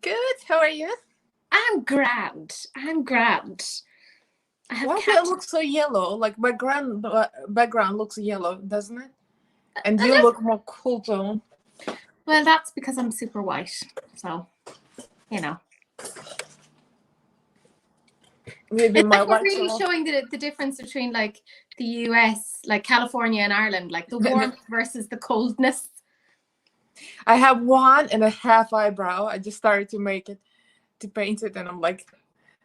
Good. How are you? I'm grand. I have Why does it look so yellow? Like background looks yellow, doesn't it? And you look more cool tone. Well, that's because I'm super white. So, you know. Maybe It's my like we're white really tone. showing the difference between like the US, like California and Ireland, like the warmth versus the coldness. I have 1.5 eyebrow. I just started to paint it, and I'm like,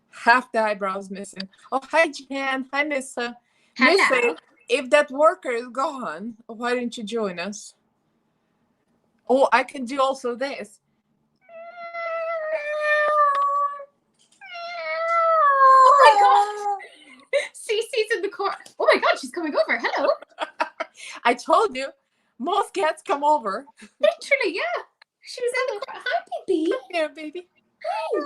half the eyebrows missing. Oh, hi Jan. Hi Nissa. Hello. Nissa, if that worker is gone, why didn't you join us? Oh, I can do also this. Oh my god! Cece's in the corner. Oh my god, she's coming over. Hello. I told you, most cats come over. Literally, yeah. She was in the corner. Hi, baby. Come here, baby. Hi.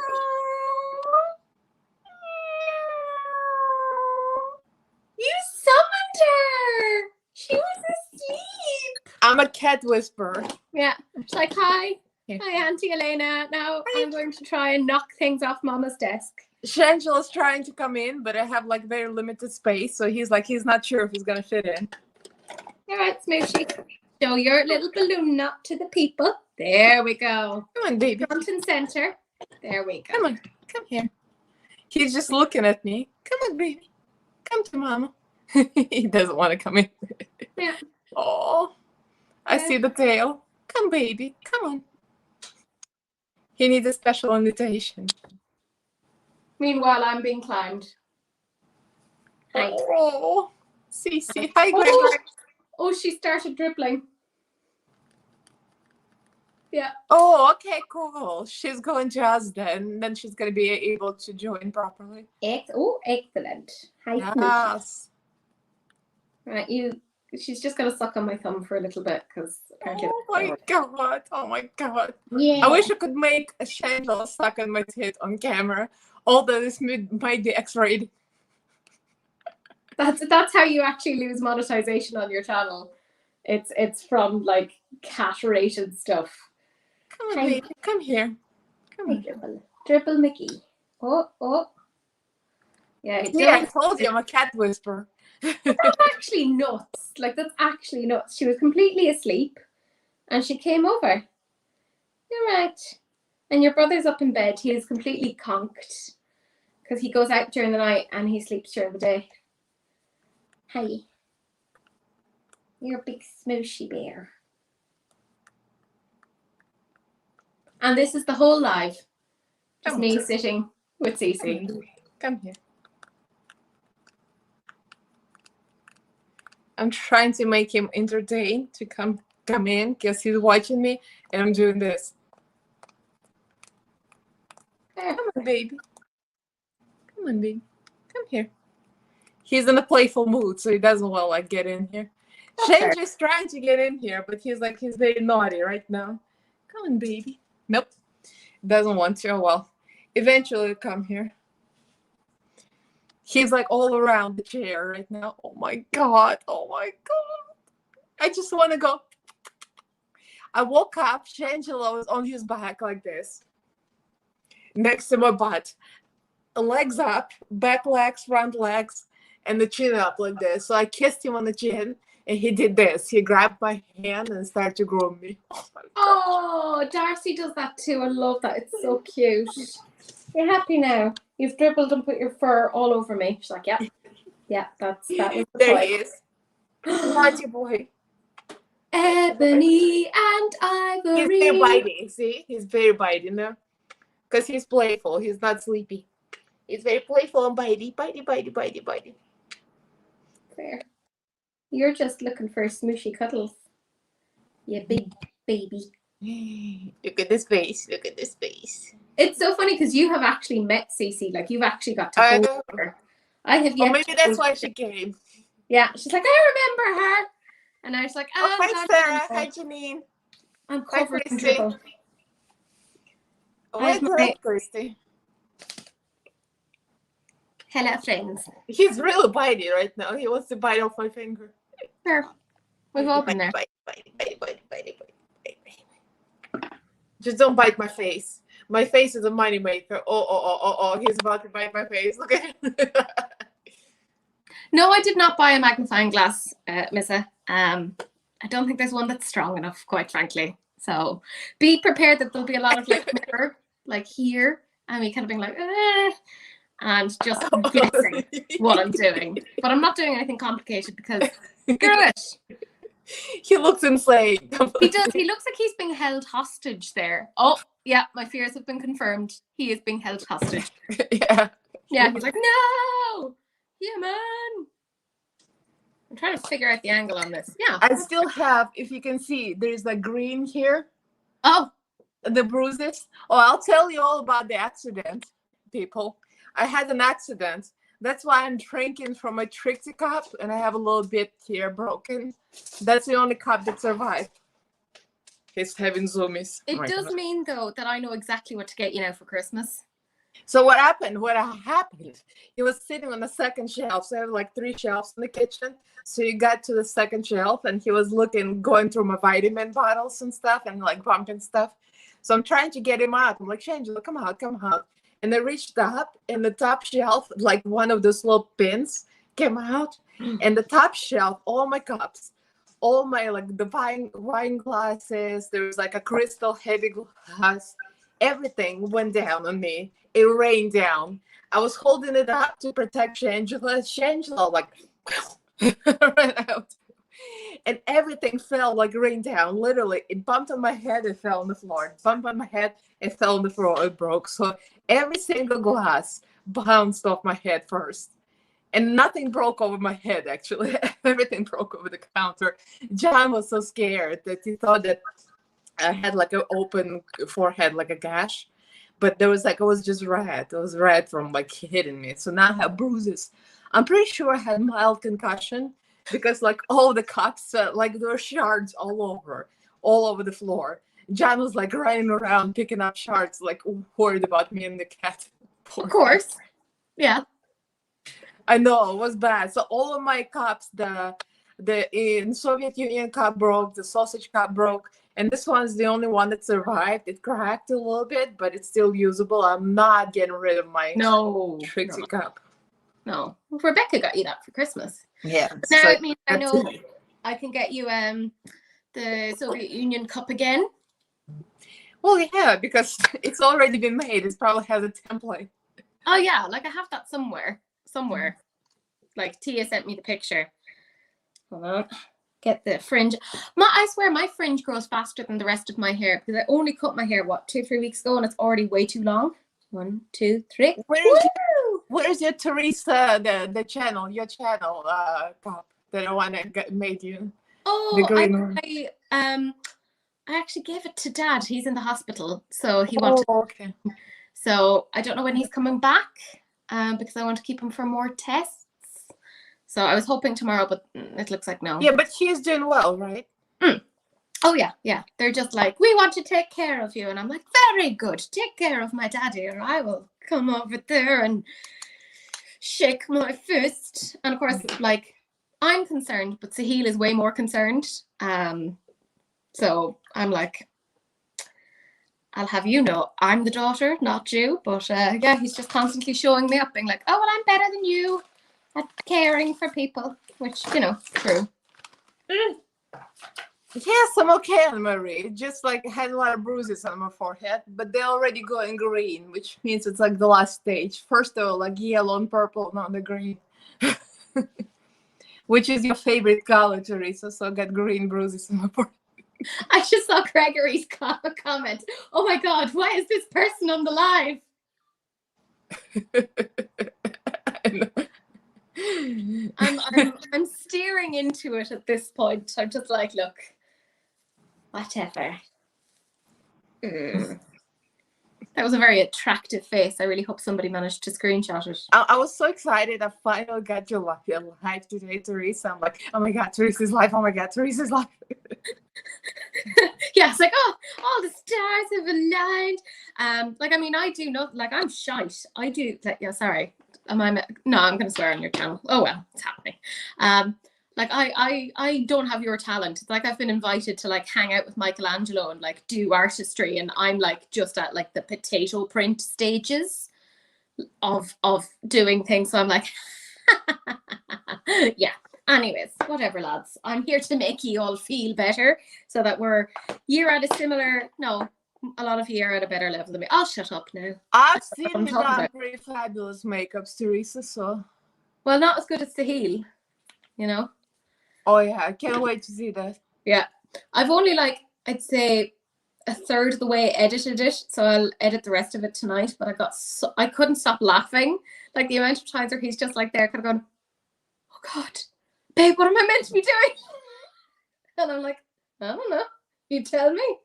You summoned her. She was asleep. I'm a cat whisperer. Yeah. She's like, hi. Yeah. Hi, Auntie Elena. Now I'm going to try and knock things off Mama's desk. Shangela's trying to come in, but I have like very limited space, so he's not sure if he's gonna fit in. All right, Smooshy. Show your little balloon knot to the people. There we go. Come on, baby. Front and center. There we go. Come on. Come here. He's just looking at me. Come on, baby. Come to Mama. He doesn't want to come in. Yeah. Oh, I see the tail. Come, baby. Come on. He needs a special invitation. Meanwhile, I'm being climbed. Hi. Oh, Cece. Hi, Greg. Oh, she started dribbling. Yeah. Oh, okay, cool. She's going to us then she's going to be able to join properly. Excellent. Hi, Yes. Right, she's just going to suck on my thumb for a little bit because apparently. Oh my god. Oh my god. Yeah. I wish I could make a Shangela suck on my tit on camera. Although this might be X-rated. That's how you actually lose monetization on your channel. It's from like cat rated stuff. Come on, baby. Come here. Come on. Dribble Mickey. Oh. Yeah, I told you I'm a cat whisperer. That's actually nuts. Like, that's actually nuts. She was completely asleep and she came over. You're right. And your brother's up in bed. He is completely conked because he goes out during the night and he sleeps during the day. Hi. You're a big smooshy bear. And this is the whole live. Just me sitting with Cece. Come here. I'm trying to make him entertained to come in because he's watching me and I'm doing this. Come on, baby. Come on, baby. Come here. He's in a playful mood, so he doesn't want to like get in here. Shange is trying to get in here, but he's very naughty right now. Come on, baby. Nope. Doesn't want to. Oh well. Eventually he'll come here. He's like all around the chair right now. Oh my god. Oh my god. I just want to go. I woke up. Shangela was on his back like this. Next to my butt. Legs up, back legs, front legs, and the chin up like this. So I kissed him on the chin, and he did this. He grabbed my hand and started to groom me. Oh, Darcy does that too. I love that. It's so cute. You're happy now. You've dribbled and put your fur all over me. She's like, yeah, that was the there point. he is. Naughty boy. Ebony and Ivory. He's very bitey. See, he's very bitey now, because he's playful. He's not sleepy. He's very playful and bitey. Fair. You're just looking for smooshy cuddles. You big baby. Look at this face. Look at this face. It's so funny because you have actually met Cece. Like, you've actually got to hold her. I have yet. Or maybe that's why she came. Yeah, she's like, I remember her. And I was like, hi Sarah. Hi Janine. I'm covered in dribble. Where's the Christy? Hello, friends. He's really bitey right now. He wants to bite off my finger. Sure. We've all been there. Bite. Just don't bite my face. My face is a money maker. Oh, he's about to bite my face. Look at him. No, I did not buy a magnifying glass, Missa. I don't think there's one that's strong enough, quite frankly. So be prepared that there'll be a lot of like mirror, like here, and me kind of being like, and just guessing what I'm doing. But I'm not doing anything complicated because screw it. He looks insane. He does. He looks like he's being held hostage there. Oh, yeah, my fears have been confirmed. He is being held hostage. Yeah. Yeah, he's like, no, yeah, man. I'm trying to figure out the angle on this. Yeah. I still have, if you can see, there's the green here. Oh. The bruises. Oh, I'll tell you all about the accident, people. I had an accident. That's why I'm drinking from a Trixie cup, and I have a little bit here broken. That's the only cup that survived. He's having zoomies. It does mean, though, that I know exactly what to get you now for Christmas. So what happened? He was sitting on the second shelf. So I have like 3 shelves in the kitchen. So he got to the second shelf, and he was going through my vitamin bottles and stuff, and like bumping stuff. So I'm trying to get him out. I'm like, Shangela, come out. And I reached up, and the top shelf, like one of those little pins came out. And the top shelf, all my cups, all my like the wine glasses, there was like a crystal heavy glass, everything went down on me. It rained down. I was holding it up to protect Shangela. Shangela like ran out. And everything fell like rain down. Literally, it bumped on my head, it fell on the floor. It bumped on my head, it fell on the floor, it broke. So every single glass bounced off my head first. And nothing broke over my head, actually. Everything broke over the counter. John was so scared that he thought that I had like an open forehead, like a gash. But there was like, it was just red. It was red from like hitting me. So now I have bruises. I'm pretty sure I had mild concussion because like all the cups, like there were shards all over the floor. John was like running around picking up shards, like worried about me and the cat. Of course. Yeah. I know, it was bad. So all of my cups, the in Soviet Union cup broke, the sausage cup broke, and this one's the only one that survived. It cracked a little bit, but it's still usable. I'm not getting rid of my Trixie cup. No. Rebecca got you that for Christmas. Yeah. Now it means I know I can get you the Soviet Union cup again. Well, yeah, because it's already been made. It probably has a template. Oh yeah, like I have that somewhere. Like Tia sent me the picture. Hold on. Get the fringe. I swear my fringe grows faster than the rest of my hair because I only cut my hair 2-3 weeks ago and it's already way too long. 1, 2, 3. Where's your Teresa the channel, your channel cup that I want to made you? Oh, the green one. I actually gave it to Dad. He's in the hospital, so he wanted. Oh, okay. So I don't know when he's coming back. Because I want to keep him for more tests. So I was hoping tomorrow, but it looks like no. Yeah, but he's doing well, right? Oh, yeah. They're just like, we want to take care of you. And I'm like, very good. Take care of my daddy, or I will come over there and shake my fist. And of course, like, I'm concerned, but Sahil is way more concerned. So I'm like, I'll have you know, I'm the daughter, not you. But yeah, he's just constantly showing me up, being like, oh, well, I'm better than you at caring for people, which, true. Yes, I'm okay, Anne-Marie. Just like had a lot of bruises on my forehead, but they're already going green, which means it's like the last stage. First, they were like yellow and purple, not the green. Which is your favorite color, Teresa? So I got green bruises on my forehead. I just saw Gregory's comment. Oh my God, why is this person on the live? I'm steering into it at this point. I'm just like, look, whatever. That was a very attractive face. I really hope somebody managed to screenshot it. I was so excited. I finally got your live today, Teresa. I'm like, oh my God, Teresa's live. Oh my God, Teresa's live. Yeah, it's like, oh, all the stars have aligned. Like, I mean, I do not, like, I'm shite. I do, like, yeah, sorry. No, I'm going to swear on your channel. Oh, well, it's happening. Like I don't have your talent. It's like I've been invited to like hang out with Michelangelo and like do artistry, and I'm like just at like the potato print stages of doing things. So I'm like, yeah. Anyways, whatever, lads. I'm here to make you all feel better, so that you're at a similar, no, a lot of you are at a better level than me. I'll shut up now. I've seen you done pretty fabulous makeups, Teresa. So, well, not as good as Sahil, you know. Oh yeah, I can't wait to see that. Yeah, I've only like, I'd say, a third of the way edited it, so I'll edit the rest of it tonight. But I couldn't stop laughing, like the amount of times where he's just like there, kind of going, "Oh God, babe, what am I meant to be doing?" And I'm like, I don't know. You tell me.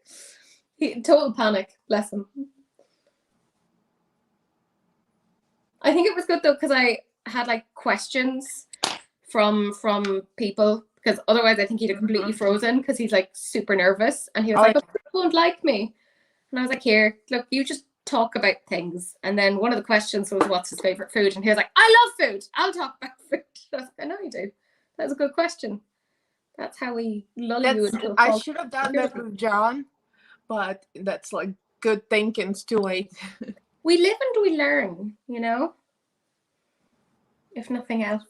Total panic, bless him. I think it was good though, because I had like questions from people, because otherwise I think he'd have completely frozen, because he's like super nervous, and he was like, "Oh, people won't like me." And I was like, "Here, look, you just talk about things." And then one of the questions was, "What's his favorite food?" And he was like, "I love food. I'll talk about food." I was like, "I know you do. That's a good question." That's how we lull you into. I should have done that with John, but that's like good thinking. It's too late. We live and we learn, you know, if nothing else.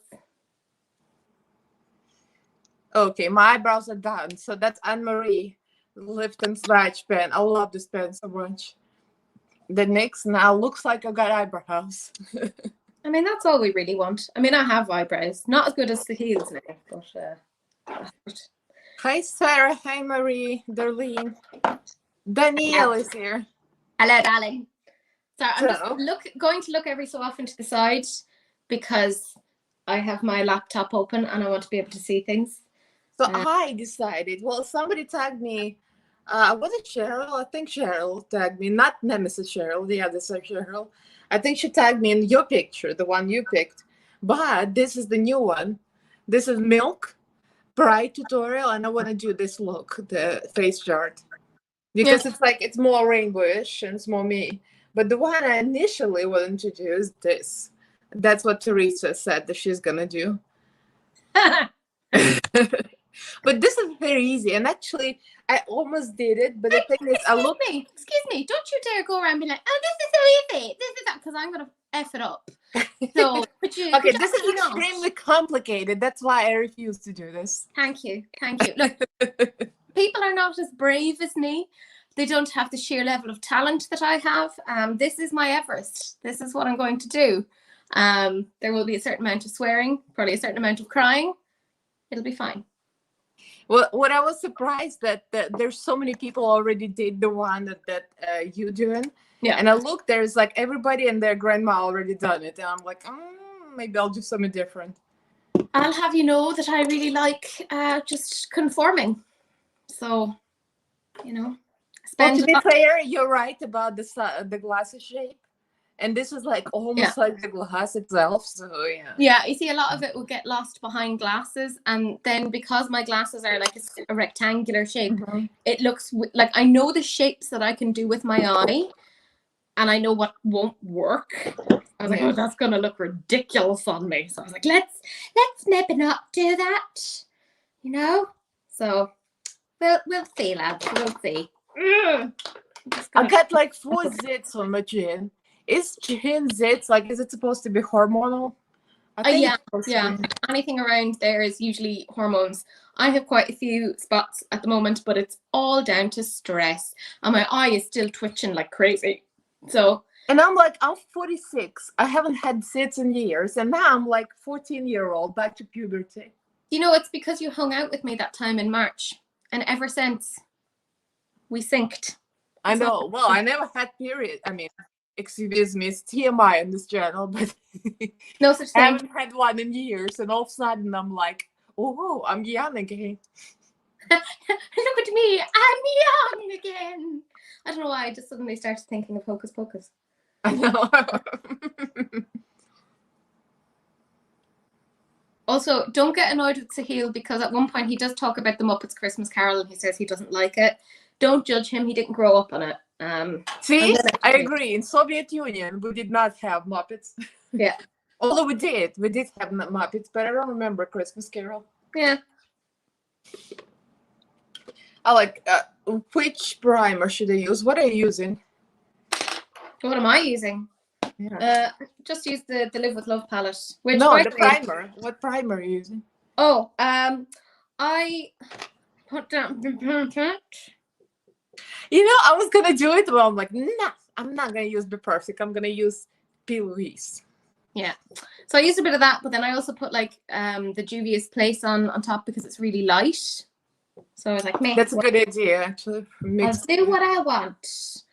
Okay, my eyebrows are done. So that's Anne-Marie Lift and Swatch pen. I love this pen so much. The NYX now looks like I got eyebrows. I mean, that's all we really want. I mean, I have eyebrows, not as good as the heels now, but. Hi, Sarah. Hi, Marie. Darlene. Danielle is here. Hello, darling. So I'm just going to look every so often to the side, because I have my laptop open and I want to be able to see things. So I decided, well, somebody tagged me. Was it Cheryl? I think Cheryl tagged me, not Nemesis Cheryl, the other Cheryl. I think she tagged me in your picture, the one you picked. But this is the new one. This is Milk Pride tutorial, and I want to do this look, the face chart, because it's like, it's more rainbowish and it's more me. But the one I initially wanted to do is this. That's what Teresa said that she's gonna do. But this is very easy, and actually I almost did it, but the thing is, excuse me, don't you dare go around and be like, "Oh, this is so easy, this is that," because I'm gonna F it up. So okay, this is extremely complicated. That's why I refuse to do this. Thank you. Look, people are not as brave as me. They don't have the sheer level of talent that I have. This is my Everest. This is what I'm going to do. There will be a certain amount of swearing, probably a certain amount of crying. It'll be fine. Well, what I was surprised that there's so many people already did the one that you doing. Yeah. And I looked, there's like everybody and their grandma already done it. And I'm like, maybe I'll do something different. I'll have you know that I really like just conforming. So, you know. Well, to be fair, you're right about the glasses shape. And this is like almost like the glass itself. So yeah. Yeah, you see, a lot of it will get lost behind glasses. And then because my glasses are like a rectangular shape, it looks like I know the shapes that I can do with my eye. And I know what won't work. I was like, oh, that's going to look ridiculous on me. So I was like, let's maybe not do that. You know? So we'll see, lads. We'll see. I got like 4 zits on my chin. Is chin zits, like, is it supposed to be hormonal? Yeah. Anything around there is usually hormones. I have quite a few spots at the moment, but it's all down to stress. And my eye is still twitching like crazy. So. And I'm like, I'm 46. I haven't had zits in years. And now I'm like 14-year-old back to puberty. You know, it's because you hung out with me that time in March. And ever since, we synced. I know. Well, I never had period. I mean, excuse me, it's TMI on this channel, but no such thing. I haven't had one in years, and all of a sudden I'm like, oh, I'm young again. Look at me, I'm young again. I don't know why, I just suddenly started thinking of Hocus Pocus. I know. Also, don't get annoyed with Sahil, because at one point he does talk about the Muppets Christmas Carol and he says he doesn't like it. Don't judge him, he didn't grow up on it. See, I agree. In Soviet Union, we did not have Muppets. Yeah. Although we did have Muppets, but I don't remember Christmas Carol. Yeah. I like, which primer should I use? What are you using? What am I using? Yeah. Just use the Live with Love palette. Which, No, by the the way, primer. What primer are you using? oh, I put down. You know, I was gonna do it, but I'm like, nah, I'm not gonna use Be Perfect. I'm gonna use P. Louise. Yeah. So I used a bit of that, but then I also put like the Juvia's Place on top because it's really light. So I was like, meh. That's a good idea, actually. I'll do what I want.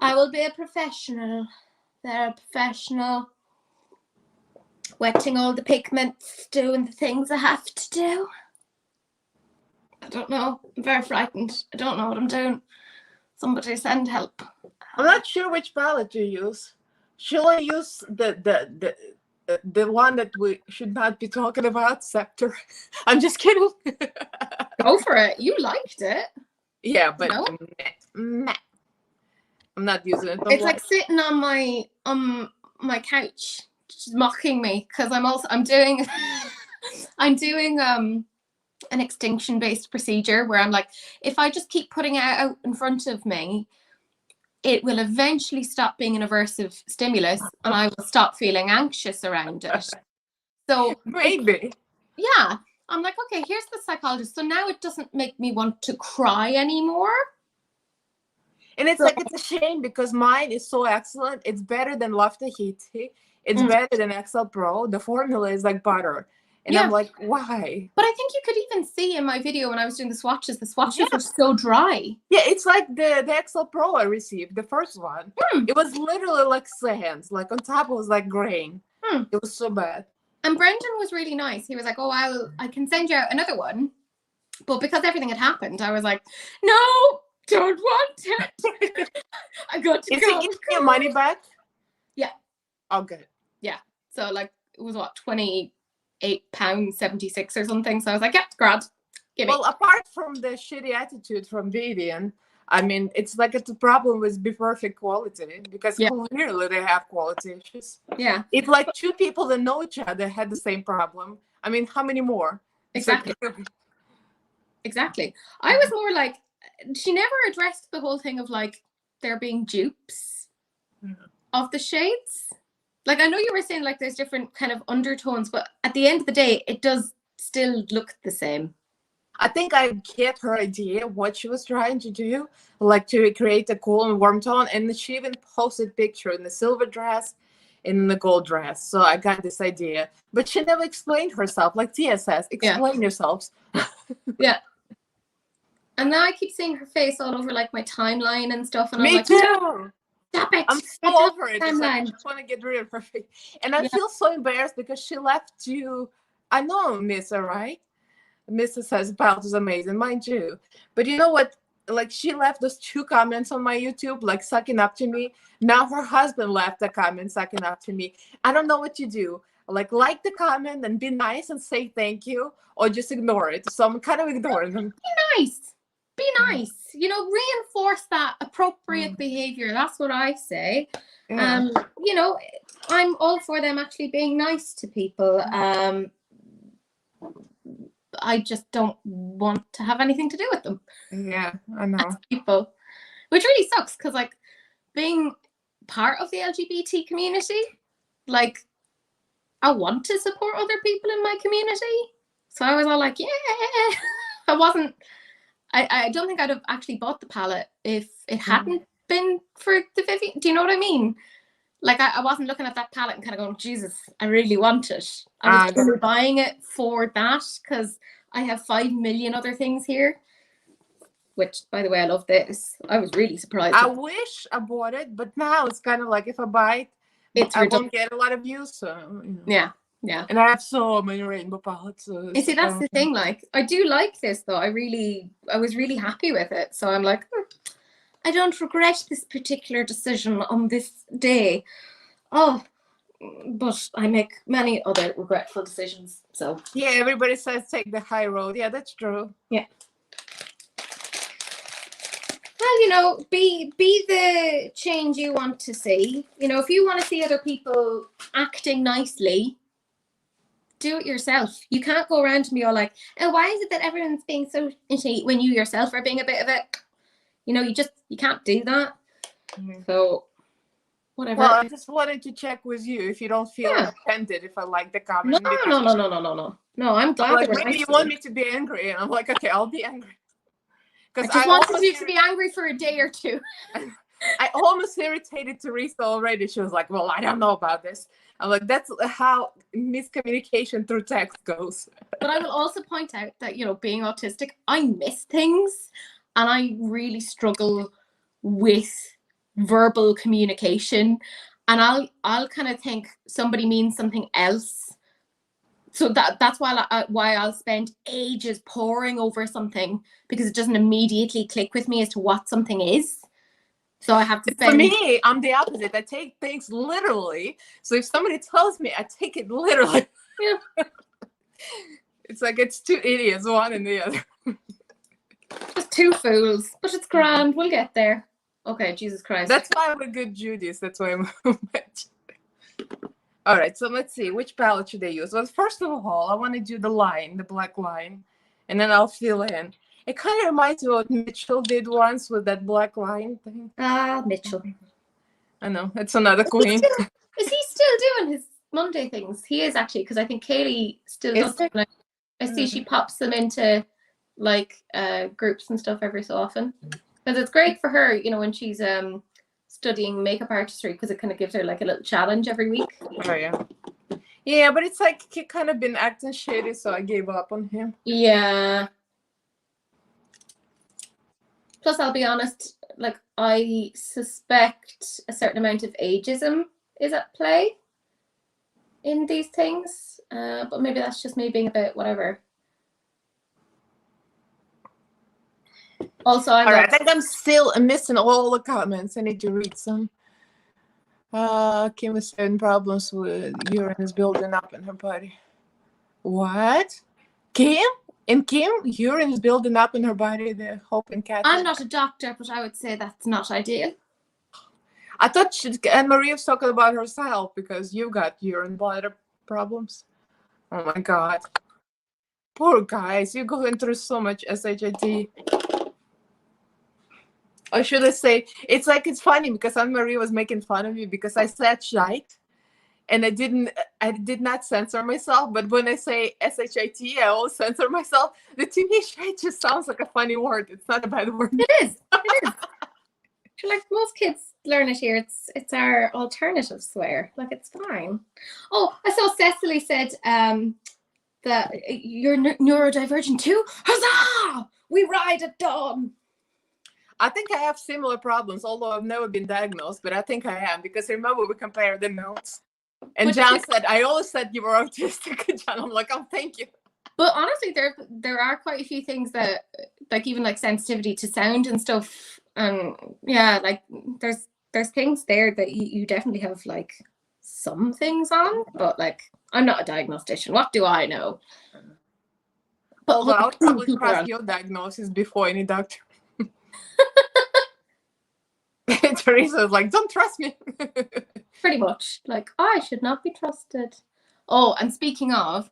I will be a professional. They're a professional. Wetting all the pigments, doing the things I have to do. I don't know. I'm very frightened. I don't know what I'm doing. Somebody send help. I'm not sure which palette to use. Shall I use the one that we should not be talking about, Scepter? I'm just kidding. Go for it. You liked it. Yeah, but No? meh. I'm not using it. It's like sitting on my couch, just mocking me because I'm doing I'm doing an extinction based procedure where I'm like, if I just keep putting it out in front of me, it will eventually stop being an aversive stimulus and I will stop feeling anxious around it. So maybe. yeah, I'm like, okay, here's the psychologist. So now it doesn't make me want to cry anymore. And it's like, it's a shame because mine is so excellent. It's better than Love Tahiti. It's better than Excel Pro. The formula is like butter. And I'm like, why? But I think you could even see in my video when I was doing the swatches were so dry. Yeah, it's like the Excel Pro I received, the first one. It was literally like sands. Like on top it was like grain. It was so bad. And Brendan was really nice. He was like, oh, I can send you out another one. But because everything had happened, I was like, no, don't want it. I got to go. Is he giving your money back? Yeah. Oh, good. Yeah. So like, it was what, £28.76 or something. So I was like, yeah, grand. Well, apart from the shitty attitude from Vivian, I mean, it's like it's a problem with Be Perfect quality because clearly they have quality issues. Yeah. If like two people that know each other had the same problem, I mean, how many more? Exactly. Exactly. I was more like, she never addressed the whole thing of like there being dupes of the shades. Like, I know you were saying like there's different kind of undertones, but at the end of the day, it does still look the same. I think I get her idea what she was trying to do, like to create a cool and warm tone. And she even posted picture in the silver dress, in the gold dress. So I got this idea, but she never explained herself. Like Tia says, explain yourselves. Yeah. And now I keep seeing her face all over like my timeline and stuff. And Me I'm like, too. Stop it. I'm so over it. It's like, I just want to get rid of her face. And I feel so embarrassed because she left you. I know Missa, right? Missa says Palt is amazing, mind you. But you know what? Like, she left those 2 comments on my YouTube, like sucking up to me. Now her husband left a comment sucking up to me. I don't know what to do. Like the comment and be nice and say thank you, or just ignore it. So I'm kind of ignoring them. Be nice. Be nice. You know, reinforce that appropriate behavior. That's what I say. Yeah. You know, I'm all for them actually being nice to people. I just don't want to have anything to do with them. Yeah, I know. As people, which really sucks because, like, being part of the LGBT community, like, I want to support other people in my community. So I was all like, yeah. I don't think I'd have actually bought the palette if it hadn't been for the Vivian. Do you know what I mean? Like, I wasn't looking at that palette and kind of going, Jesus, I really want it. I was totally buying it for that because I have 5 million other things here. Which, by the way, I love this. I was really surprised. I wish I bought it, but now it's kind of like if I buy it, I won't get a lot of views. So, you know. Yeah. Yeah. And I have so many rainbow palettes. So you see, that's the thing. Like, I do like this, though. I was really happy with it. So I'm like, I don't regret this particular decision on this day. Oh, but I make many other regretful decisions. So yeah, everybody says take the high road. Yeah, that's true. Yeah. Well, you know, be the change you want to see. You know, if you want to see other people acting nicely, do it yourself. You can't go around to me all like, oh, why is it that everyone's being so shitty when you yourself are being a bit of it? You know, you can't do that. So whatever. Well, I just wanted to check with you if you don't feel offended if I like the comment. No, I'm glad. Like, maybe you want me to be angry, and I'm like, okay, I'll be angry. Because I just wanted you to be angry for a day or two. I almost irritated Teresa already. She was like, well, I don't know about this. I'm like, that's how miscommunication through text goes. But I will also point out that, you know, being autistic, I miss things, and I really struggle with verbal communication, and I'll kind of think somebody means something else, so that's why I'll spend ages poring over something, because it doesn't immediately click with me as to what something is. So I have to spend... For me, I'm the opposite. I take things literally. So if somebody tells me, I take it literally. Yeah. It's like it's two idiots, one and the other. Just two fools, but it's grand. We'll get there. Okay, Jesus Christ. That's why we're good Judys. That's why I'm All right, so let's see. Which palette should I use? Well, first of all, I want to do the line, the black line, and then I'll fill in. It kind of reminds me of what Mitchell did once with that black line thing. Ah, Mitchell. I know. It's another queen. Is he still doing his Monday things? He is, actually, because I think Kaylee still does them. I see she pops them into, like, groups and stuff every so often. Because it's great for her, you know, when she's studying makeup artistry, because it kind of gives her like a little challenge every week. Oh, yeah. Yeah, but it's like he kind of been acting shady, so I gave up on him. Yeah. Plus, I'll be honest, like, I suspect a certain amount of ageism is at play in these things. But maybe that's just me being a bit whatever. Also, I think I'm still missing all the comments. I need to read some. Kim is having problems with urine is building up in her body. What? Kim? And Kim, urine is building up in her body. The Hope and Cat. I'm not a doctor, but I would say that's not ideal. I thought Anne Marie was talking about herself because you got urine bladder problems. Oh my God. Poor guys, you're going through so much SHIT. Or should I say, it's like, it's funny because Anne Marie was making fun of me because I said shite and I did not censor myself. But when I say SHIT, I always censor myself. The to me, shite just sounds like a funny word. It's not a bad word. It is. It is. Like most kids learn it here. It's our alternative swear. Like, it's fine. Oh, I saw Cecily said that you're neurodivergent too. Huzzah! We ride at dawn. I think I have similar problems, although I've never been diagnosed, but I think I am, because remember we compared the notes. And John said, I always said you were autistic. John, I'm like, oh, thank you. But honestly, there are quite a few things that, like, even like sensitivity to sound and stuff. And yeah, like there's things there that you definitely have like some things on, but like, I'm not a diagnostician. What do I know? But although I'll probably trust your diagnosis before any doctor. Teresa was like, don't trust me. Pretty much. Like, I should not be trusted. Oh, and speaking of,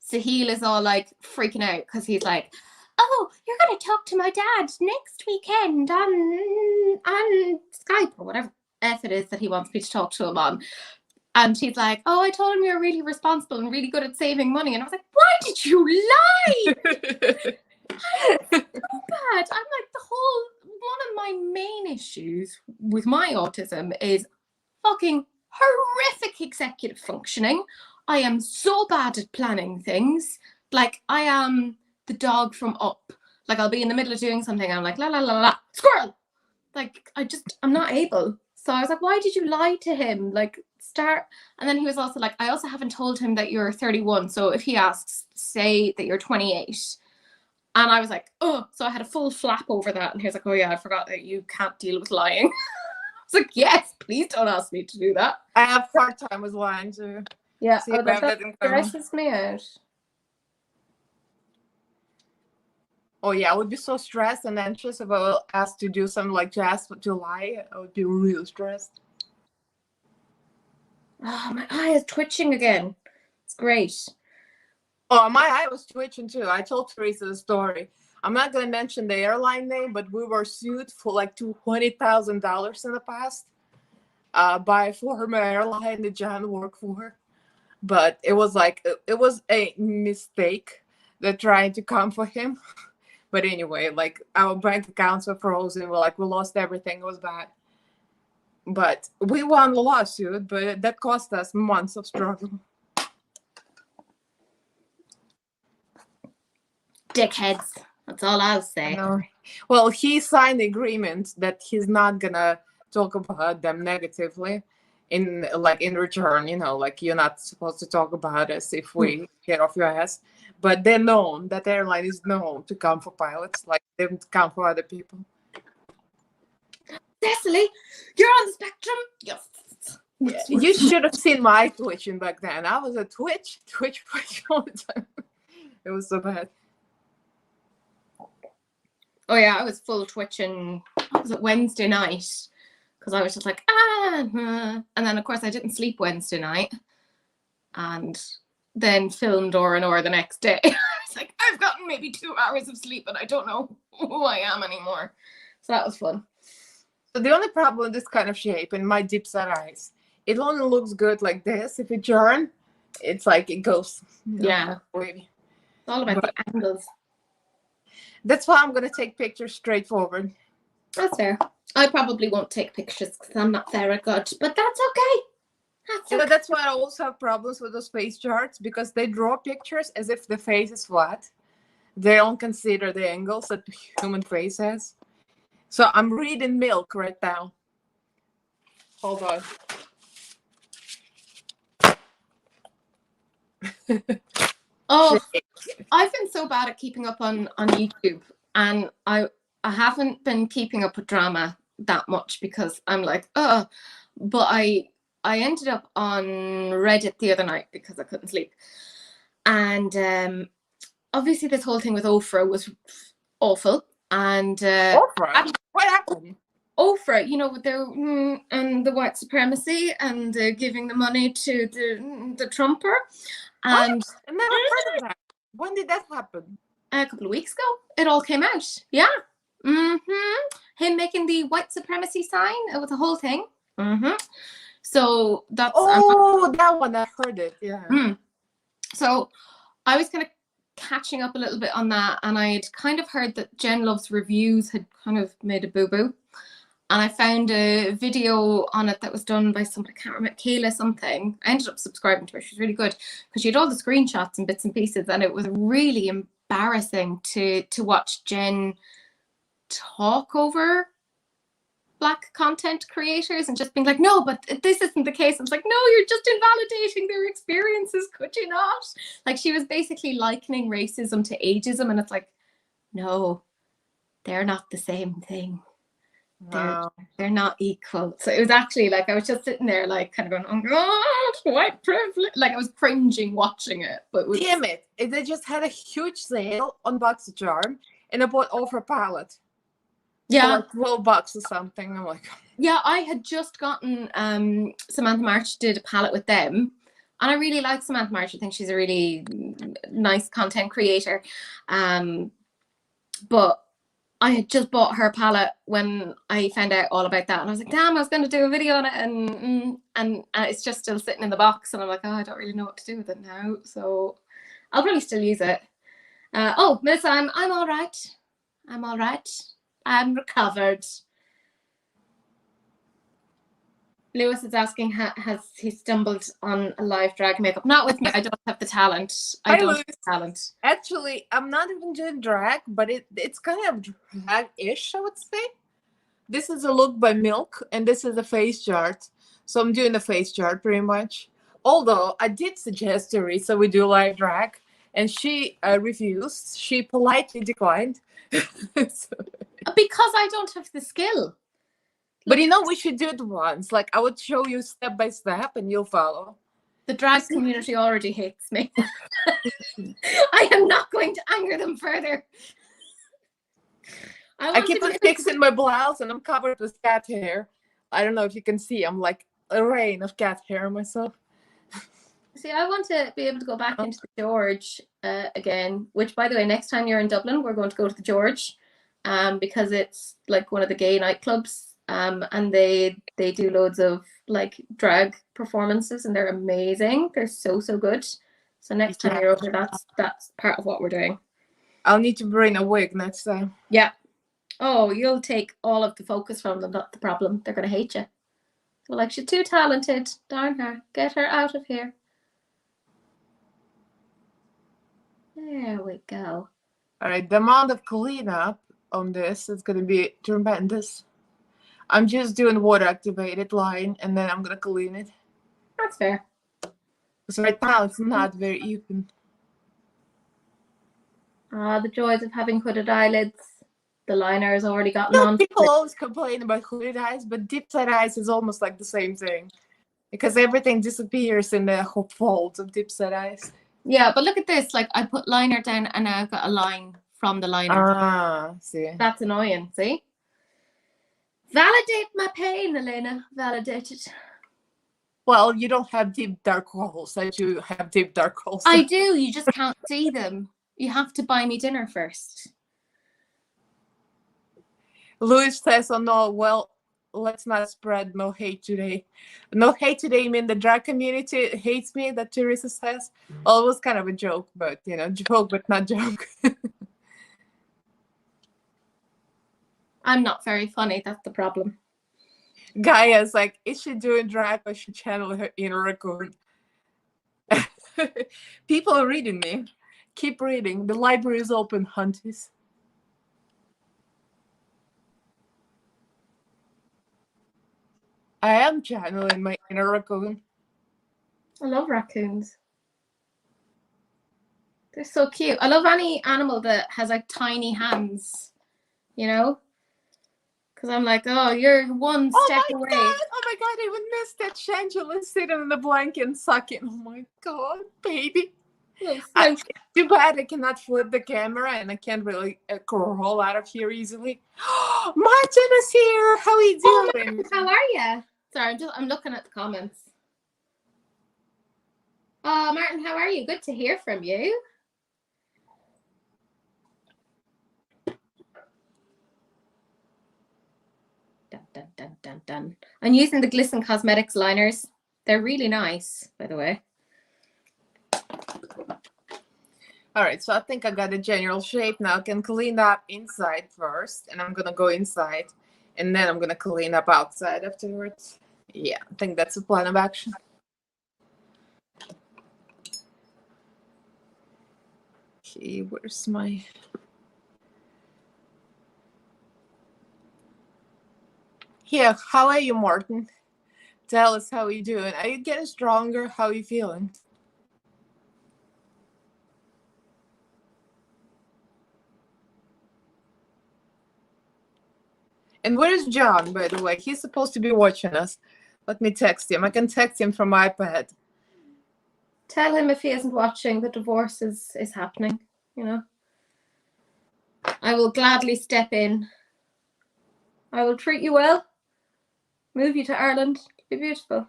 Sahil is all like freaking out because he's like, oh, you're going to talk to my dad next weekend on Skype or whatever F it is that he wants me to talk to him on. And she's like, oh, I told him you're really responsible and really good at saving money. And I was like, why did you lie? I'm so bad. I'm like, one of my main issues with my autism is fucking horrific executive functioning. I am so bad at planning things. Like, I am the dog from Up. Like, I'll be in the middle of doing something. I'm like, la, la, la, la, squirrel. Like, I'm not able. So I was like, why did you lie to him? Like, start. And then he was also like, I also haven't told him that you're 31. So if he asks, say that you're 28. And I was like, oh, so I had a full flap over that. And he was like, oh yeah, I forgot that you can't deal with lying. I was like, yes, please don't ask me to do that. I have hard time with lying too. Yeah, see if I have that in common. Stresses me out. Oh yeah, I would be so stressed and anxious if I were asked to do something like just to lie. I would be real stressed. Oh, my eye is twitching again. It's great. Oh, my eye was twitching too. I told Teresa the story. I'm not going to mention the airline name, but we were sued for like $20,000 in the past by a former airline that John worked for. But it was like, it was a mistake. They're trying to come for him. But anyway, like our bank accounts were frozen. We lost everything. It was bad. But we won the lawsuit, but that cost us months of struggle. Dickheads. That's all I'll say. No. Well, he signed the agreement that he's not gonna talk about them negatively in return, like you're not supposed to talk about us if we get off your ass. But they're known, that airline is known to come for pilots, like they don't come for other people. Cecily, you're on the spectrum. Yes. Yeah, you should have seen my twitching back then. I was a twitch all the time. It was so bad. Oh yeah, I was full twitching. What was it, Wednesday night? Because I was just like, and then of course I didn't sleep Wednesday night, and then filmed or the next day. I was like, I've gotten maybe 2 hours of sleep, and I don't know who I am anymore. So that was fun. So the only problem with this kind of shape in my deep set eyes, it only looks good like this. If you turn, it's like it goes. Yeah. Wavy. It's all about the angles. That's why I'm gonna take pictures straightforward. That's fair. I probably won't take pictures because I'm not very good, but that's okay. That's why I also have problems with those face charts, because they draw pictures as if the face is flat. They don't consider the angles that the human face has. So I'm reading milk right now. Hold on. Oh, I've been so bad at keeping up on YouTube, and I haven't been keeping up with drama that much because I'm like, but I ended up on Reddit the other night because I couldn't sleep, and obviously this whole thing with Oprah was awful, and Oprah? What happened? Oprah, with their and the white supremacy and giving the money to the Trumper. And I never heard of that. When did that happen? A couple of weeks ago. It all came out. Yeah. Him making the white supremacy sign. It was a whole thing. So that's... that one. I heard it. Yeah. So I was kind of catching up a little bit on that, and I'd kind of heard that Jen Love's reviews had kind of made a boo-boo. And I found a video on it that was done by somebody, I can't remember, Kayla something. I ended up subscribing to her. She's really good because she had all the screenshots and bits and pieces, and it was really embarrassing to watch Jen talk over Black content creators and just being like, no, but this isn't the case. I was like, no, you're just invalidating their experiences, could you not? Like, she was basically likening racism to ageism, and it's like, no, they're not the same thing. They're not equal. So it was actually like I was just sitting there like kind of going, oh God, white privilege. Like I was cringing watching it. But damn it. They just had a huge sale on BoxyCharm and I bought over a palette. Yeah. For like $12 or something. I'm like, yeah, I had just gotten Samantha March did a palette with them. And I really like Samantha March. I think she's a really nice content creator. But I had just bought her palette when I found out all about that, and I was like, damn, I was going to do a video on it, and it's just still sitting in the box, and I'm like, oh, I don't really know what to do with it now, so I'll probably still use it. Melissa, I'm all right. I'm all right. I'm recovered. Lewis is asking, has he stumbled on a live drag makeup? Not with me. I don't have the talent. I don't have the talent. Actually, I'm not even doing drag, but it's kind of drag-ish, I would say. This is a look by Milk, and this is a face chart. So I'm doing the face chart pretty much. Although I did suggest to Teresa we do live drag, and she refused. She politely declined. Because I don't have the skill. But we should do it once. Like, I would show you step by step and you'll follow. The drag community already hates me. I am not going to anger them further. I keep on fixing my blouse and I'm covered with cat hair. I don't know if you can see. I'm like a rain of cat hair myself. See, I want to be able to go back into the George again, which, by the way, next time you're in Dublin, we're going to go to the George because it's like one of the gay nightclubs and they do loads of like drag performances and they're amazing. They're so good. So next time you're over, that's part of what we're doing. I'll need to bring a wig next time. Yeah. Oh, you'll take all of the focus from them. Not the problem. They're going to hate you. They're like, she's too talented. Darn her. Get her out of here. There we go. All right, the amount of cleanup on this is going to be tremendous. I'm just doing water activated line and then I'm going to clean it. That's fair. Because right now it's not very even. Ah, the joys of having hooded eyelids. The liner has already gotten on. People always complain about hooded eyes, but deep set eyes is almost like the same thing. Because everything disappears in the folds of deep set eyes. Yeah, but look at this. Like, I put liner down and now I've got a line from the liner. Ah, see. That's annoying, see? Validate my pain, Elena. Validate it. Well, you don't have deep dark holes. I do have deep dark holes. I do. You just can't see them. You have to buy me dinner first. Louis says, oh no, well, let's not spread no hate today. No hate today, I mean the drag community hates me, that Teresa says. Well, it was kind of a joke, but, you know, joke, but not joke. I'm not very funny. That's the problem. Gaia's like, is she doing drag or should channel her inner raccoon? People are reading me. Keep reading. The library is open, hunties. I am channeling my inner raccoon. I love raccoons. They're so cute. I love any animal that has like tiny hands, you know? Because I'm like, oh, you're one step away. Oh my god, I even missed that Shangela sitting in the blanket and sucking. Oh my god, baby. Too bad I cannot flip the camera and I can't really crawl out of here easily. Martin is here. How are you doing? How are you? Sorry, I'm looking at the comments. Oh, Martin, how are you? Good to hear from you. Dun, dun, dun, dun, dun. I'm using the Glisten Cosmetics liners. They're really nice, by the way. All right, so I think I got a general shape now. I can clean up inside first, and I'm gonna go inside, and then I'm gonna clean up outside afterwards. Yeah, I think that's the plan of action. Okay, where's my... Yeah, how are you, Martin? Tell us how you doing. Are you getting stronger? How are you feeling? And where's John, by the way? He's supposed to be watching us. Let me text him. I can text him from my iPad. Tell him if he isn't watching, the divorce is happening, you know. I will gladly step in. I will treat you well. Move you to Ireland. It'll be beautiful.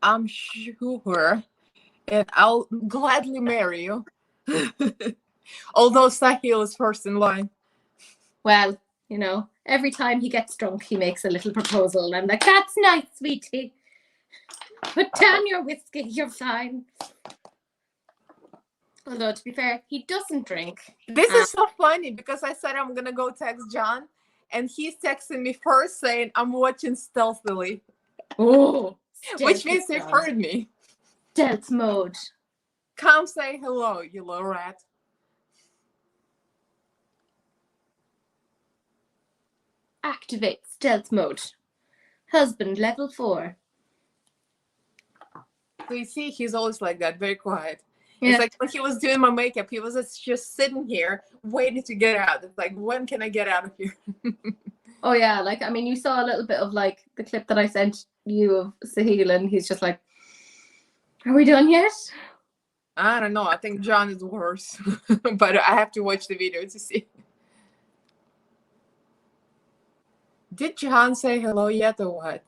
I'm sure. And I'll gladly marry you. Although Sahil is first in line. Well, you know, every time he gets drunk, he makes a little proposal. And I'm like, that's nice, sweetie. Put down your whiskey, you're fine. Although, to be fair, he doesn't drink. This is so funny because I said I'm going to go text John. And he's texting me first saying, I'm watching stealthily. Oh. Which means they've heard me. Stealth mode. Come say hello, you little rat. Activate stealth mode. Husband level 4. So you see, he's always like that, very quiet. Yeah. It's like when he was doing my makeup, he was just sitting here waiting to get out. It's like, when can I get out of here? Oh yeah, like, I mean, you saw a little bit of like the clip that I sent you of Sahil, and he's just like, are we done yet? I don't know. I think John is worse. But I have to watch the video to see. Did John say hello yet or what?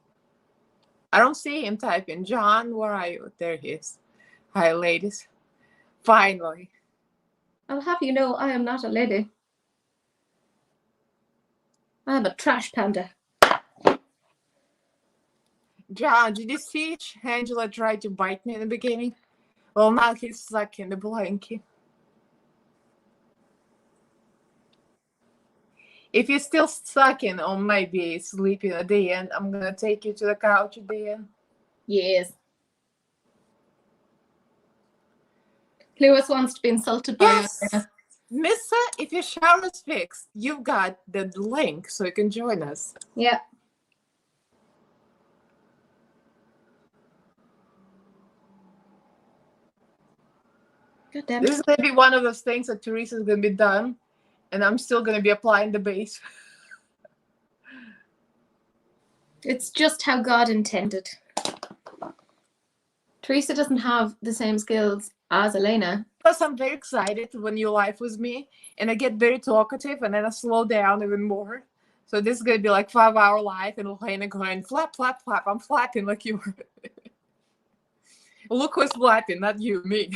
I don't see him typing. John, where are you? There he is. Hi, ladies. Finally. I'll have you know I am not a lady. I am a trash panda. John, did you see Angela tried to bite me in the beginning? Well, now he's stuck in the blanket. If you're still sucking or maybe sleeping at the end, I'm going to take you to the couch at the end. Yes. Lewis wants to be insulted by Yes. Missa, if your shower's fixed, you've got the link so you can join us. Yeah. God damn. This is going to be one of those things that Teresa's going to be done, and I'm still going to be applying the base. It's just how God intended. Teresa doesn't have the same skills as Elena. Plus, I'm very excited when you live with me, and I get very talkative, and then I slow down even more. So this is going to be like 5-hour live, and Elena going flap, flap, flap. I'm flapping like you were. Look who's flapping, not you, me.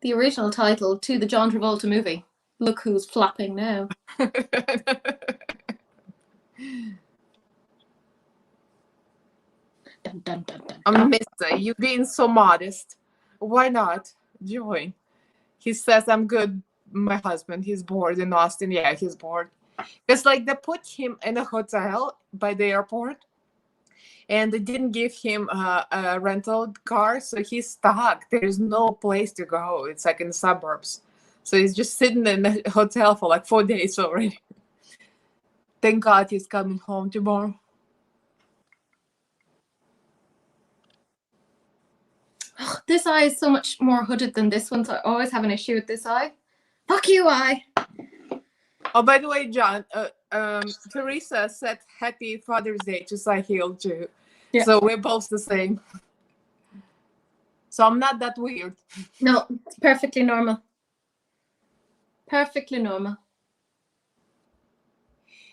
The original title to the John Travolta movie. Look who's flapping now. Dun, dun, dun, dun, dun. Mister, you being so modest. Why not join? He says, I'm good. My husband, he's bored in Austin. Yeah, he's bored. It's like they put him in a hotel by the airport, and they didn't give him a rental car, so he's stuck. There's no place to go. It's like in the suburbs. So he's just sitting in the hotel for like 4 days already. Thank God he's coming home tomorrow. Ugh, this eye is so much more hooded than this one, so I always have an issue with this eye. Fuck you, eye. Oh, by the way, John, Teresa said Happy Father's Day to Sahil too. Yeah. So we're both the same. So I'm not that weird. No, it's perfectly normal. Perfectly normal.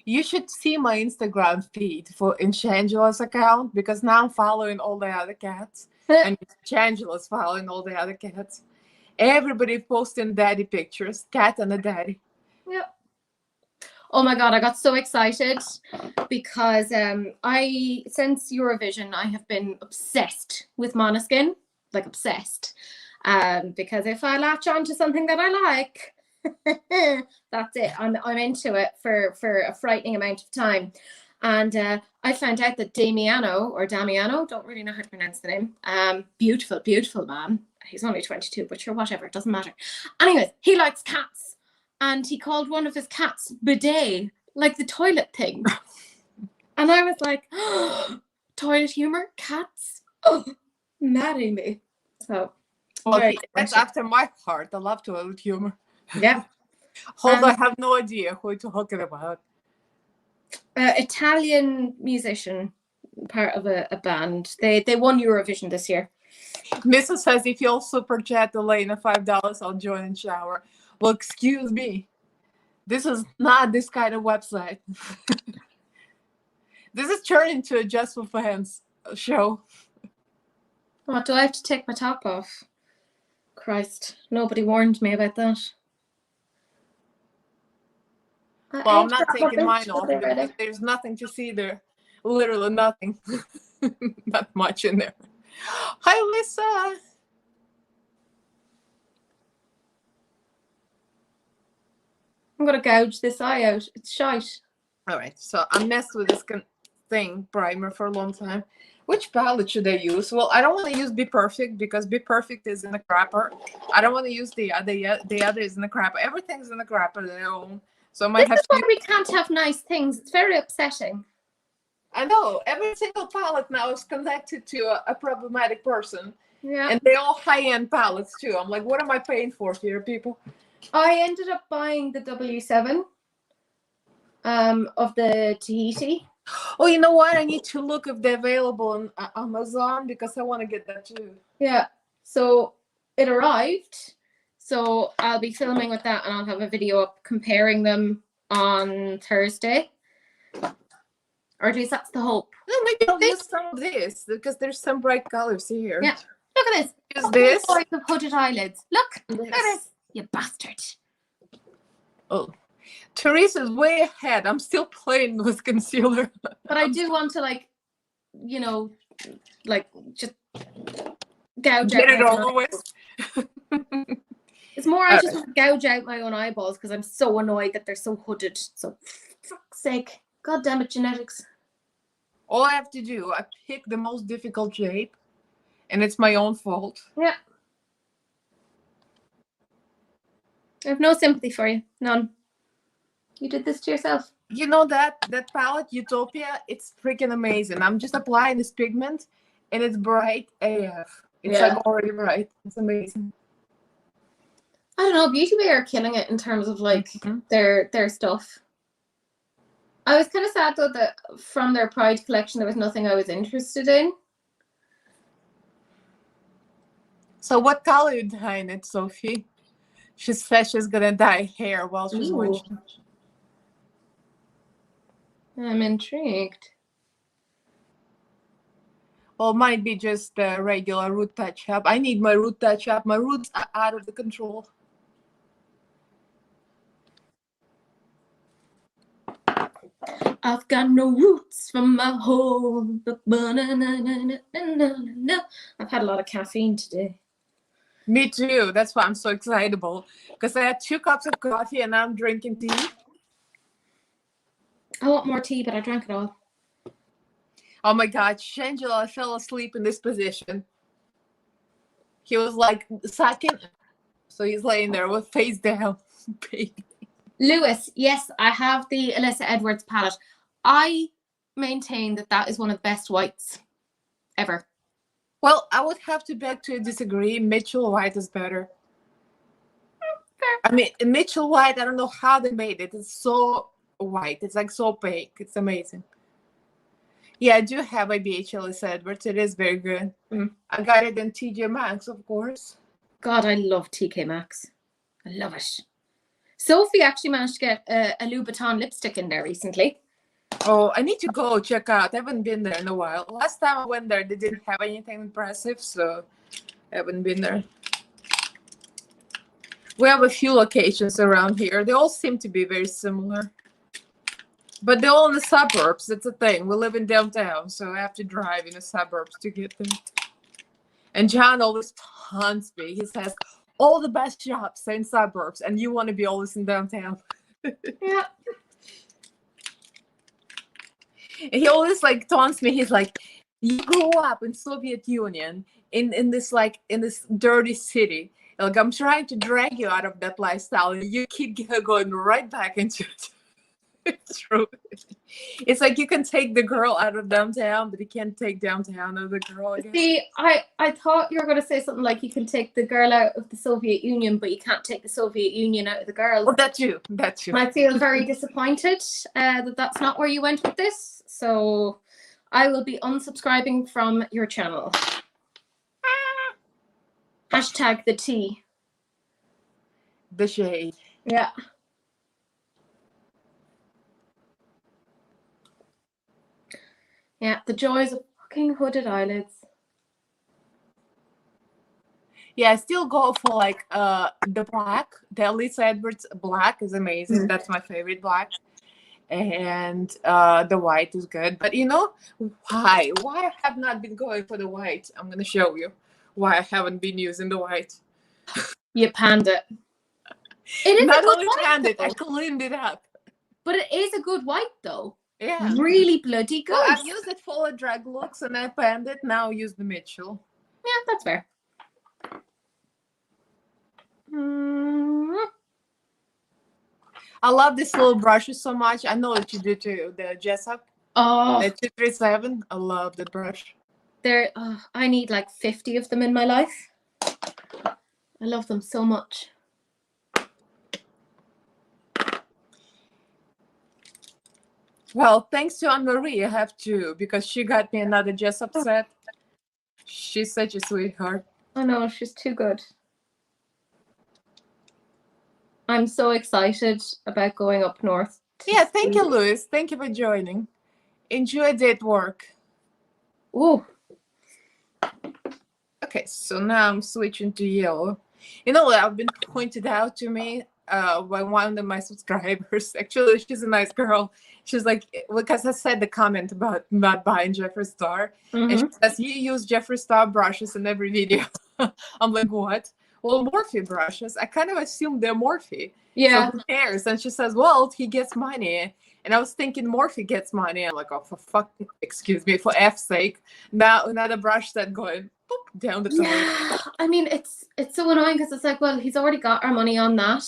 You should see my Instagram feed for Shangela's account, because now I'm following all the other cats. And Shangela's following all the other cats. Everybody posting daddy pictures, cat and a daddy. Yep. Oh my God, I got so excited because since Eurovision, I have been obsessed with Måneskin, like obsessed. Because if I latch on to something that I like, that's it. I'm into it for a frightening amount of time. And I found out that Damiano, don't really know how to pronounce the name. Beautiful, beautiful man. He's only 22, but sure, whatever, it doesn't matter. Anyways, he likes cats. And he called one of his cats Bidet, like the toilet thing. And I was like, oh, toilet humor, cats, oh, marry me. So, well, that's after my heart. I love toilet humor. Yeah. Hold on, I have no idea who you're talking about. Italian musician, part of a band. They won Eurovision this year. Mrs. says, if you'll super chat Elena $5, I'll join and shower. Well, excuse me. This is not this kind of website. This is turning into a Just for Fans show. What, do I have to take my top off? Christ, nobody warned me about that. Well, I'm not taking mine off because there's nothing to see there. Literally nothing. Not much in there. Hi, Lisa. I'm going to gouge this eye out. It's shite. All right. So I messed with this primer for a long time. Which palette should I use? Well, I don't want to use Be Perfect because Be Perfect is in the crapper. I don't want to use the other is in the crapper. Everything's in the crapper their own. So I might have to. This is why we can't have nice things. It's very upsetting. I know. Every single palette now is connected to a problematic person. Yeah. And they're all high-end palettes too. I'm like, what am I paying for here, people? I ended up buying the W7 of the Tahiti. Oh, you know what? I need to look if they're available on Amazon because I want to get that too. Yeah. So it arrived. So I'll be filming with that and I'll have a video up comparing them on Thursday. Or at least that's the hope. No, maybe I'll use some of this because there's some bright colors here. Yeah. Look at this. Use this. Boys with hooded eyelids. Look. Yes. Look at this. You bastard. Oh, Teresa's way ahead. I'm still playing with concealer. But I do want to, like, you know, like, just gouge Get out it my over own with. eyeballs. It's more I just want to gouge out my own eyeballs because I'm so annoyed that they're so hooded. So, for fuck's sake. God damn it, genetics. All I have to do, I pick the most difficult shape, and it's my own fault. Yeah. I have no sympathy for you. None. You did this to yourself. You know that palette, Utopia, it's freaking amazing. I'm just applying this pigment, and it's bright AF. It's like already bright. It's amazing. I don't know. Beauty Bay are killing it in terms of like their stuff. I was kind of sad though that from their Pride collection there was nothing I was interested in. So what color you dyeing it, Sophie? She said she's gonna dye hair while she's watching. I'm intrigued. Well, it might be just a regular root touch-up. I need my root touch-up. My roots are out of the control. I've got no roots from my home. I've had a lot of caffeine today. Me too. That's why I'm so excitable. Because I had 2 cups of coffee and now I'm drinking tea. I want more tea, but I drank it all. Oh my God, Shangela fell asleep in this position. He was like sucking. So he's laying there with face down. Lewis, yes, I have the Alyssa Edwards palette. I maintain that that is one of the best whites ever. Well, I would have to beg to disagree. Mitchell White is better. Fair. I mean, Mitchell White, I don't know how they made it. It's so white. It's like so opaque. It's amazing. Yeah, I do have a BHLS Edwards. It is very good. I got it in TJ Maxx, of course. God, I love TK Maxx. I love it. Sophie actually managed to get a Louboutin lipstick in there recently. Oh, I need to go check out. I haven't been there in a while. Last time I went there, they didn't have anything impressive, so I haven't been there. We have a few locations around here. They all seem to be very similar. But they're all in the suburbs. That's the thing. We live in downtown, so I have to drive in the suburbs to get them. And John always taunts me. He says, all the best shops are in suburbs, and you want to be always in downtown. Yeah. And he always like taunts me. He's like, you grew up in Soviet Union, in this dirty city. Like, I'm trying to drag you out of that lifestyle, and you keep going right back into it. It's true. It's like you can take the girl out of downtown, but you can't take downtown out of the girl, I guess. See, I thought you were going to say something like you can take the girl out of the Soviet Union, but you can't take the Soviet Union out of the girl. Well, that too. That too. I feel very disappointed that that's not where you went with this. So I will be unsubscribing from your channel. Hashtag the tea. The shade. Yeah. Yeah, the joys of fucking hooded eyelids. Yeah, I still go for like the black. The Alyssa Edwards black is amazing. That's my favorite black. And the white is good. But you know why? Why I have not been going for the white? I'm gonna show you why I haven't been using the white. You panned it. It is not a good only white, panned it, though. I cleaned it up. But it is a good white though. Yeah. Really bloody good. Well, I've used it for drag looks and I panned it. Now I use the Mitchell. Yeah, that's fair. I love these little brushes so much. I know that you do too. The Jessup. Oh, The 237. I love the brush. I need like 50 of them in my life. I love them so much. Well, thanks to Anne-Marie, I have to, because she got me another Jessup set. She's such a sweetheart. I know, she's too good. I'm so excited about going up north. Yeah, thank you, Louis. Thank you for joining. Enjoy date work. Oh. Okay, so now I'm switching to yellow. You know what? I've been pointed out to me by one of my subscribers. Actually, she's a nice girl. She's like, because I said the comment about not buying Jeffree Star, and she says, you use Jeffree Star brushes in every video. I'm like, what? Well, Morphe brushes. I kind of assumed they're Morphe. Yeah. So who cares? And she says, well, he gets money. And I was thinking Morphe gets money. I'm like, oh, excuse me, for F's sake. Now another brush that going boop, down the toilet. Yeah, I mean, it's so annoying because it's like, well, he's already got our money on that.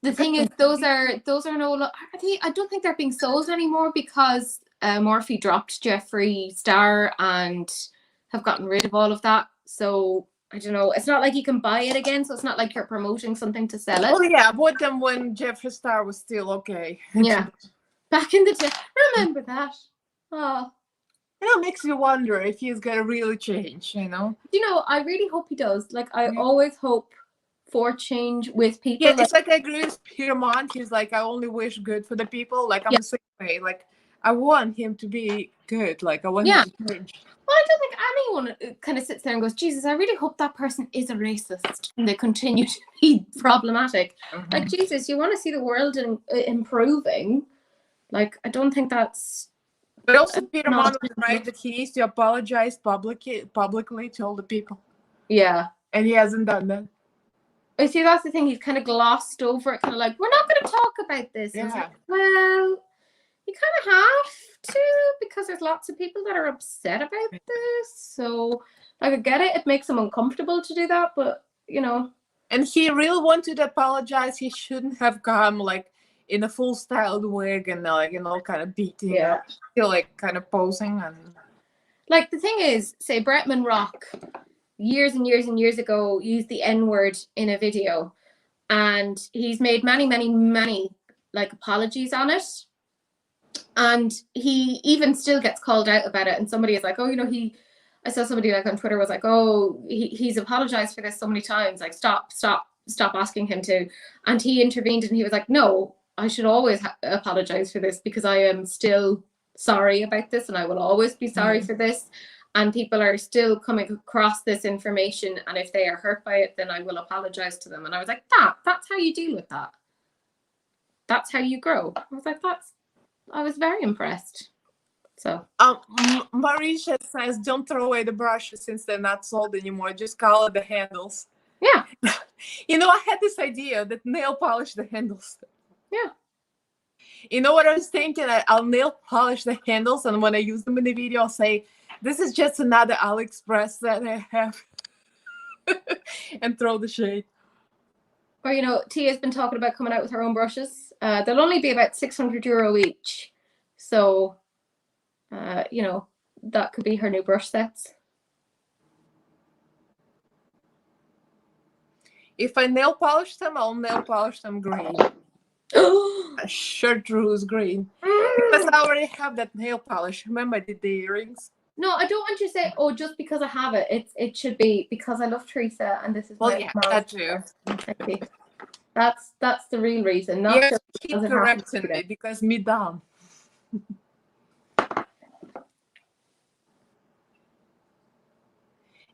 The thing is, those are no. I don't think they're being sold anymore because Morphe dropped Jeffree Star and have gotten rid of all of that. So I don't know. It's not like you can buy it again. So it's not like you're promoting something to sell it. Oh yeah, I bought them when Jeffree Star was still okay. Yeah, back in the day. Remember that? Oh. It makes you wonder if he's gonna really change. You know, I really hope he does. Like, I always hope for change with people. Yeah, it's like I agree with Peter Mont. He's like, I only wish good for the people. Like, I'm the same way. Like, I want him to be good. Like, I want him to change. Well, I don't think anyone kind of sits there and goes, Jesus, I really hope that person is a racist and they continue to be problematic. Like, Jesus, you want to see the world improving. Like, I don't think that's... But also, Peter Mont was right that he needs to apologize publicly to all the people. Yeah. And he hasn't done that. I see, that's the thing. He's kind of glossed over it, kind of like, we're not going to talk about this. Yeah. Like, well, you kind of have to, because there's lots of people that are upset about this. So, like, I get it. It makes him uncomfortable to do that, but, And he really wanted to apologize. He shouldn't have come, like, in a full styled wig and, like, kind of beating. Yeah. Still, like, kind of posing. And like, the thing is, say, Bretman Rock, years and years and years ago, used the N-word in a video. And he's made many, many, many, like, apologies on it. And he even still gets called out about it. And somebody is like, oh, I saw somebody like on Twitter was like, oh, he's apologized for this so many times. Like, stop asking him to. And he intervened and he was like, no, I should always apologize for this because I am still sorry about this and I will always be sorry for this. And people are still coming across this information. And if they are hurt by it, then I will apologize to them. And I was like, that's how you deal with that. That's how you grow. I was like, I was very impressed. So Marisha says, don't throw away the brushes since they're not sold anymore. Just color the handles. Yeah. I had this idea that nail polish the handles. Yeah. You know what I was thinking? I'll nail polish the handles, and when I use them in the video, I'll say, this is just another AliExpress that I have. And throw the shade. Or, Tia's been talking about coming out with her own brushes. They'll only be about €600 each. So, that could be her new brush sets. If I nail polish them, I'll nail polish them green. Chartreuse green. Because I already have that nail polish. Remember I did the earrings? No, I don't want you to say, oh, just because I have it. It should be because I love Teresa and this is that too. Thank you. That's the real reason. Not just keep correcting me because me down.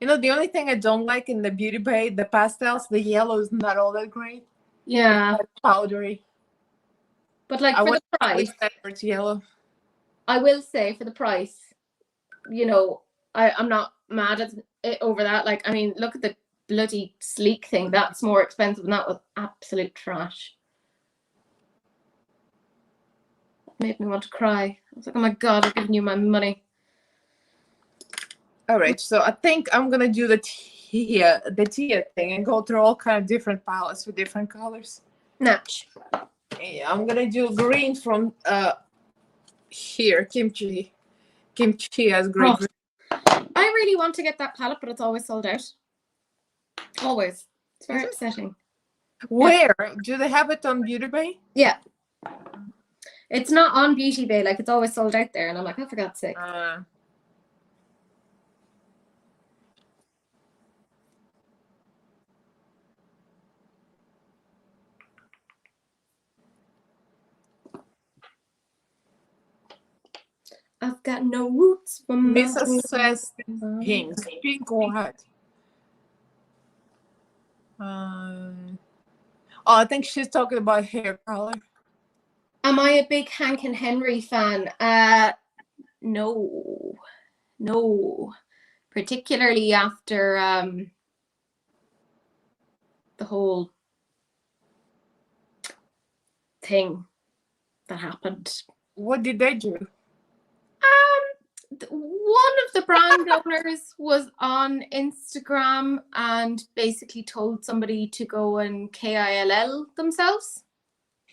The only thing I don't like in the Beauty Bay, the pastels, the yellow is not all that great. Yeah. It's powdery. But like for the price, yellow. I will say for the price, I'm not mad at it over that. Like, I mean, look at the bloody sleek thing. That's more expensive than that was absolute trash. It made me want to cry. I was like, oh my God, I've given you my money. All right, so I think I'm gonna do the Tia thing and go through all kind of different palettes with different colors. Natch. Yeah, I'm gonna do green from here, kimchi. Kimchi has great. I really want to get that palette, but it's always sold out. Always. It's very upsetting. Where? Do they have it on Beauty Bay? Yeah. It's not on Beauty Bay, like it's always sold out there, and I'm like, oh, for God's sake. I've got no roots from Mrs. says pink. Pink what? I think she's talking about hair color. Am I a big Hank and Henry fan? No. Particularly after the whole thing that happened. What did they do? One of the brand owners was on Instagram and basically told somebody to go and KILL themselves.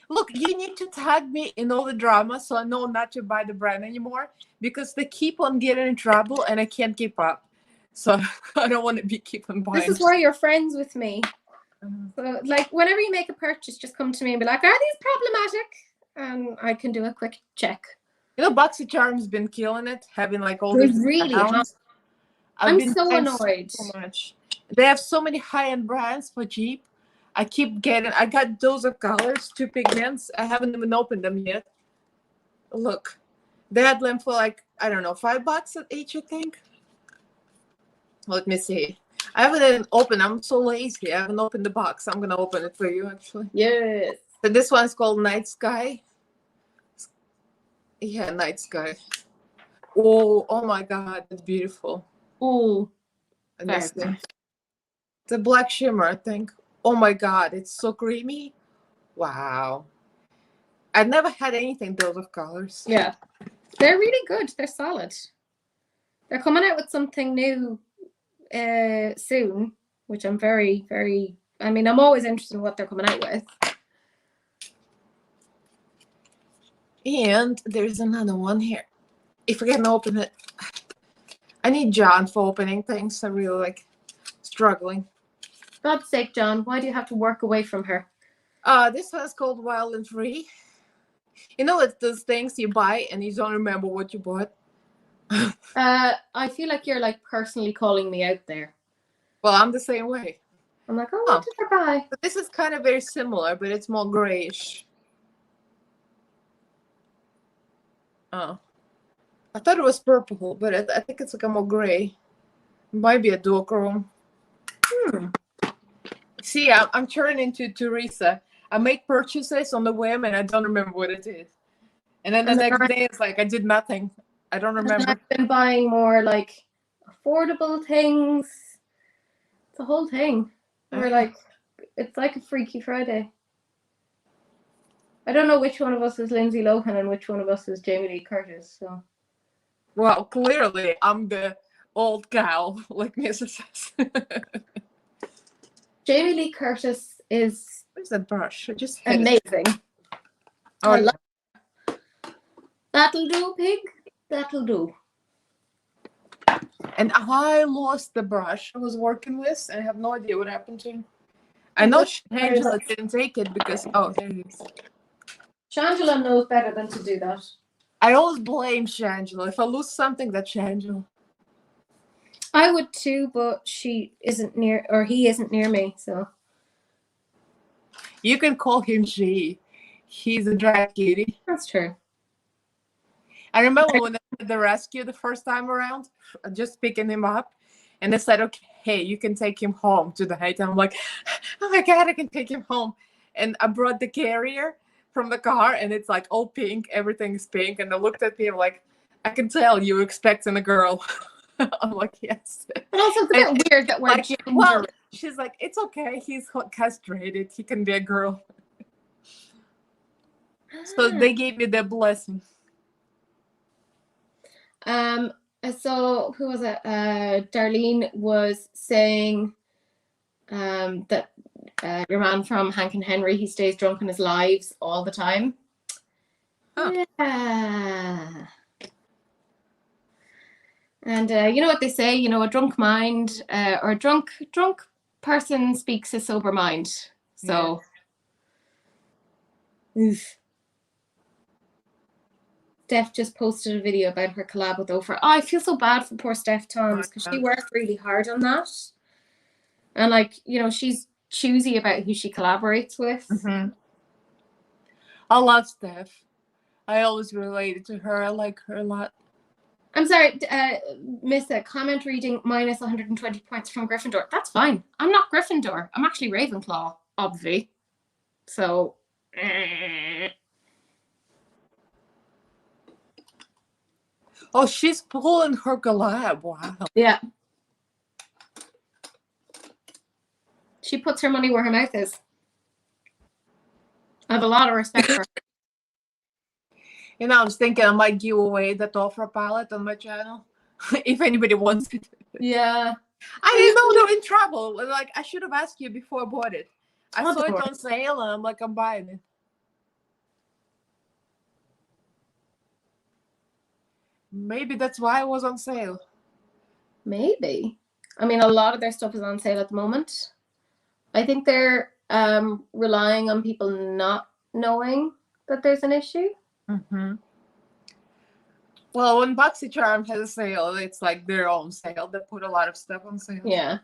Look, you need to tag me in all the drama so I know not to buy the brand anymore, because they keep on getting in trouble and I can't keep up. So I don't want to be keeping buying. This is why you're friends with me. So, like, whenever you make a purchase, just come to me and be like, are these problematic? And I can do a quick check. You know, BoxyCharm's been killing it, having like all these really accounts. I'm so annoyed. So much. They have so many high-end brands for cheap. I got those of colors, 2 pigments. I haven't even opened them yet. Look, they had them for like, I don't know, $5 each, I think. Let me see. I haven't even opened. I'm so lazy. I haven't opened the box. I'm gonna open it for you, actually. Yes. So this one's called Night Sky. Yeah, Night Sky. Oh my God, it's beautiful. Oh, And this thing. It's a black shimmer, I think. Oh my God, it's so creamy. Wow. I've never had anything those of colors. Yeah. They're really good. They're solid. They're coming out with something new soon, which I'm very, very, I mean, I'm always interested in what they're coming out with. And there's another one here. If I can open it. I need John for opening things. I'm really like struggling. God's sake, John, why do you have to work away from her? This one's called Wild and Free. You know, it's those things you buy and you don't remember what you bought. I feel like you're like personally calling me out there. Well, I'm the same way. I'm like, oh, what did I buy? But this is kind of very similar, but it's more grayish. Oh, I thought it was purple, but I think it's like a more gray. It might be a duochrome. See, I'm turning into Teresa. I make purchases on the whim and I don't remember what it is. And then the next day it's like I did nothing. I don't remember. I've been buying more like affordable things. It's a whole thing. We're like, it's like a Freaky Friday. I don't know which one of us is Lindsay Lohan and which one of us is Jamie Lee Curtis. So, well, clearly I'm the old gal, like Mrs. says. Jamie Lee Curtis is Where's that brush? I just amazing. Oh, I love it. That'll do, pig. That'll do. And I lost the brush I was working with. I have no idea what happened to it. I know Angela didn't take it because there it is. Shangela knows better than to do that. I always blame Shangela. If I lose something, that's Shangela. I would too, but she isn't near, or he isn't near me, so. You can call him she. He's a drag cutie. That's true. I remember when I did the rescue the first time around, just picking him up, and they said, okay, hey, you can take him home to the height. I'm like, oh my God, I can take him home. And I brought the carrier from the car, and it's like all pink, everything is pink. And they looked at me like, I can tell you're expecting a girl. I'm like, yes. But also it's a bit weird that we're like, ginger. well, she's like, it's okay. He's castrated. He can be a girl. So they gave me their blessing. So who was it? Darlene was saying that your man from Hank and Henry, he stays drunk in his lives all the time. Huh. Yeah. And you know what they say, you know, a drunk mind or a drunk person speaks a sober mind. So Steph just posted a video about her collab with Oprah. Oh, I feel so bad for poor Steph Toms because she worked really hard on that. And like, you know, she's choosy about who she collaborates with. Mm-hmm. I love Steph. I always related to her. I like her a lot. I'm sorry, miss a comment reading minus 120 points from Gryffindor. That's fine. I'm not Gryffindor. I'm actually Ravenclaw, obviously. So. Oh, she's pulling her collab. Wow. Yeah. She puts her money where her mouth is. I have a lot of respect for her. You know, I was thinking I might give away the Tofra palette on my channel. If anybody wants it. Yeah. I didn't know they were in trouble. Like, I should have asked you before I bought it. I Oh, saw it don't on sale and I'm like, I'm buying it. Maybe that's why it was on sale. Maybe. I mean, a lot of their stuff is on sale at the moment. I think they're relying on people not knowing that there's an issue. Mm-hmm. Well, when BoxyCharm has a sale, it's like their own sale. They put a lot of stuff on sale. Yeah.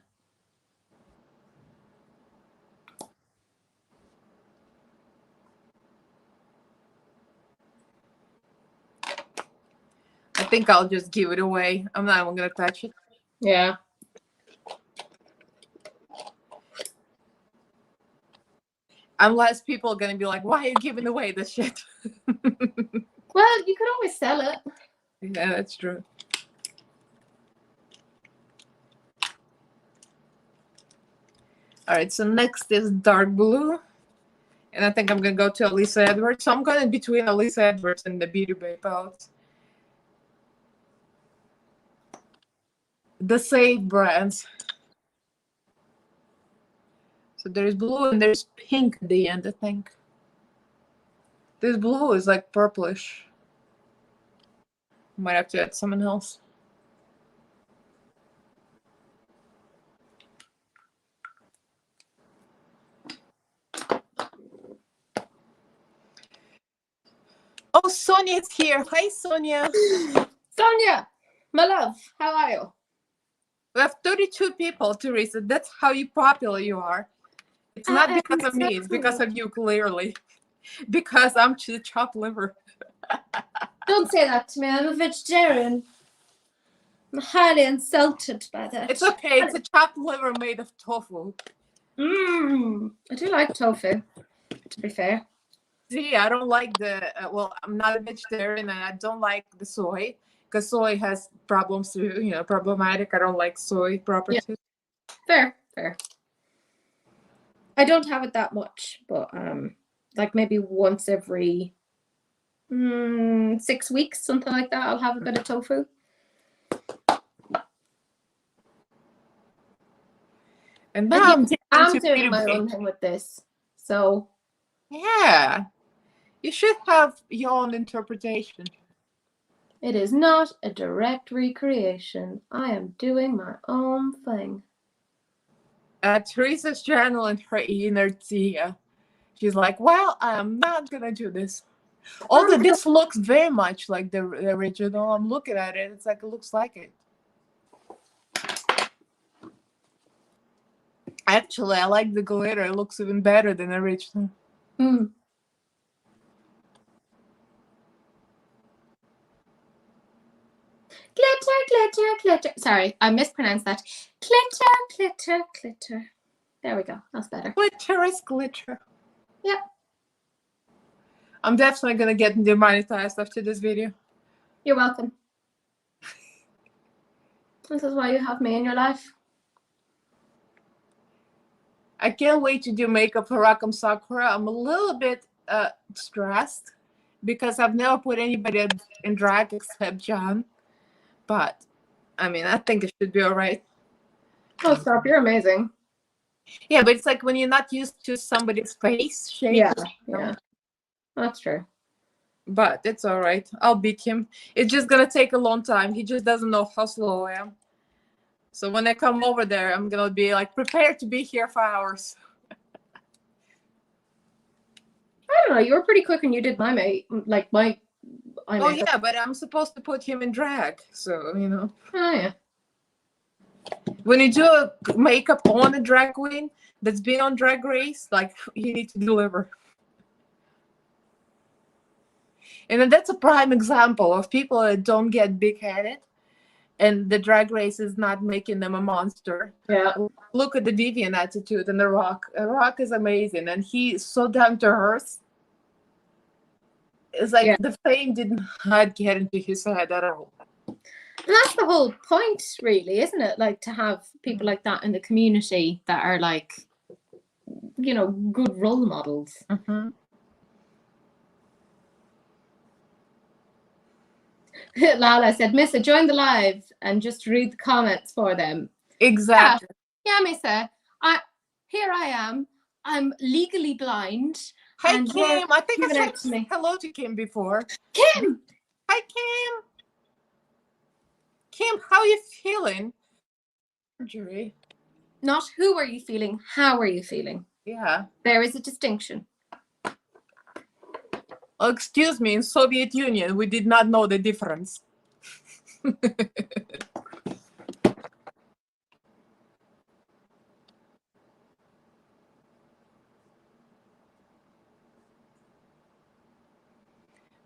I think I'll just give it away. I'm not even going to touch it. Yeah. Unless people are going to be like, why are you giving away this shit? Well, you could always sell it. Yeah, that's true. All right, so next is dark blue. And I think I'm going to go to Elisa Edwards. So I'm going between Elisa Edwards and the Beauty Bay palette. The same brands. So there's blue and there's pink at the end, I think. This blue is like purplish. Might have to add someone else. Oh, Sonia's here. Hi, Sonia. Sonia, my love, how are you? We have 32 people, Teresa. That's how popular you are. It's not because of me. It's because of you, clearly. Because I'm the chopped liver. Don't say that to me. I'm a vegetarian. I'm highly insulted by that. It's okay. It's a chopped liver made of tofu. I do like tofu, to be fair. See, I don't like the, well, I'm not a vegetarian and I don't like the soy because soy has problems too, problematic. I don't like soy properties. Yeah. Fair. I don't have it that much, but like maybe once every 6 weeks, something like that, I'll have a bit of tofu. And now I'm doing my own thing with this. So yeah, you should have your own interpretation. It is not a direct recreation. I am doing my own thing. Teresa's channel and her inertia. She's like, well, I'm not gonna do this. Although this looks very much like the original. I'm looking at it. It's like it looks like it. Actually, I like the glitter. It looks even better than the original. Glitter. Sorry, I mispronounced that. Glitter. There we go. That's better. Glitter is glitter. Yep. I'm definitely going to get demonetized after this video. You're welcome. This is why you have me in your life. I can't wait to do makeup for Rakam Sakura. I'm a little bit stressed because I've never put anybody in drag except John. But, I mean, I think it should be all right. Oh, stop. You're amazing. Yeah, but it's like when you're not used to somebody's face shape. Yeah. That's true. But it's all right. I'll beat him. It's just going to take a long time. He just doesn't know how slow I am. So when I come over there, I'm going to be like, prepared to be here for hours. I don't know. You were pretty quick when you did my makeup. Oh, yeah, but I'm supposed to put him in drag. So, Oh, yeah. When you do a makeup on a drag queen that's been on Drag Race, like, you need to deliver. And then that's a prime example of people that don't get big-headed, and the drag race is not making them a monster. Yeah. Look at the deviant attitude and The Rock. The Rock is amazing, and he's so down to earth. It's like the fame did not get into his head at all. And that's the whole point, really, isn't it? Like, to have people like that in the community that are like, you know, good role models. Mm-hmm. Lala said, Missa, join the live and just read the comments for them. Exactly. Yeah, Missa. Here I am. I'm legally blind. Hi, and Kim. I think I said said hello to Kim before. Kim! Hi, Kim. Kim, how are you feeling? Surgery. Not who are you feeling, how are you feeling? Yeah. There is a distinction. Oh, excuse me, in Soviet Union, we did not know the difference.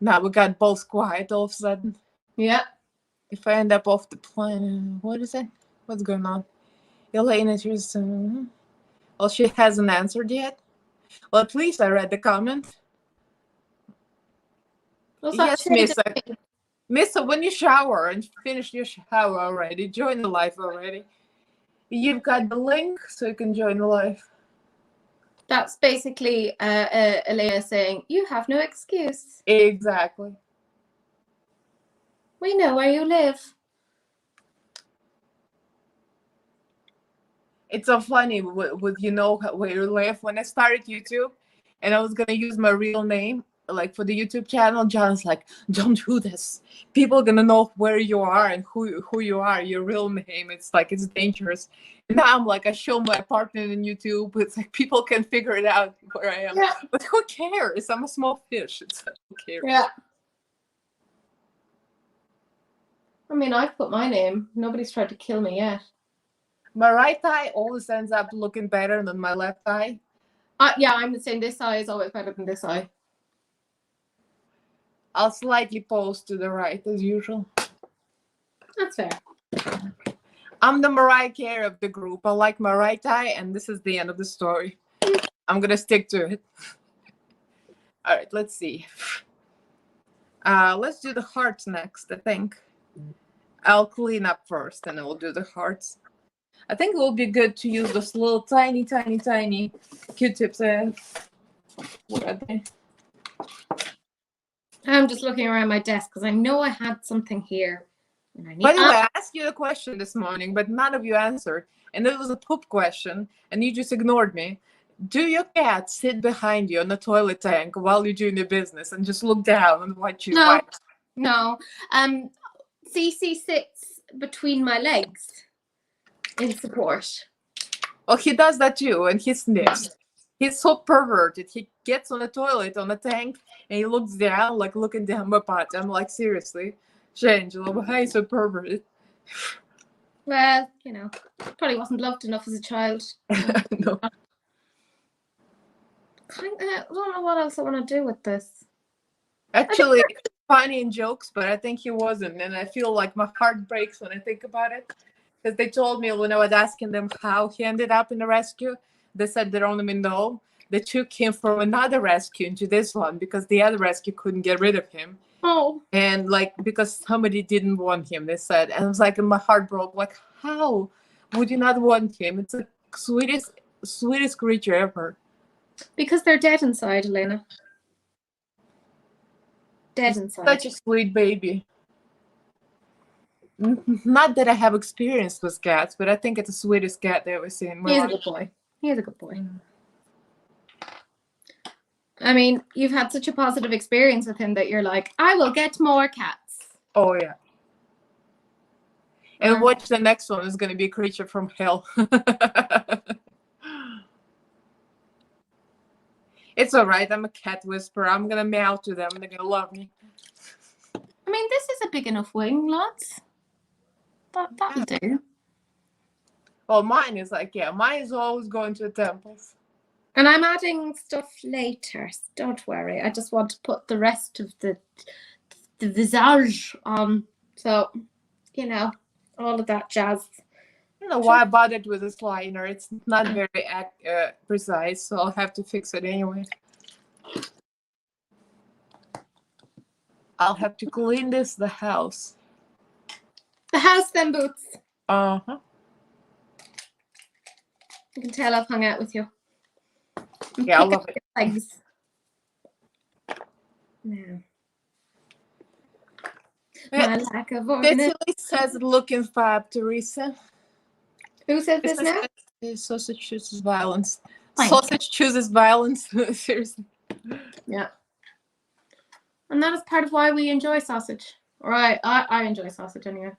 Now we got both quiet all of a sudden. Yeah. If I end up off the planet, what is it? What's going on? Elena, well, she hasn't answered yet. Well, at least I read the comment. Yes, Missa. Missa, when you shower and finish your shower already, join the live already. You've got the link, so you can join the live. That's basically Elena saying, you have no excuse. Exactly. We know where you live. It's so funny with you know where you live. When I started YouTube and I was going to use my real name, like for the YouTube channel, John's like, don't do this. People are going to know where you are and who you are, your real name. It's like, it's dangerous. And now I'm like, I show my apartment in YouTube. It's like, people can figure it out where I am. Yeah. But who cares? I'm a small fish. It's like, who cares? Yeah. I mean, I've put my name. Nobody's tried to kill me yet. My right eye always ends up looking better than my left eye. Yeah, I'm the same. This eye is always better than this eye. I'll slightly pose to the right as usual. That's fair. I'm the Mariah Carey of the group. I like my right eye, and this is the end of the story. I'm gonna stick to it. All right, let's see. Let's do the hearts next, I think. I'll clean up first, and then we'll do the hearts. I think it will be good to use those little tiny Q-tips. What are they? I'm just looking around my desk because I know I had something here. And I need By the way, I asked you a question this morning, but none of you answered. And it was a poop question, and you just ignored me. Do your cat sit behind you on the toilet tank while you're doing your business and just look down and watch you? No, no. Cece sits between my legs in support. Well, he does that too, and he sniffs. He's so perverted. He gets on the toilet, on the tank, and he looks down, like looking down my butt. I'm like, seriously, Shangela, why are you so perverted? Well, you know, probably wasn't loved enough as a child. No. I don't know what else I want to do with this. Actually, it's funny in jokes, but I think he wasn't. And I feel like my heart breaks when I think about it. Because they told me when I was asking them how he ended up in the rescue, they said they don't even know. They took him from another rescue into this one because the other rescue couldn't get rid of him. Oh. And like, because somebody didn't want him, they said. And I was like, and my heart broke. Like, how would you not want him? It's the sweetest creature ever. Because they're dead inside, Elena. Dead inside. Such a sweet baby. Not that I have experience with cats, but I think it's the sweetest cat I've ever seen in my life. He's a good boy. He's a good boy. I mean, you've had such a positive experience with him that you're like, I will get more cats. Oh, yeah. And watch the next one is going to be a creature from hell. It's all right. I'm a cat whisperer. I'm going to meow to them and they're going to love me. I mean, this is a big enough wing, lads. That'll do. Well, mine is like, yeah, mine is always going to the temples. And I'm adding stuff later. So don't worry. I just want to put the rest of the visage on. So, you know, all of that jazz. I don't know why I bothered with this liner. It's not very precise, so I'll have to fix it anyway. I'll have to clean the house. The house then, Boots. Uh-huh. You can tell I've hung out with you. Yeah, I love it. Legs. Yeah. My lack of organization. It says looking fab, Teresa. Who says this now? Sausage chooses violence. Thank Sausage chooses violence. Seriously. Yeah. And that is part of why we enjoy sausage. Or I enjoy sausage anyway.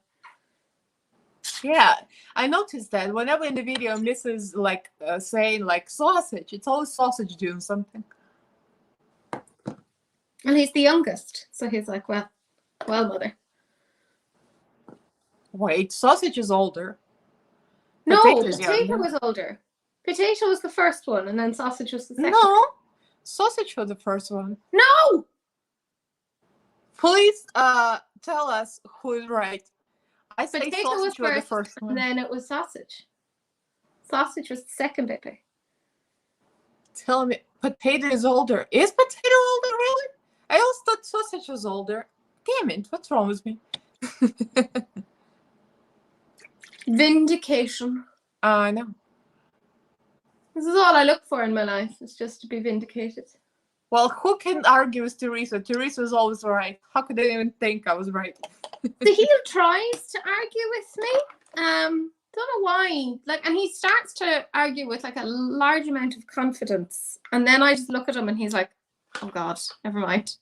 Yeah, I noticed that whenever in the video Mrs. like saying like sausage, it's always sausage doing something. And he's the youngest, so he's like, well, mother. Wait, sausage is older. No, Potato's potato younger. was older. Potato was the first one, and then sausage was the second. No, sausage was the first one. No. Please tell us who is right. I say Potato sausage was the first one. And then it was sausage. Sausage was the second baby. Tell me, potato is older. Is potato older, really? I always thought sausage was older. Damn it, what's wrong with me? Vindication. I know. This is all I look for in my life, is just to be vindicated. Well, who can argue with Teresa? Teresa is always right. How could they even think I was right? So he tries to argue with me. Don't know why. And he starts to argue with a large amount of confidence. And then I just look at him and he's like, oh God, never mind.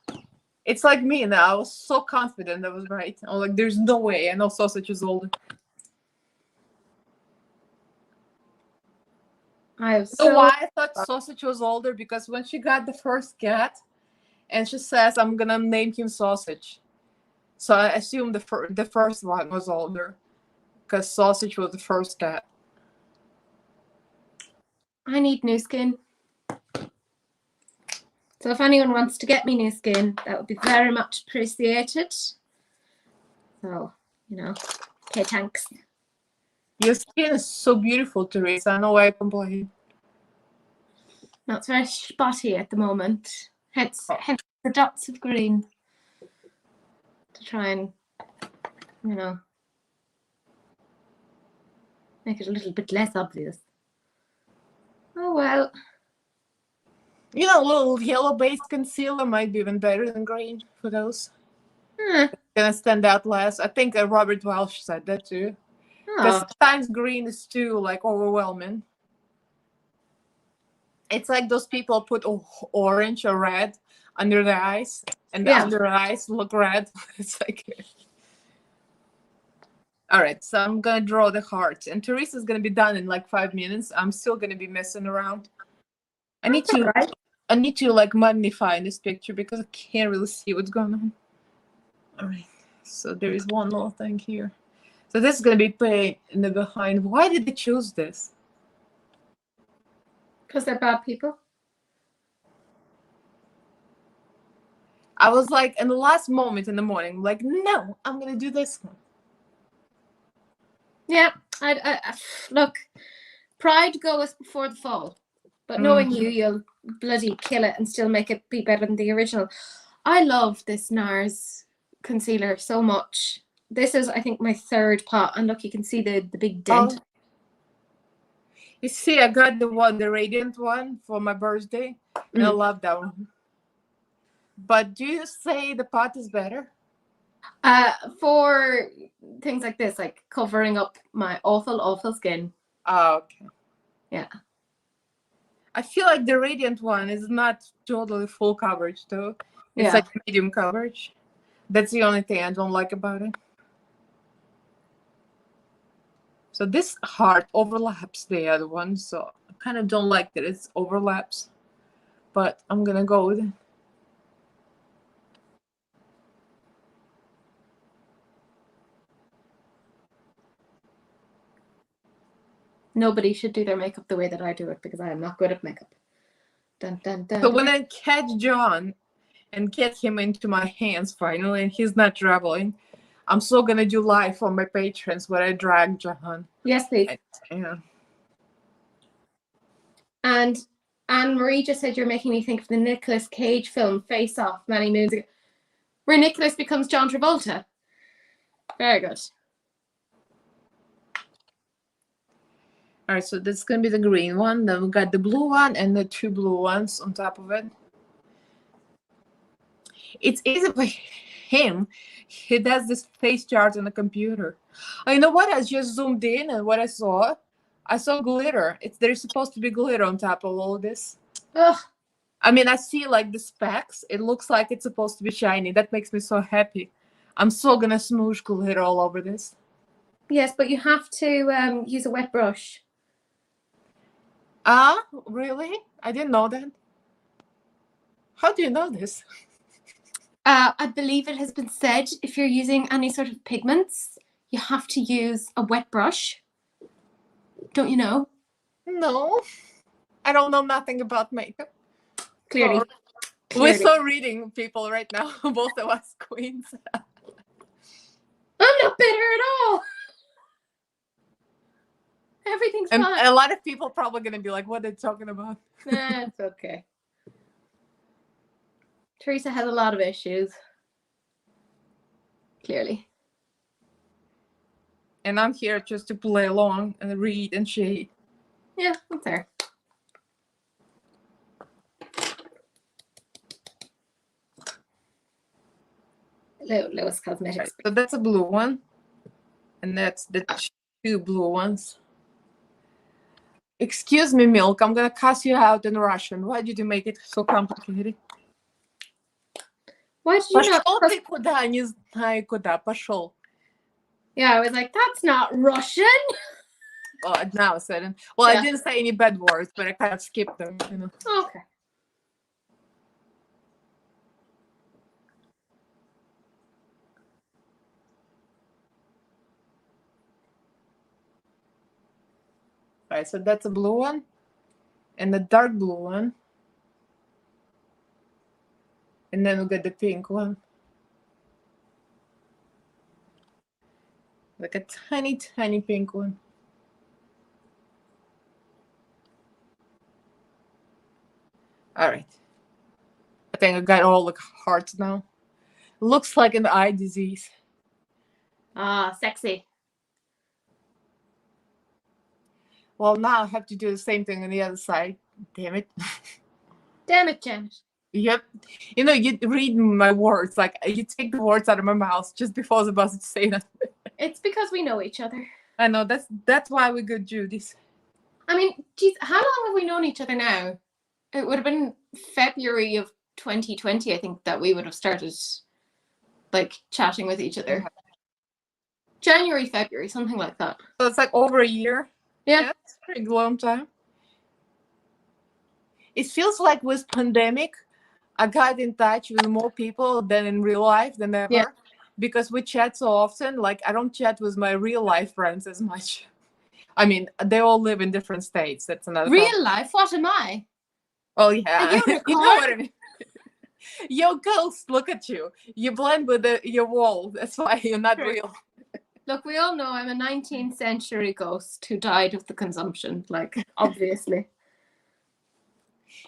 It's like me now. I was so confident I was right. I'm like, there's no way. I know sausage is older. You know why I thought sausage was older? Because when she got the first cat, and she says, I'm gonna name him Sausage. So I assume the first one was older, because Sausage was the first cat. I need new skin. So if anyone wants to get me new skin, that would be very much appreciated. So, okay, thanks. Your skin is so beautiful, Teresa. I know why I complain. No, it's very spotty at the moment. Hence the dots of green. To try and, make it a little bit less obvious. Oh, well. A little yellow-based concealer might be even better than green for those. Gonna stand out less. I think Robert Welsh said that too. Because sometimes green is too overwhelming. It's like those people put orange or red under their eyes, and the under eyes look red. It's like, all right. So I'm gonna draw the heart, and Teresa's gonna be done in 5 minutes. I'm still gonna be messing around. I need to magnify this picture because I can't really see what's going on. All right. So there is one more thing here. So this is gonna be paint in the behind. Why did they choose this? Because they're bad people. I was in the last moment in the morning, no, I'm gonna do this one. Yeah, I look, pride goeth before the fall, but knowing you'll bloody kill it and still make it be better than the original. I love this NARS concealer so much. This is, I think, my third pot, and look, you can see the big dent. You see, I got the radiant one for my birthday, and I love that one. But do you say the pot is better? For things like this, like covering up my awful, awful skin. Oh, okay. Yeah. I feel like the radiant one is not totally full coverage, though. It's medium coverage. That's the only thing I don't like about it. So this heart overlaps the other one, so I kind of don't like that it overlaps. But I'm gonna go with it. Nobody should do their makeup the way that I do it, because I am not good at makeup. Dun, dun, dun, So dun. when I catch John and get him into my hands finally, and he's not traveling, I'm still gonna do live for my patrons where I drag John. Yes, please. Yeah. And Anne-Marie just said you're making me think of the Nicolas Cage film Face Off many moons ago, where Nicolas becomes John Travolta. Very good. All right, so that's gonna be the green one. Then we got the blue one and the 2 blue ones on top of it. It's easy for him. He does this face chart on the computer. Oh, you know what? I just zoomed in and what I saw glitter. There's supposed to be glitter on top of all of this. Ugh. I mean, I see like the specs. It looks like it's supposed to be shiny. That makes me so happy. I'm still gonna smoosh glitter all over this. Yes, but you have to use a wet brush. Ah, really? I didn't know that. How do you know this? I believe it has been said if you're using any sort of pigments, you have to use a wet brush. Don't you know? No, I don't know nothing about makeup. Clearly. We're so reading people right now, both of us queens. I'm not bitter at all. Everything's And fine. a lot of people probably going to be like, what are they talking about? Nah, it's okay. Teresa has a lot of issues. Clearly. And I'm here just to play along and read and shade. Yeah, that's fair. Lowest Cosmetics. Right, so that's a blue one. And that's the 2 blue ones. Excuse me, Milk, I'm going to cuss you out in Russian. Why did you make it so complicated? Why did you not? Пошел ты куда, не знаю куда, пошел. Yeah, I was like, that's not Russian. Well, now I said it. Well, yeah. I didn't say any bad words, but I kind of skipped them, you know. Okay. Right, so that's a blue one and the dark blue one. And then we got the pink one. Like a tiny, tiny pink one. All right. I think I got all the hearts now. Looks like an eye disease. Ah, sexy. Well, now I have to do the same thing on the other side. Damn it. Damn it, Janet. Yep. You know, you read my words. Like, you take the words out of my mouth just before I was about to say that. It's because we know each other. I know. That's why we're good Judys. I mean, geez, how long have we known each other now? It would have been February of 2020, I think, that we would have started, like, chatting with each other. January, February, something like that. So it's like over a year. Yeah. It's a pretty long time. It feels like with pandemic, I got in touch with more people than in real life than ever. Yeah. Because we chat so often. Like, I don't chat with my real life friends as much. I mean, they all live in different states. That's another real problem. Life? What am I? Oh, yeah. You know what I mean? Yo, ghost, look at you. You blend with your wall. That's why you're not real. Look, we all know I'm a 19th century ghost who died of the consumption, like, obviously.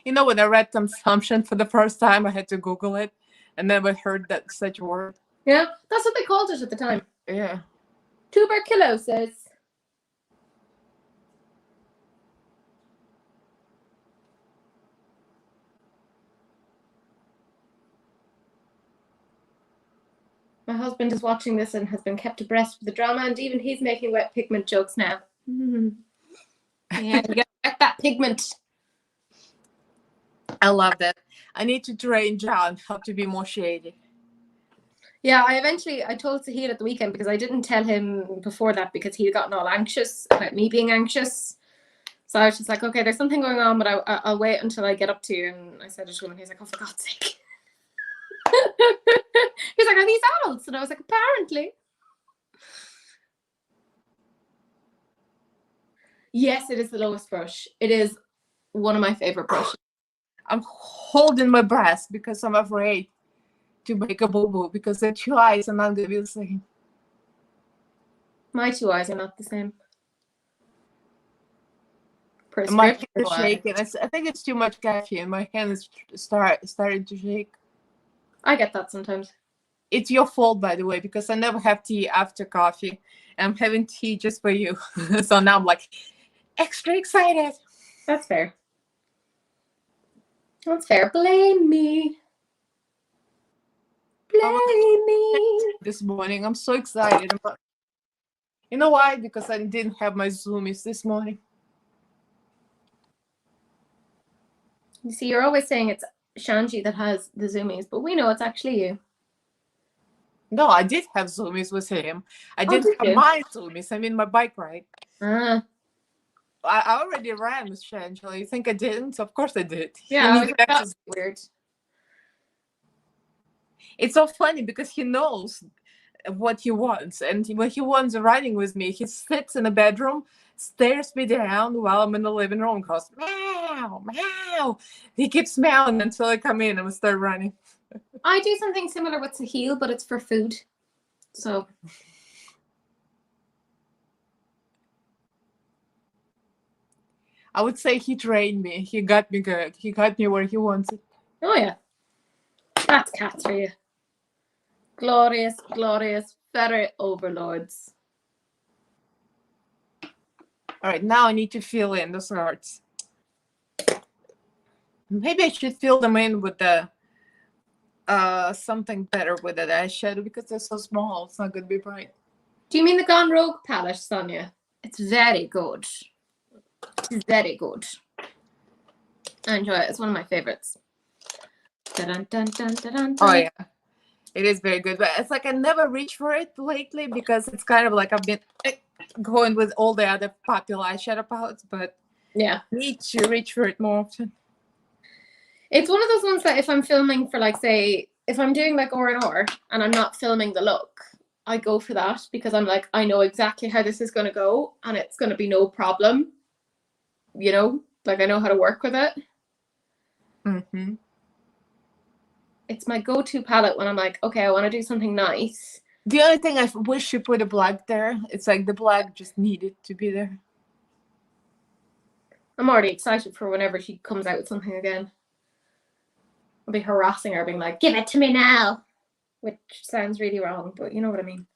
You know, when I read consumption for the first time, I had to Google it. And then I heard that such a word. Yeah, that's what they called it at the time. Yeah. Tuberculosis. My husband is watching this and has been kept abreast of the drama, and even he's making wet pigment jokes now. Mm-hmm. Yeah, you get that pigment. I love that. I need to train John how to be more shady. Yeah, I told Sahil at the weekend because I didn't tell him before that because he'd gotten all anxious about me being anxious. So I was just like, okay, there's something going on, but I'll wait until I get up to you. And I said it to him, and he's like, oh, for God's sake. He's like, are these adults? And I was like, apparently. Yes, it is the lowest brush. It is one of my favorite brushes. I'm holding my breath because I'm afraid to make a boo-boo because the 2 eyes are not going to be the same. My 2 eyes are not the same. My hand is shaking. I think it's too much caffeine. My hand is starting to shake. I get that sometimes. It's your fault, by the way, because I never have tea after coffee. And I'm having tea just for you. So now I'm like extra excited. That's fair. That's fair. Blame me. Blame me. This morning, I'm so excited. You know why? Because I didn't have my Zoomies this morning. You see, you're always saying it's Shanji that has the Zoomies, but we know it's actually you. No, I did have Zoomies with him. I didn't have my Zoomies. I mean, my bike ride. I already ran with Shangela. You think I didn't? Of course I did. Yeah, that's weird. It's so funny because he knows what he wants. And when he wants riding with me, he sits in the bedroom, stares me down while I'm in the living room, goes, meow, meow. He keeps meowing until I come in and we start running. I do something similar with Sahil, but it's for food. So I would say he trained me. He got me good. He got me where he wants it. Oh yeah. That's cats for you. Glorious, glorious ferret overlords. All right, now I need to fill in those hearts. Maybe I should fill them in with the something better with the eyeshadow because they're so small. It's not going to be bright. Do you mean the Gone Rogue palette, Sonia? It's very good. It's very good. I enjoy it. It's one of my favorites. Dun, dun, dun, dun, dun, dun. Oh yeah, it is very good. But it's like I never reach for it lately because it's kind of like I've been going with all the other popular eyeshadow palettes, but yeah, I need to reach for it more often. It's one of those ones that if I'm filming for, like, say, if I'm doing like R&R and I'm not filming the look, I go for that because I'm like, I know exactly how this is going to go and it's going to be no problem. You know, like I know how to work with it. Mm-hmm. It's my go-to palette when I'm like, okay, I want to do something nice. The only thing I wish you put a black there. It's like the black just needed to be there. I'm already excited for whenever she comes out with something again. I'll be harassing her, being like, give it to me now. Which sounds really wrong, but you know what I mean.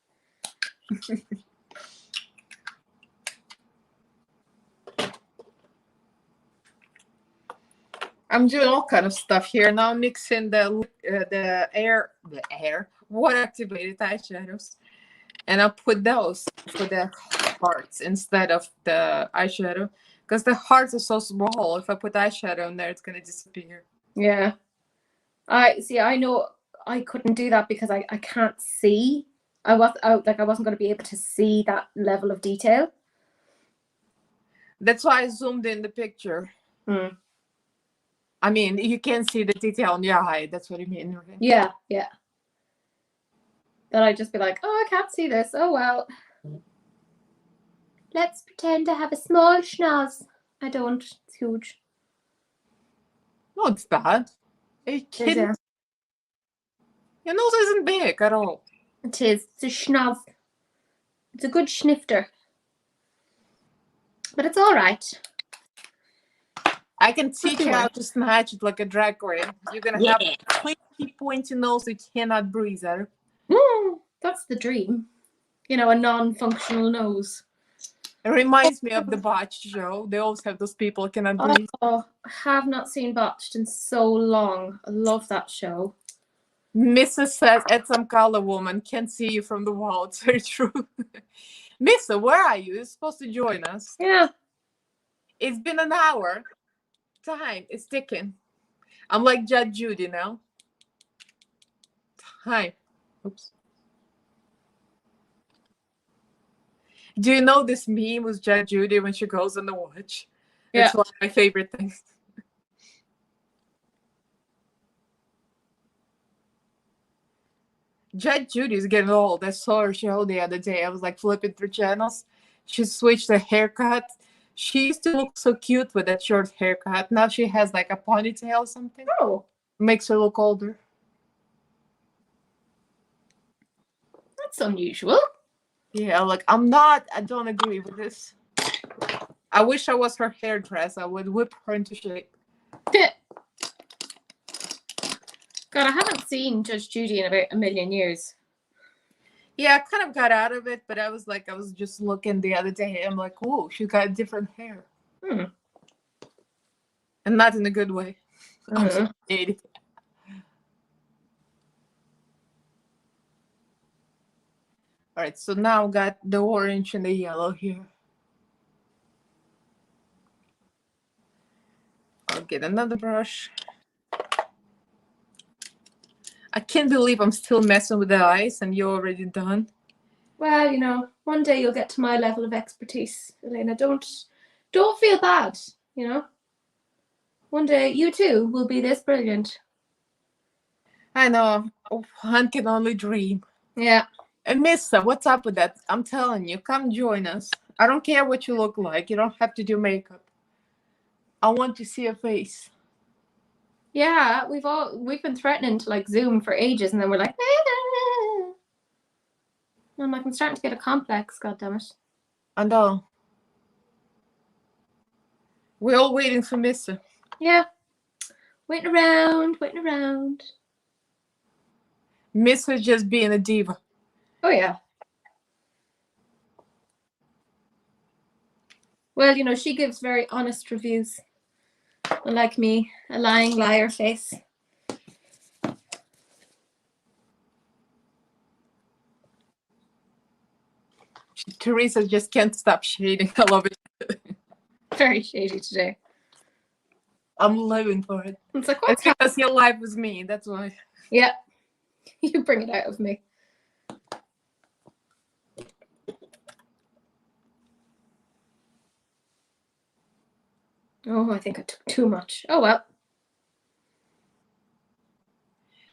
I'm doing all kind of stuff here now, mixing the water activated eyeshadows, and I'll put those for the hearts instead of the eyeshadow because the hearts are so small. If I put eyeshadow in there, it's gonna disappear. Yeah, I know I couldn't do that because I can't see. I wasn't going to be able to see that level of detail. That's why I zoomed in the picture. Mm. I mean, you can see the detail on your eye. That's what you mean. Right? Yeah, yeah. Then I'd just be like, oh, I can't see this. Oh, well. Let's pretend I have a small schnoz. I don't. It's huge. No, it's bad. Are you kidding? Your nose isn't big at all. It is. It's a schnoz. It's a good schnifter. But it's all right. I can teach you how to snatch it like a drag queen. You're going to have a pointy nose you cannot breathe out. That's the dream. You know, a non-functional nose. It reminds me of the Botched show. They always have those people who cannot breathe. Oh, I have not seen Botched in so long. I love that show. Mrs. says, add some color, woman. Can't see you from the wall. It's very true. Missa, where are you? You're supposed to join us. Yeah. It's been an hour. Time is ticking. I'm like Judge Judy now. Time. Oops. Do you know this meme with Judge Judy when she goes on the watch? It's one of my favorite things. Judge Judy is getting old. I saw her show the other day. I was like flipping through channels. She switched her haircut She used to look so cute with that short haircut. Now she has like a ponytail or something. Oh, Makes her look older. that's unusual. Yeah, like I don't agree with this. I wish I was her hairdresser. I would whip her into shape. God, I haven't seen Judge Judy in about a million years. Yeah, I kind of got out of it, but I was just looking the other day. I'm like, whoa, she got different hair. And not in a good way. I'm so 80. All right, so now I've got the orange and the yellow here. I'll get another brush. I can't believe I'm still messing with the eyes and you're already done. Well, you know, one day you'll get to my level of expertise, Elena. Don't feel bad, you know. One day you too will be this brilliant. I know. One can only dream. Yeah. And Missa, what's up with that? I'm telling you, come join us. I don't care what you look like. You don't have to do makeup. I want to see your face. Yeah, we've been threatening to like Zoom for ages, and then we're like, ah. And I'm like, I'm starting to get a complex. God damn it! I know. We're all waiting for Missa. Yeah, waiting around. Missa just being a diva. Oh yeah. Well, you know, she gives very honest reviews. Unlike me, a lying liar face. Teresa just can't stop shading. I love it. Very shady today. I'm living for it. It's like, it's because you're live with me. That's why. Yeah. You bring it out of me. Oh, I think I took too much. Oh, well.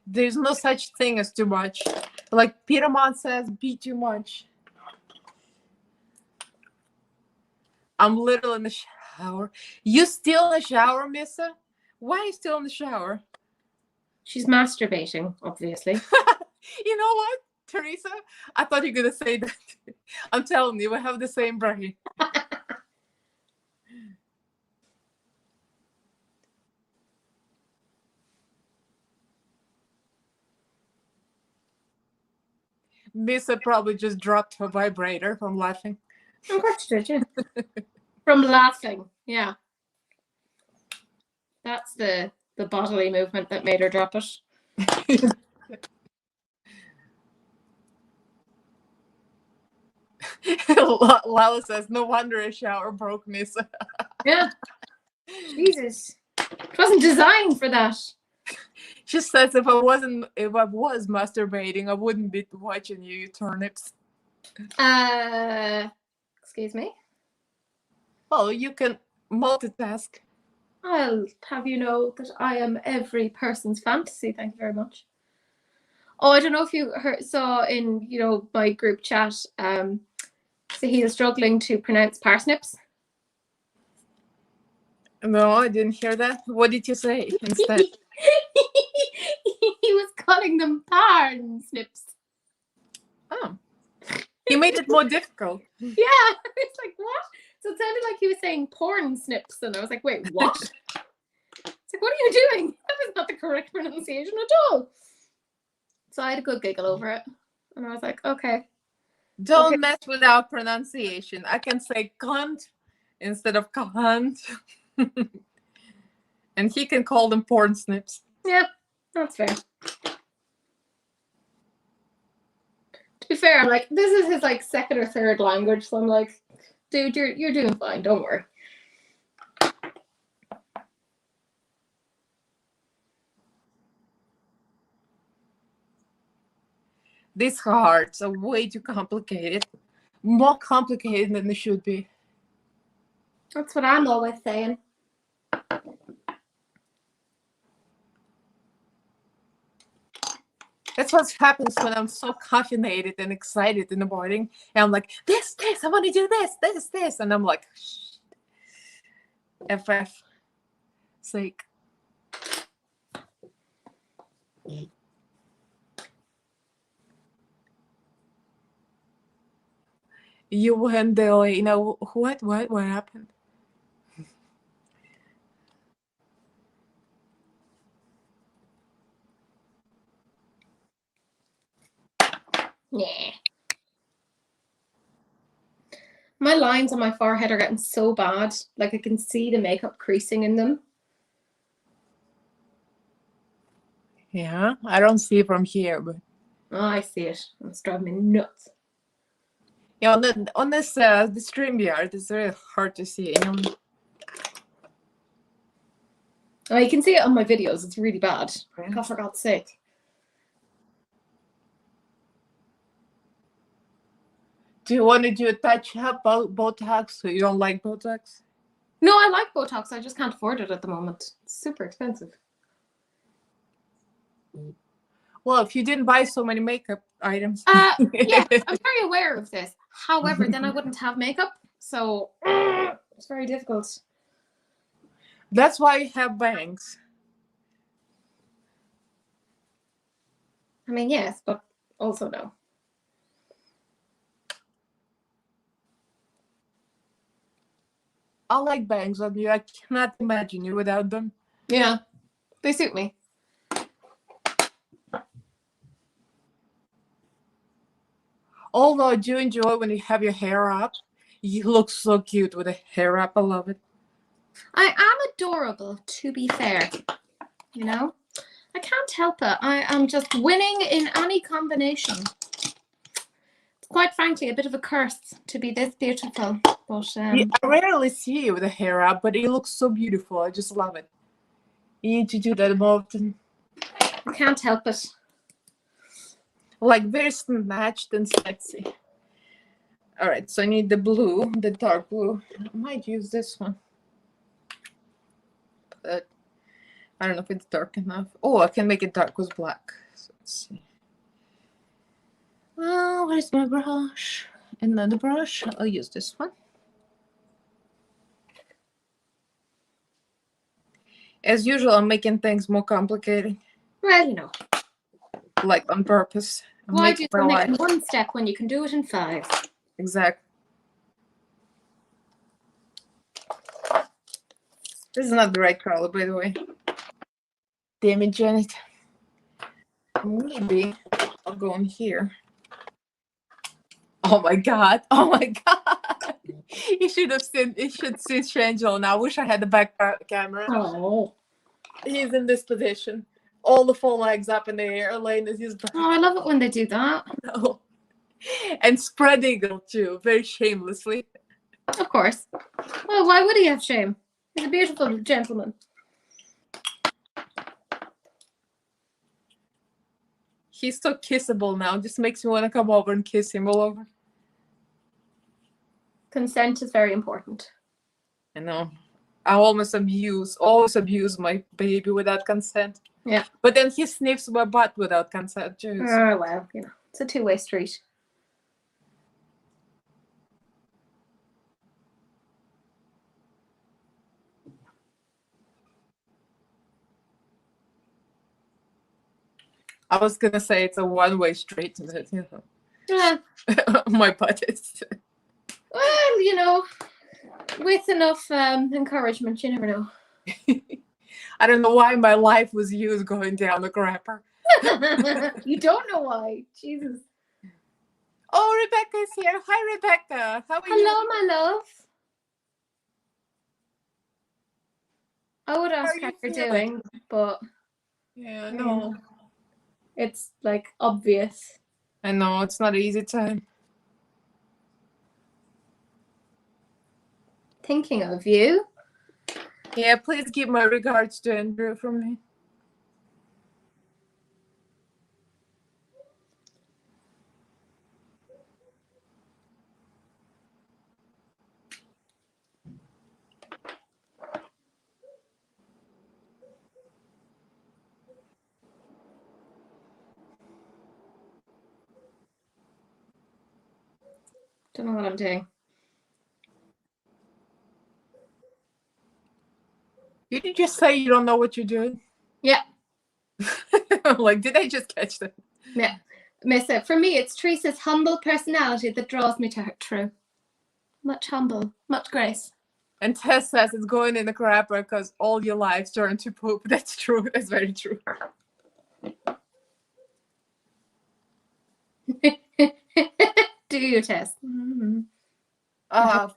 There's no such thing as too much. Like Peter Mon says, be too much. I'm literally in the shower. You still in the shower, Missa? Why are you still in the shower? She's masturbating, obviously. You know what, Teresa? I thought you were going to say that. I'm telling you, we have the same brain. Missa probably just dropped her vibrator from laughing. Of course she did, yeah. From laughing, yeah. That's the bodily movement that made her drop it. Lala says, no wonder a shower broke Missa. Yeah. Jesus. It wasn't designed for that. She says if I was masturbating, I wouldn't be watching you turnips. Excuse me? Well, you can multitask. I'll have you know that I am every person's fantasy. Thank you very much. Oh, I don't know if you saw in, you know, my group chat, so he is struggling to pronounce parsnips. No, I didn't hear that. What did you say instead? He was calling them parsnips. Oh. He made it more difficult. Yeah. It's like, what? So it sounded like he was saying porn snips, and I was like, wait, what? It's like, what are you doing? That is not the correct pronunciation at all. So I had a good giggle over it. And I was like, okay. Don't mess with our pronunciation. I can say cunt instead of cunt. And he can call them porn snips. Yeah, that's fair. To be fair, I'm like, this is his like second or third language, so I'm like, dude, you're doing fine, don't worry. These hearts are way too complicated. More complicated than they should be. That's what I'm always saying. That's what happens when I'm so caffeinated and excited in the morning. And I'm like, this, I want to do this. And I'm like, shh. FF sake. You went there, you know, what happened? Yeah. My lines on my forehead are getting so bad. Like I can see the makeup creasing in them. Yeah, I don't see it from here, but Oh, I see it. It's driving me nuts. yeah, on this the StreamYard, it's really hard to see. You know? Oh, you can see it on my videos. It's really bad. Yeah. God, for God's sake. Do you want to do a touch-up Botox? So you don't like Botox? No, I like Botox. I just can't afford it at the moment. It's super expensive. Well, if you didn't buy so many makeup items. Yeah, I'm very aware of this. However, then I wouldn't have makeup. So it's very difficult. That's why you have bangs. I mean, yes, but also no. I like bangs on you. I cannot imagine you without them. Yeah, they suit me. Although I do enjoy when you have your hair up. You look so cute with a hair up. I love it. I am adorable, to be fair. You know? I can't help it. I am just winning in any combination. It's quite frankly a bit of a curse to be this beautiful. But I rarely see you with a hair up, but it looks so beautiful. I just love it. You need to do that more often. I can't help it. Like very snatched and sexy. All right, so I need the blue, the dark blue. I might use this one, but I don't know if it's dark enough. Oh, I can make it dark with black. So let's see. Oh, where's my brush? Another brush. I'll use this one. As usual, I'm making things more complicated. Well, you know. Like on purpose. Why do something in one step when you can do it in 5? Exactly. This is not the right color, by the way. Damn it, Janet. Maybe I'll go in here. Oh my god. Oh my god. You should have seen, you should see Shangel now. I wish I had the back camera. Oh. He's in this position. All the 4 legs up in the air. Elaine is his back. Oh, I love it when they do that. No. And spread eagle too, very shamelessly. Of course. Well, why would he have shame? He's a beautiful gentleman. He's so kissable now. Just makes me want to come over and kiss him all over. Consent is very important. I know. I always abuse my baby without consent. Yeah. But then he sniffs my butt without consent too. Oh, well, you know, it's a two-way street. I was gonna say it's a one-way street, but you know. Yeah. My butt is. Well, you know, with enough encouragement, you never know. I don't know why my life was used going down the crapper. You don't know why. Jesus. Oh, Rebecca's here. Hi, Rebecca. How are you? Hello, my love. I would ask how you're doing, but yeah, no. It's like obvious. I know it's not an easy time. Thinking of you. Yeah, please give my regards to Andrew from me. Don't know what I'm doing. Did you just say you don't know what you're doing? Yeah. Like, did I just catch that? Yeah. Missa, for me, it's Teresa's humble personality that draws me to her. True. Much humble, much grace. And Tess says it's going in the crapper because all your lives turn to poop. That's true. That's very true. Do you, Tess? Mm-hmm.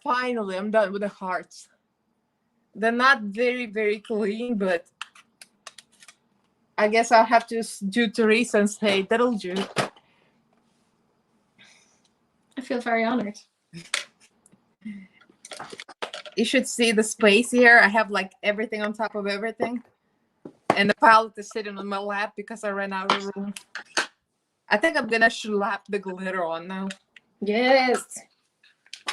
Finally, I'm done with the hearts. They're not very, very clean, but I guess I'll have to do Teresa and say, that'll do. I feel very honored. You should see the space here. I have like everything on top of everything. And the palette is sitting on my lap because I ran out of room. I think I'm gonna slap the glitter on now. Yes.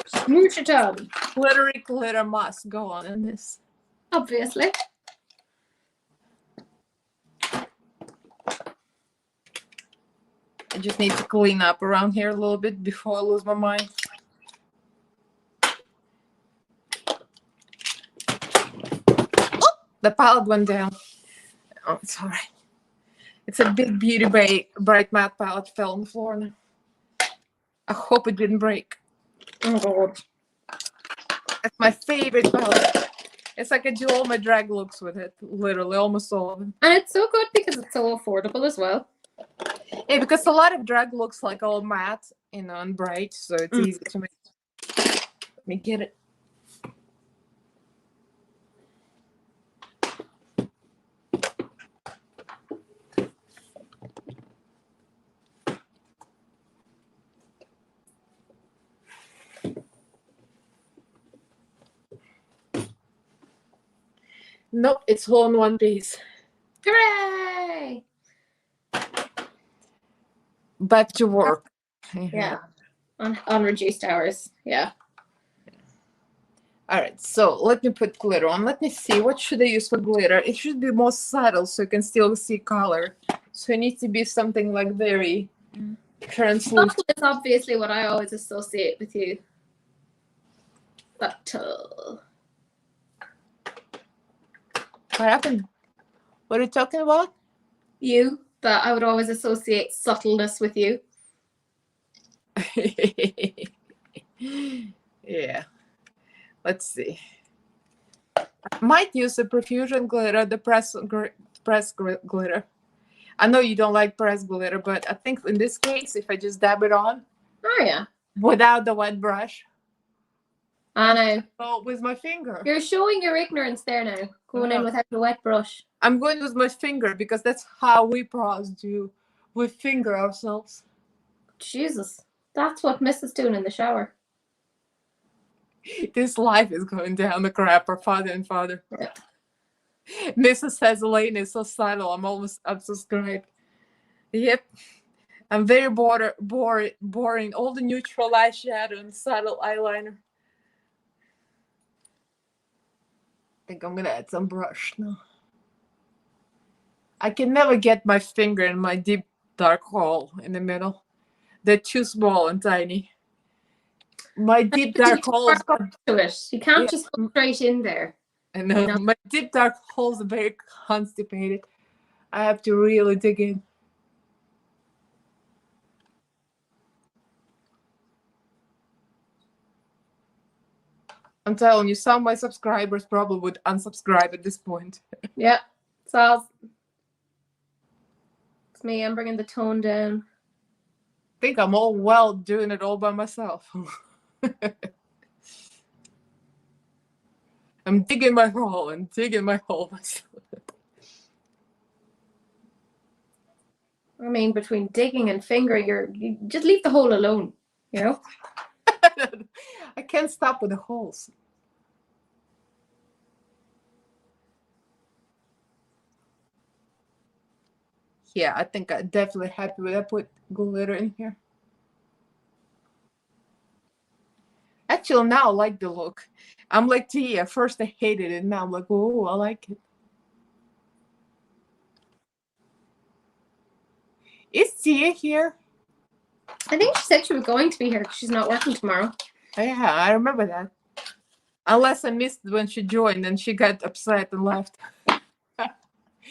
Smoosh it on. Glittery glitter must go on in this. Obviously. I just need to clean up around here a little bit before I lose my mind. Oh, the palette went down. Oh, it's all right. It's a big Beauty Bright Matte palette fell on the floor now. I hope it didn't break. Oh, God. It's my favorite palette. It's like I do all my drag looks with it. Literally, almost all of them. And it's so good because it's so affordable as well. Yeah, because a lot of drag looks like all matte, you know, and bright, so it's easy to make. Let me get it. Nope, it's all in one piece. Hooray! Back to work. Yeah. On reduced hours. Yeah. All right, so let me put glitter on. Let me see, what should I use for glitter? It should be more subtle so you can still see color. So it needs to be something like very translucent. Subtle is obviously what I always associate with you. Subtle. What happened? What are you talking about? You, that I would always associate subtleness with you. Yeah. Let's see. I might use the Profusion glitter, the press glitter. I know you don't like press glitter, but I think in this case, if I just dab it on. Oh, yeah. Without the wet brush. I know. Oh, with my finger. You're showing your ignorance there now. Going in without the wet brush. I'm going with my finger because that's how we pros do. We finger ourselves. Jesus. That's what Mrs. doing in the shower. This life is going down the crapper, father and father. Yeah. Mrs. says Elaine is so subtle. I'm almost unsubscribed. Yep. I'm very boring. All the neutral eyeshadow and subtle eyeliner. I think I'm gonna add some brush now. I can never get my finger in my deep dark hole in the middle. They're too small and tiny. My deep dark holes. To it. You can't just go straight in there. I know. No. My deep dark holes are very constipated. I have to really dig in. I'm telling you, some of my subscribers probably would unsubscribe at this point. Yeah. So it's me. I'm bringing the tone down. I think I'm all well doing it all by myself. I'm digging my hole and digging my hole myself. I mean, between digging and fingering, you just leave the hole alone, you know? I can't stop with the holes. Yeah, I think I'm definitely happy with that. I put glitter in here. Actually, now I like the look. I'm like Tia. At first I hated it. Now I'm like, oh, I like it. Is Tia here? I think she said she was going to be here because she's not working tomorrow. Yeah, I remember that. Unless I missed when she joined and she got upset and left.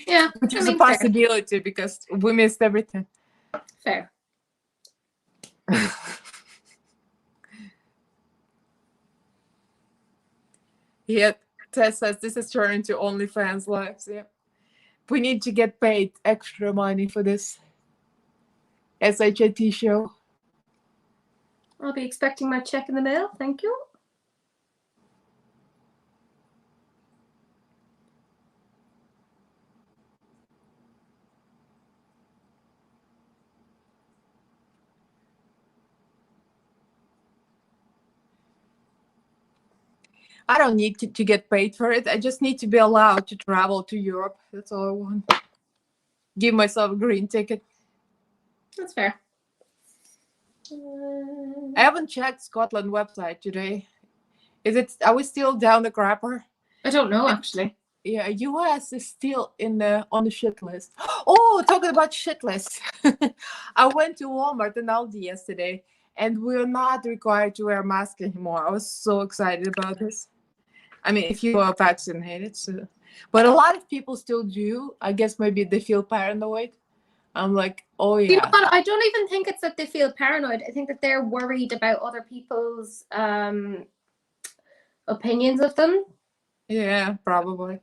Yeah, Which I is a mean, fair. possibility because we missed everything. Fair. Yeah, Tess says this is turning to OnlyFans lives. Yeah. We need to get paid extra money for this SHIT show. I'll be expecting my check in the mail. Thank you. I don't need to get paid for it. I just need to be allowed to travel to Europe. That's all I want. Give myself a green ticket. That's fair. I haven't checked Scotland website today. Are we still down the crapper? I don't know, actually. Yeah, US is still on the shit list. Oh, talking about shit list. I went to Walmart and Aldi yesterday, and we're not required to wear a mask anymore. I was so excited about this. I mean, if you are vaccinated, but a lot of people still do. I guess maybe they feel paranoid. I'm like, oh yeah. You know what? I don't even think it's that they feel paranoid. I think that they're worried about other people's opinions of them. Yeah, probably.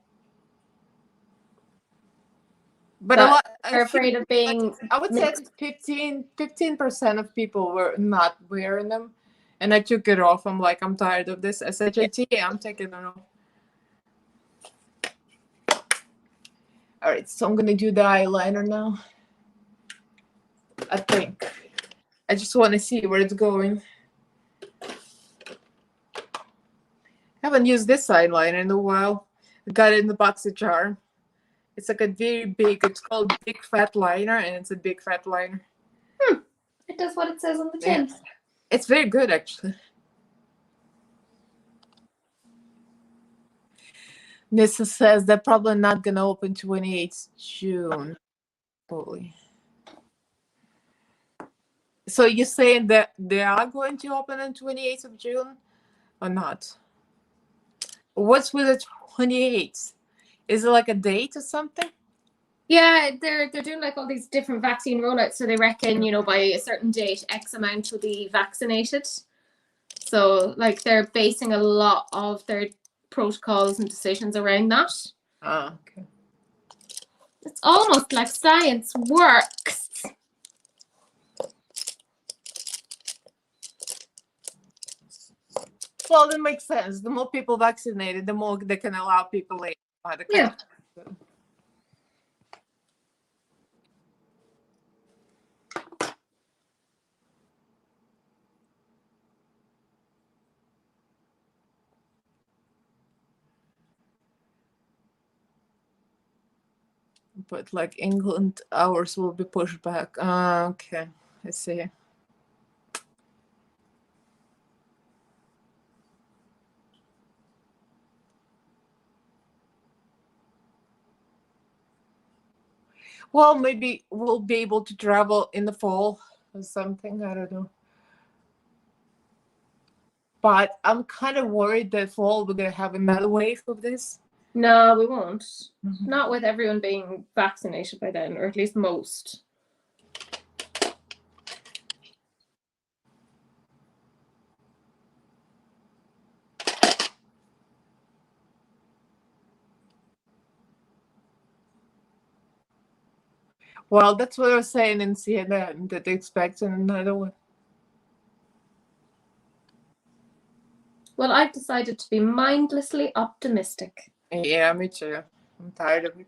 But But a lot they're afraid of being. I would say 15% of people were not wearing them, and I took it off. I'm like, I'm tired of this SHIT. I'm taking it off. All right, so I'm gonna do the eyeliner now. I think I just want to see where it's going. I haven't used this eyeliner in a while. I got it in the boxy jar. It's like a very big. It's called Big Fat Liner, and it's a big fat liner. It does what it says on the tin. Yeah. It's very good, actually. Nissa says they're probably not going to open 28th June. Holy. So you're saying that they are going to open on 28th of June or not? What's with the 28th? Is it like a date or something? Yeah, they're doing like all these different vaccine rollouts. So they reckon, by a certain date, X amount will be vaccinated. So like they're basing a lot of their protocols and decisions around that. Oh, okay. It's almost like science works. Well, that makes sense. The more people vaccinated, the more they can allow people in. Yeah. But like England, hours will be pushed back. Okay, I see. Well, maybe we'll be able to travel in the fall or something. I don't know. But I'm kind of worried that fall we're going to have another wave of this. No, we won't. Mm-hmm. Not with everyone being vaccinated by then, or at least most. Well, that's what I was saying in CNN, that they expect another one. Well, I've decided to be mindlessly optimistic. Yeah, me too. I'm tired of it.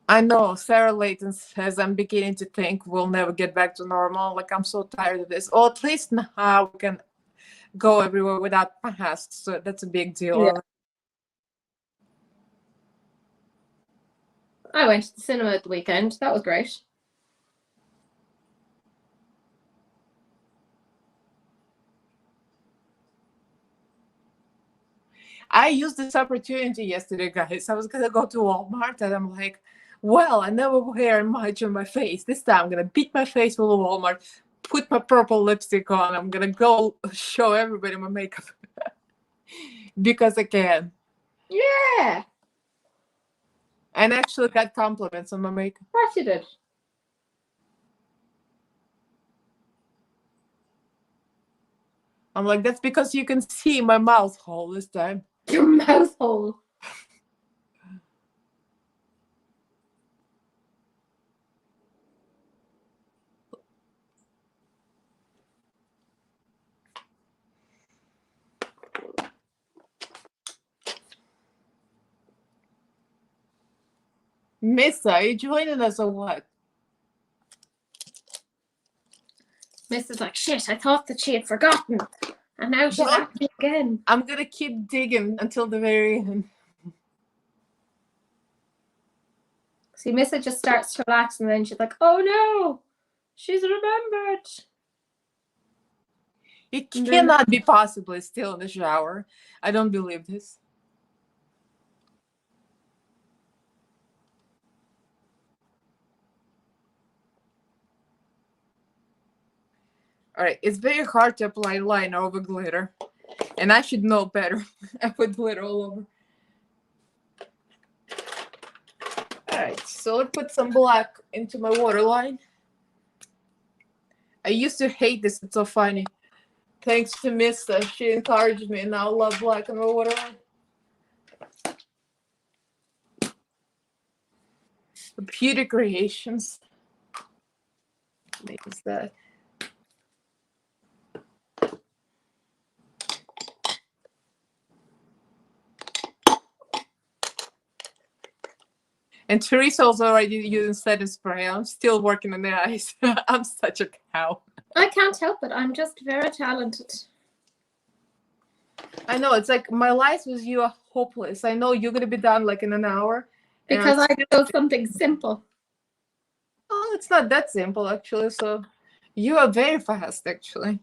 I know. Sarah Layton says, I'm beginning to think we'll never get back to normal. Like, I'm so tired of this. Or at least now we can go everywhere without masks. So that's a big deal. Yeah. I went to the cinema at the weekend. That was great. I used this opportunity yesterday, guys. I was going to go to Walmart and I'm like, well, I never wear much on my face. This time I'm gonna beat my face with a Walmart, put my purple lipstick on. I'm gonna go show everybody my makeup because I can. Yeah. And I actually got compliments on my makeup. Of course you did. I'm like, that's because you can see my mouth hole this time. Your mouth hole. Missa, are you joining us or what? Miss is like, shit, I thought that she had forgotten. And now she's acting again. I'm gonna keep digging until the very end. See, Missa just starts to relax and then she's like, oh no, she's remembered. It cannot be possibly still in the shower. I don't believe this. All right, it's very hard to apply liner over glitter. And I should know better. I put glitter all over. All right, so let's put some black into my waterline. I used to hate this. It's so funny. Thanks to Mista, she encouraged me, and now I love black on my waterline. Beauty Creations. What is that? And Teresa's already using setting spray. I'm still working on the eyes. I'm such a cow. I can't help it. I'm just very talented. I know. It's like my life with you are hopeless. I know you're going to be done like in an hour. Because I know something simple. Oh, it's not that simple, actually. So you are very fast, actually.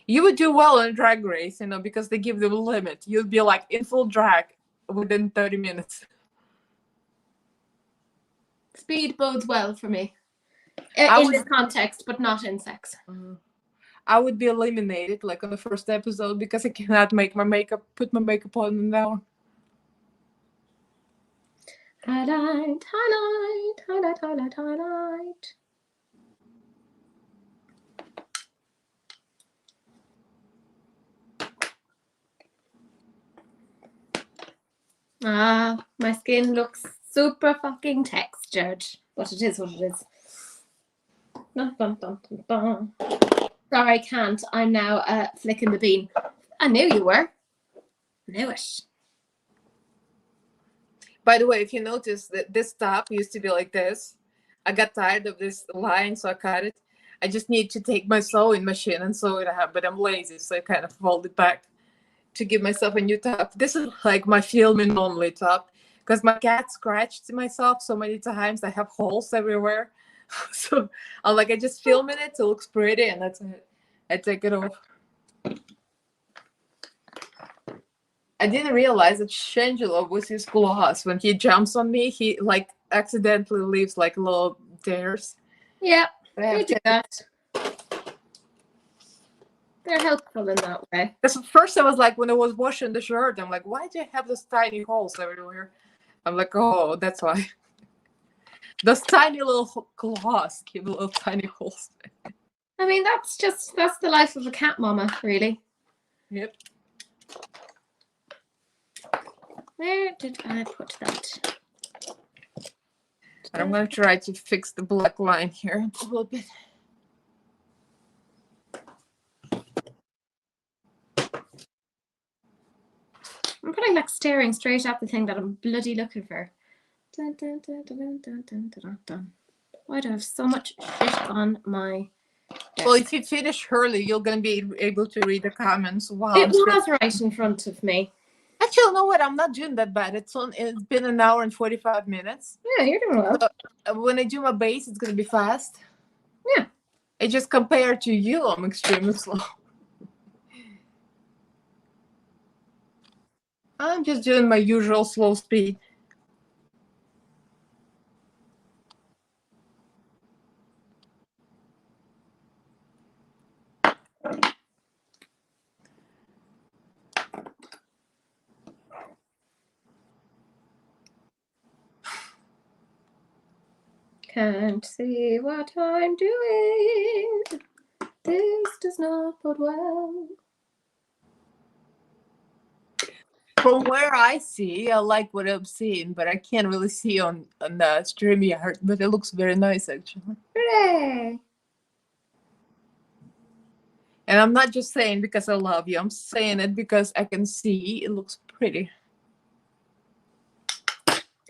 You would do well in Drag Race, you know, because they give them a limit. You'd be like in full drag within 30 minutes. Speed bodes well for me. In this context, but not in sex. I would be eliminated like on the first episode because I cannot make my makeup, put my makeup on in an hour. Highlight, highlight, highlight, highlight, highlight. Ah, my skin looks super fucking textured. But it is what it is. Dun, dun, dun, dun, dun. Sorry, I can't. I'm now flicking the bean. I knew you were. Knew it. By the way, if you notice that this top used to be like this, I got tired of this line, so I cut it. I just need to take my sewing machine and sew it out, but I'm lazy, so I kind of fold it back to give myself a new top. This is like my filming only top because my cat scratched myself so many times. I have holes everywhere. So I'm like, I just film in it, so it looks pretty, and that's it. I take it off. I didn't realize that Shangelo with his gloss, when he jumps on me, he like accidentally leaves like little tears. Yeah, they do that. They're helpful in that way. Because at first I was like, when I was washing the shirt, I'm like, why do you have those tiny holes everywhere? I'm like, oh, that's why. Those tiny little claws give little tiny holes. I mean, that's the life of a cat mama, really. Yep. Where did I put that? And I'm going to try to fix the black line here a little bit. I'm putting like staring straight at the thing that I'm bloody looking for. Why do I have so much shit on my desk? Well, if you finish early, you're going to be able to read the comments. Wow. It was right in front of me. Actually, you know what? I'm not doing that bad. It's been an hour and 45 minutes. Yeah, you're doing well. So, when I do my base, it's going to be fast. Yeah. I just compared to you, I'm extremely slow. I'm just doing my usual slow speed. can't see what I'm doing. This does not bode well. From where I see, I like what I'm seeing, but I can't really see on the StreamYard. But it looks very nice, actually. Hooray! And I'm not just saying because I love you. I'm saying it because I can see it looks pretty.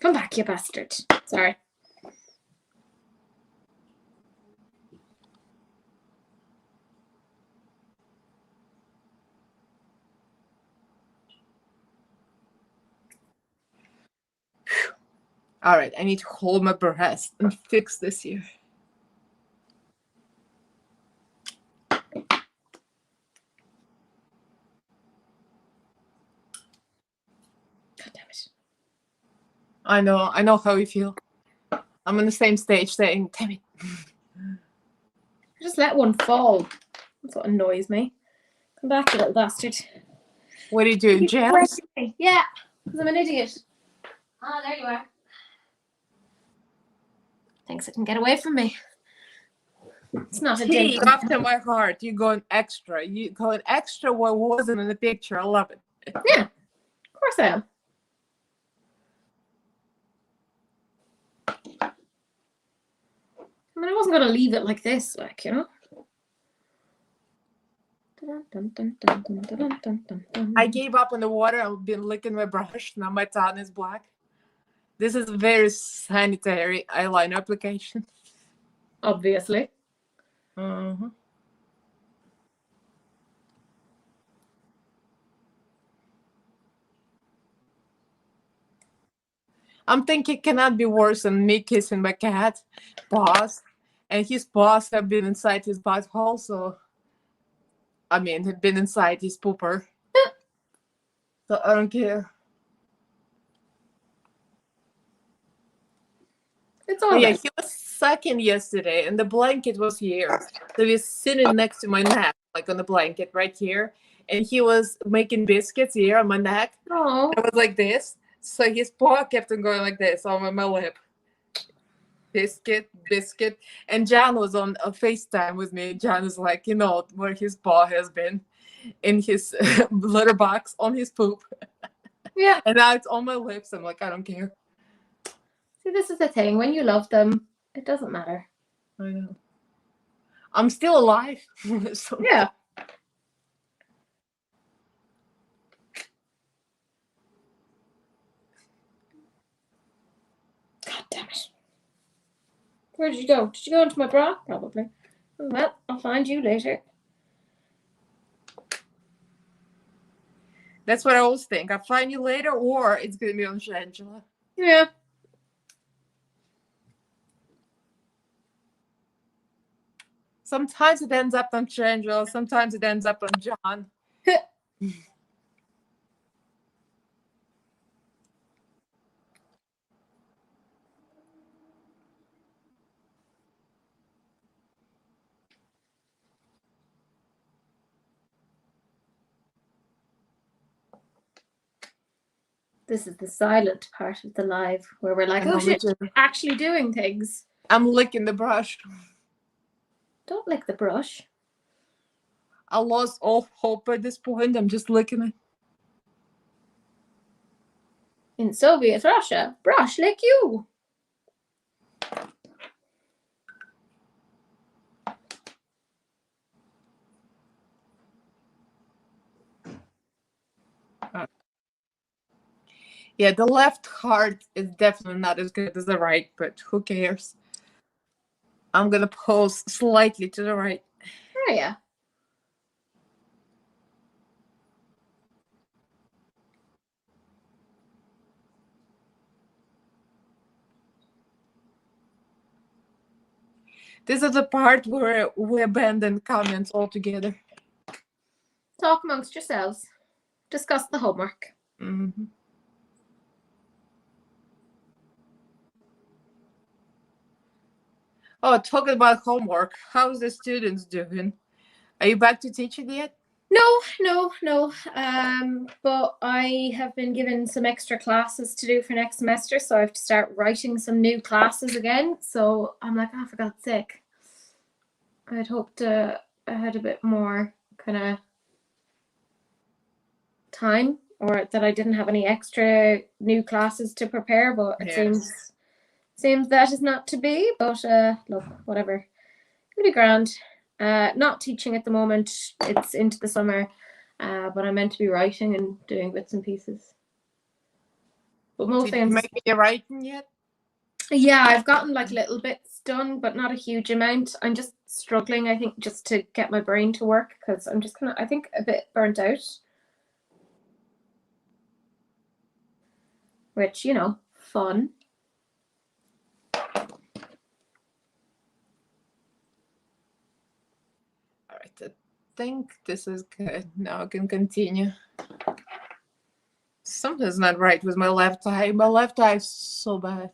Come back, you bastard. Sorry. All right, I need to hold my breath and fix this here. God damn it. I know how you feel. I'm on the same stage saying, damn it. I just let one fall. That's what annoys me. Come back, you little bastard. What are you doing, Jams? Yeah, because I'm an idiot. Ah, there you are. Thinks it can get away from me. It's not a Tea day. after my heart. You're going extra. You going extra what wasn't in the picture. I love it. Yeah, of course I am. I mean, I wasn't going to leave it like this, like, you know. I gave up on the water. I've been licking my brush. Now my tongue is black. This is a very sanitary eyeliner application. Obviously. Mm-hmm. I'm thinking it cannot be worse than me kissing my cat, boss, and his boss have been inside his butthole, so I mean, had been inside his pooper. So I don't care. It's all But yeah, right. he was sucking yesterday, and the blanket was here. So he was sitting next to my neck, like on the blanket right here, and he was making biscuits here on my neck. Oh. I was like this. So his paw kept on going like this on my lip. Biscuit. And John was on a FaceTime with me. John is like, you know, where his paw has been in his litter box on his poop. Yeah. And now it's on my lips. I'm like, I don't care. See, this is the thing. When you love them, it doesn't matter. I know. I'm still alive. So Yeah. God damn it. Where did you go? Did you go into my bra? Probably. Well, I'll find you later. That's what I always think. I'll find you later, or it's going to be on Shangela. Yeah. Sometimes it ends up on Shangela. Sometimes it ends up on John. This is the silent part of the live where we're like, oh shit, we're actually doing things. I'm licking the brush. Don't lick the brush. I lost all hope at this point. I'm just licking it. In Soviet Russia, brush lick you. Yeah, the left heart is definitely not as good as the right, but who cares? I'm gonna pose slightly to the right. Oh yeah. This is the part where we abandon comments altogether. Talk amongst yourselves. Discuss the homework. Mm-hmm. Oh, talking about homework. How's the students doing? Are you back to teaching yet? No. But I have been given some extra classes to do for next semester, so I have to start writing some new classes again. So I'm like, oh, for God's sake. I'd hoped I had a bit more kind of time, or that I didn't have any extra new classes to prepare, but it seems that is not to be. But look, whatever. It'll be grand. Not teaching at the moment. It's into the summer. But I'm meant to be writing and doing bits and pieces. But mostly Did you make any writing yet? Yeah, I've gotten like little bits done, but not a huge amount. I'm just struggling, I think, just to get my brain to work, because I'm just kind of, I think, a bit burnt out. Which, you know, fun. All right, I think this is good. Now I can continue. Something's not right with my left eye. My left eye is so bad.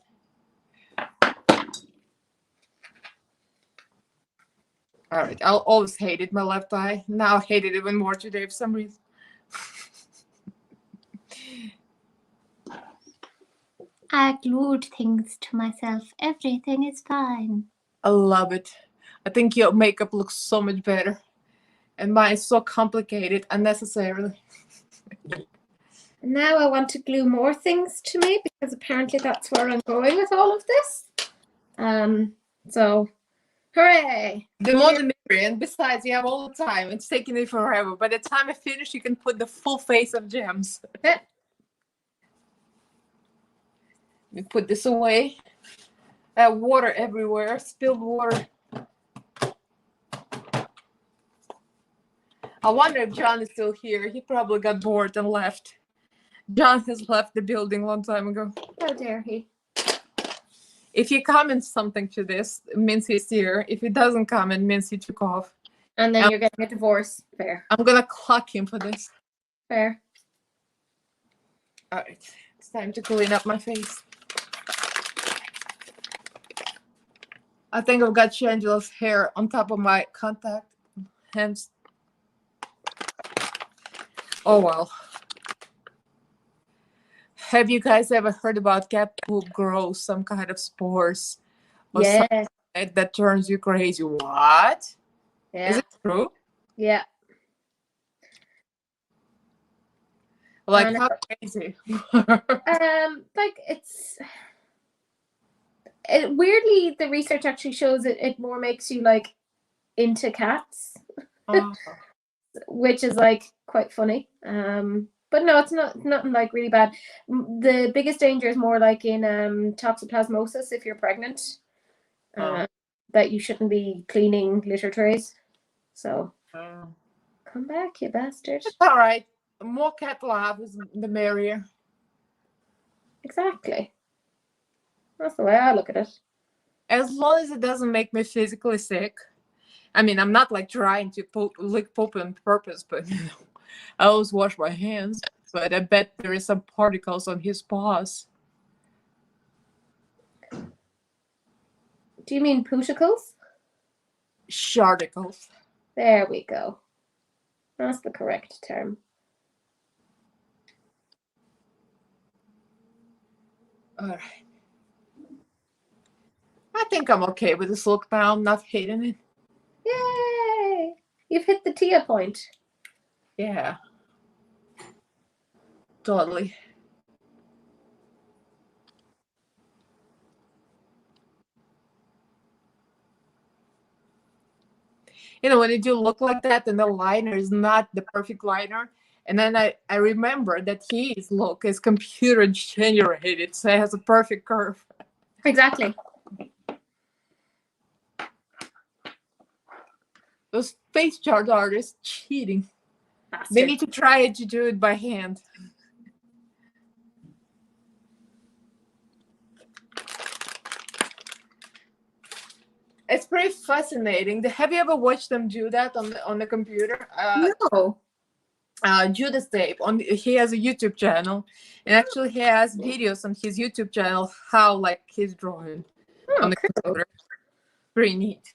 All right, I'll always hated my left eye. Now I hate it even more today for some reason. I glued things to myself. Everything is fine. I love it. I think your makeup looks so much better. And mine is so complicated unnecessarily. Now I want to glue more things to me, because apparently that's where I'm going with all of this. So, hooray! The more the merrier. And besides, you have all the time. It's taking me forever. By the time I finish, you can put the full face of gems. Let me put this away. Water everywhere. Spilled water. I wonder if John is still here. He probably got bored and left. John has left the building a long time ago. How dare he? If he comments something to this, it means he's here. If he doesn't comment, it means he took off. And then you're getting a divorce. Fair. I'm gonna clock him for this. Fair. All right, it's time to clean up my face. I think I've got Shangela's hair on top of my contact hands. Oh well. Have you guys ever heard about cat poop grows some kind of spores? Or Yeah. that turns you crazy? What? Yeah. Is it true? Yeah. Like how crazy? Like weirdly, the research actually shows it more makes you like into cats. Oh. Which is like quite funny. But no, it's nothing like really bad. The biggest danger is more like in toxoplasmosis if you're pregnant. That you shouldn't be cleaning litter trays. So come back, you bastard. It's all right. More cat love is the merrier. Exactly. That's the way I look at it. As long as it doesn't make me physically sick. I mean, I'm not like trying to lick poop on purpose, but you know, I always wash my hands. But I bet there is some particles on his paws. Do you mean pooticles? Sharticles. There we go. That's the correct term. All right. I think I'm okay with this look now. I'm not hating it. Yay! You've hit the Tia point. Yeah. Totally. You know, when you do look like that and the liner is not the perfect liner, and then I remember that his look is computer generated, so it has a perfect curve. Exactly. Those face chart artists cheating. Bastard. They need to try to do it by hand. It's pretty fascinating. Have you ever watched them do that on the computer? No. Judas Tape he has a YouTube channel, and actually he has videos on his YouTube channel how like he's drawing on the computer. Pretty neat.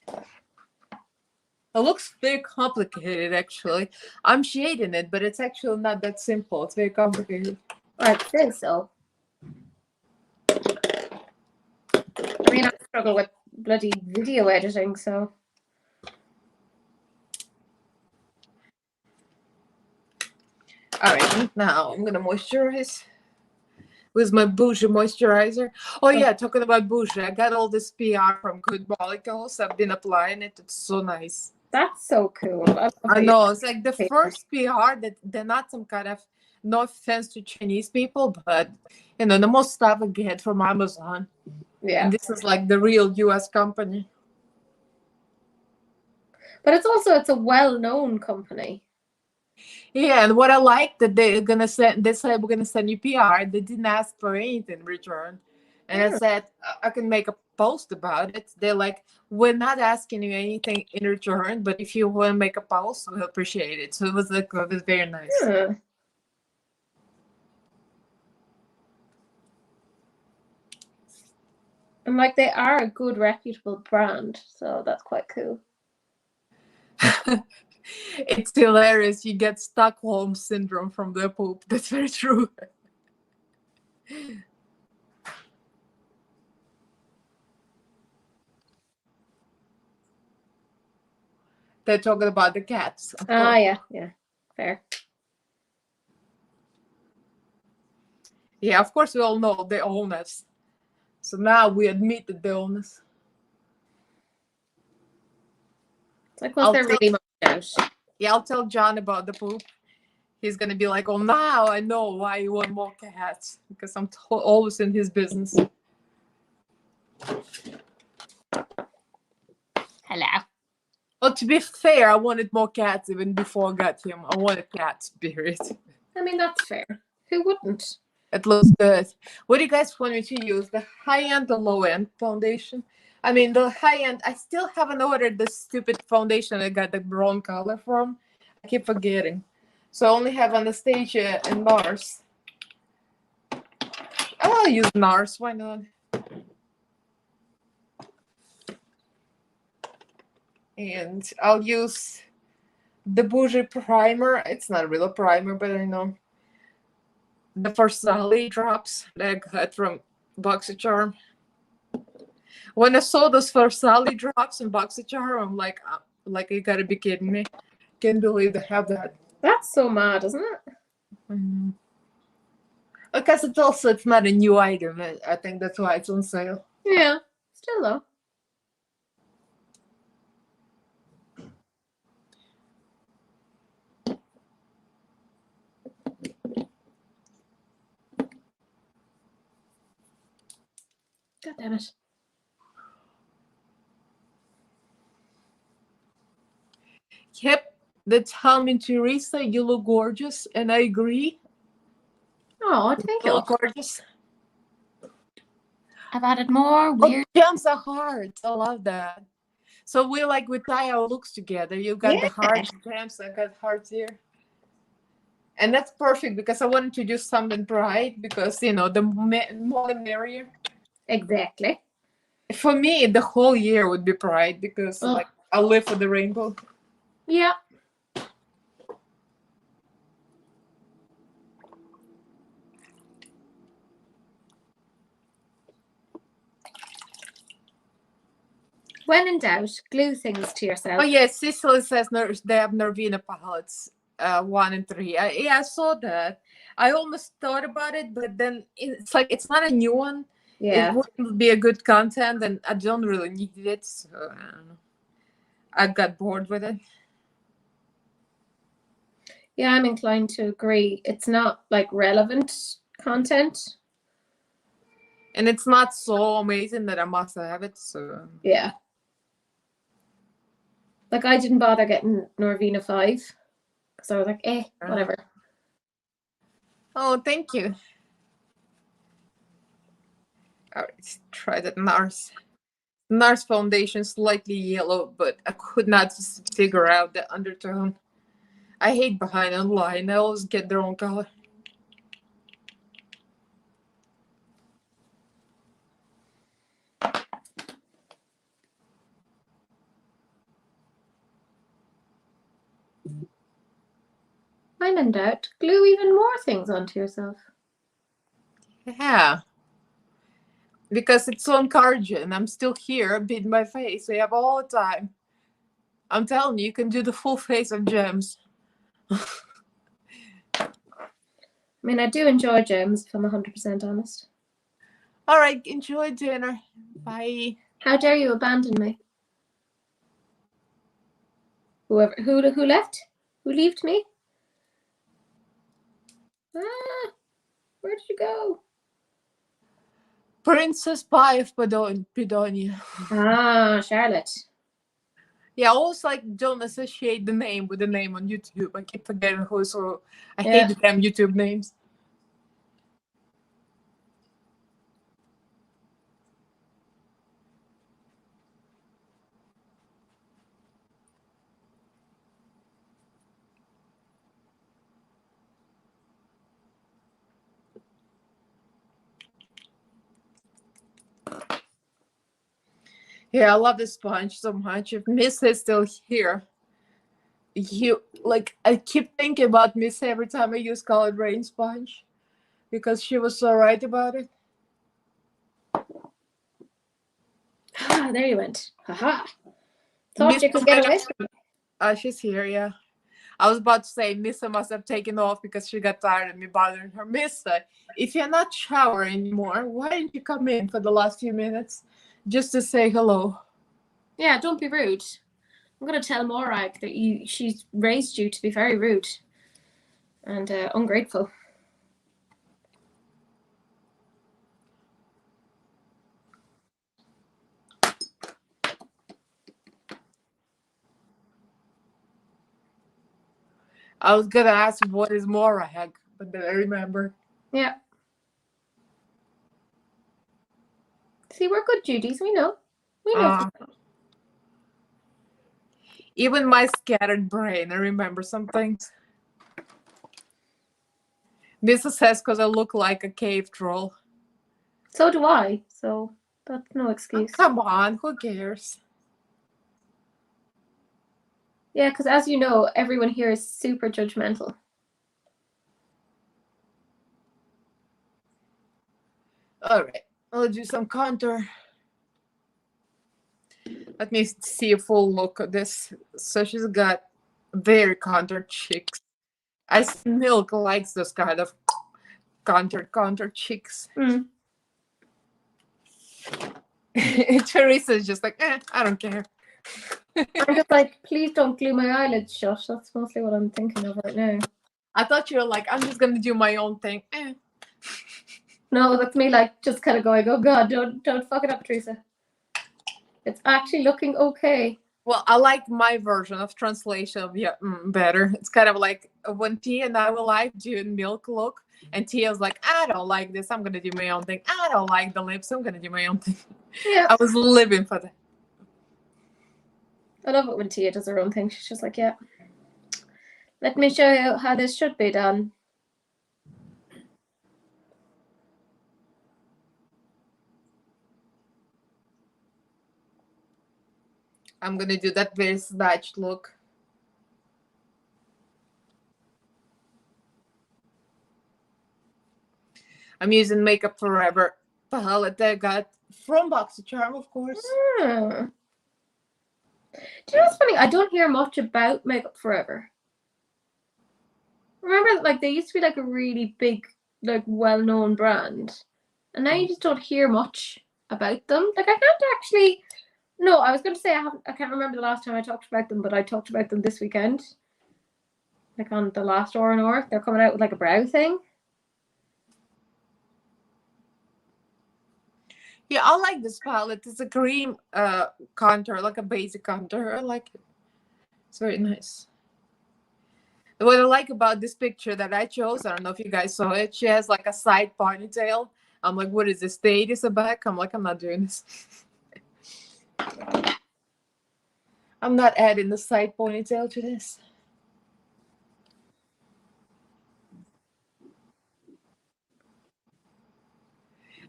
It looks very complicated, actually. I'm shading it, but it's actually not that simple. It's very complicated. I'd say so. I mean, I struggle with bloody video editing, so. All right, now I'm gonna moisturize with my Bougie moisturizer. Oh yeah, talking about Bougie, I got all this PR from Good Molecules. I've been applying it. It's so nice. That's so cool. I know. It's like the first PR that they're not some kind of, no offense to Chinese people, but you know, the most stuff I get from Amazon. Yeah. And this is like the real US company. But it's a well-known company. Yeah, and what I like that they said we're gonna send you PR. They didn't ask for anything in return. And I said I can make a post about it. They're like, we're not asking you anything in return, but if you want to make a post, we'll appreciate it. So it was like, it was very nice. And like they are a good reputable brand, so that's quite cool. It's hilarious. You get Stockholm syndrome from the poop. That's very true. They're talking about the cats. Yeah, fair. Yeah, of course we all know the illness. So now we admit the illness. It's like, was there really much out? Yeah, I'll tell John about the poop. He's gonna be like, "Oh, now I know why you want more cats, because I'm always in his business." Hello. Well, to be fair, I wanted more cats even before I got him. I wanted cats, period. I mean, that's fair. Who wouldn't? It looks good. What do you guys want me to use? The high-end, the low-end foundation? I mean, the high-end, I still haven't ordered this stupid foundation I got the brown color from. I keep forgetting. So I only have Anastasia and NARS. I'll use NARS. Why not? And I'll use the Bougie primer. It's not a real primer, but I know. The Versali drops that I got from BoxyCharm. When I saw those Versali drops in BoxyCharm, I'm like, you gotta be kidding me. Can't believe they have that. That's so mad, isn't it? Mm-hmm. Because it's not a new item. I think that's why it's on sale. Yeah, still though. God damn it. Yep, they tell me, Teresa, you look gorgeous, and I agree. Oh, thank you. You look gorgeous. I've added more weird. Gems are hearts. I love that. So we tie our looks together. You got the hearts, gems. I got hearts here. And that's perfect because I wanted to do something bright because, the more the merrier. Exactly. For me, the whole year would be bright because I live for the rainbow. Yeah. When in doubt, glue things to yourself. Oh, yeah, Cicely says they have Nervina palettes, 1 and 3. I saw that. I almost thought about it, but then it's like it's not a new one. Yeah. It wouldn't be a good content, and I don't really need it. So I don't know. I got bored with it. Yeah, I'm inclined to agree. It's not like relevant content. And it's not so amazing that I must have it. So yeah. Like I didn't bother getting Norvina 5 because I was like, whatever. Oh, thank you. All right, let's try that NARS. NARS foundation, slightly yellow, but I could not figure out the undertone. I hate behind online. I always get the wrong color. when in doubt, glue even more things onto yourself. Yeah. Because it's so encouraging. I'm still here, beating my face. We have all the time. I'm telling you, you can do the full face of gems. I mean, I do enjoy gems, if I'm 100% honest. All right, enjoy dinner. Bye. How dare you abandon me? Who left? Who left me? Ah, where did you go? Princess Pie of Pedonia. Ah, Charlotte. Yeah, I always like don't associate the name with the name on YouTube. I keep forgetting who, so I Yeah. hate the damn YouTube names. Yeah, I love this sponge so much. If Miss is still here, I keep thinking about Miss every time I use colored rain sponge because she was so right about it. Ah, there you went. Haha. Thought Miss you could get away from me. She's here, yeah. I was about to say Missa must have taken off because she got tired of me bothering her. Missa, if you're not showering anymore, why didn't you come in for the last few minutes just to say hello? Yeah, don't be rude. I'm going to tell Morag that she's raised you to be very rude and ungrateful. I was gonna ask what is Morag, but then I remember. Yeah. See, we're good Judies. We know. We know. Even my scattered brain, I remember some things. Missa says because I look like a cave troll. So do I. So that's no excuse. Oh, come on, who cares? Yeah, because as you know, everyone here is super judgmental. All right, I'll do some contour. Let me see a full look at this. So she's got very contoured cheeks. I see Milk likes those kind of contoured cheeks. Teresa's just like, I don't care. I'm just like, please don't glue my eyelids shut. That's mostly what I'm thinking of right now. I thought you were like, I'm just gonna do my own thing. No, that's me like just kind of going, oh God, don't fuck it up, Teresa. It's actually looking okay. Well, I like my version of translation of better. It's kind of like when Tia and I were like doing Milk look, and Tia's like, I don't like this. I'm gonna do my own thing. I don't like the lips. I'm gonna do my own thing. Yeah. I was living for that. I love it when Tia does her own thing. She's just like, yeah. Let me show you how this should be done. I'm gonna do that very snatched look. I'm using Makeup Forever palette that I got from BoxyCharm, of course. Do you know what's funny? I don't hear much about Makeup Forever. Remember, like, they used to be like a really big, like, well-known brand, and now you just don't hear much about them. Like, I can't actually. No, I was going to say I can't remember the last time I talked about them, but I talked about them this weekend. Like on the last R&R, they're coming out with like a brow thing. Yeah, I like this palette. It's a cream contour, like a basic contour. I like it. It's very nice. What I like about this picture that I chose, I don't know if you guys saw it, she has like a side ponytail. I'm like, what is this? The 80s a back? I'm like, I'm not doing this. I'm not adding the side ponytail to this.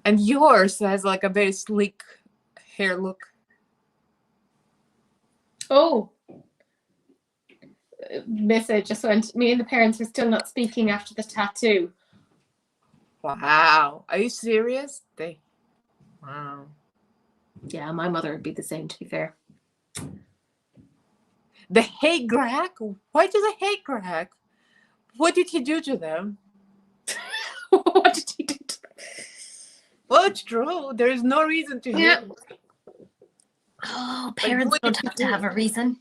And yours has like a very sleek hair look. Oh. Missa just went, me and the parents were still not speaking after the tattoo. Wow. Are you serious? Wow. Yeah, my mother would be the same, to be fair. They hate Greg? Why do they hate Greg? What did he do to them? What did he do to them? Well, it's true. There is no reason to hate. Yeah. Oh, parents what don't did he have to do? have a reason.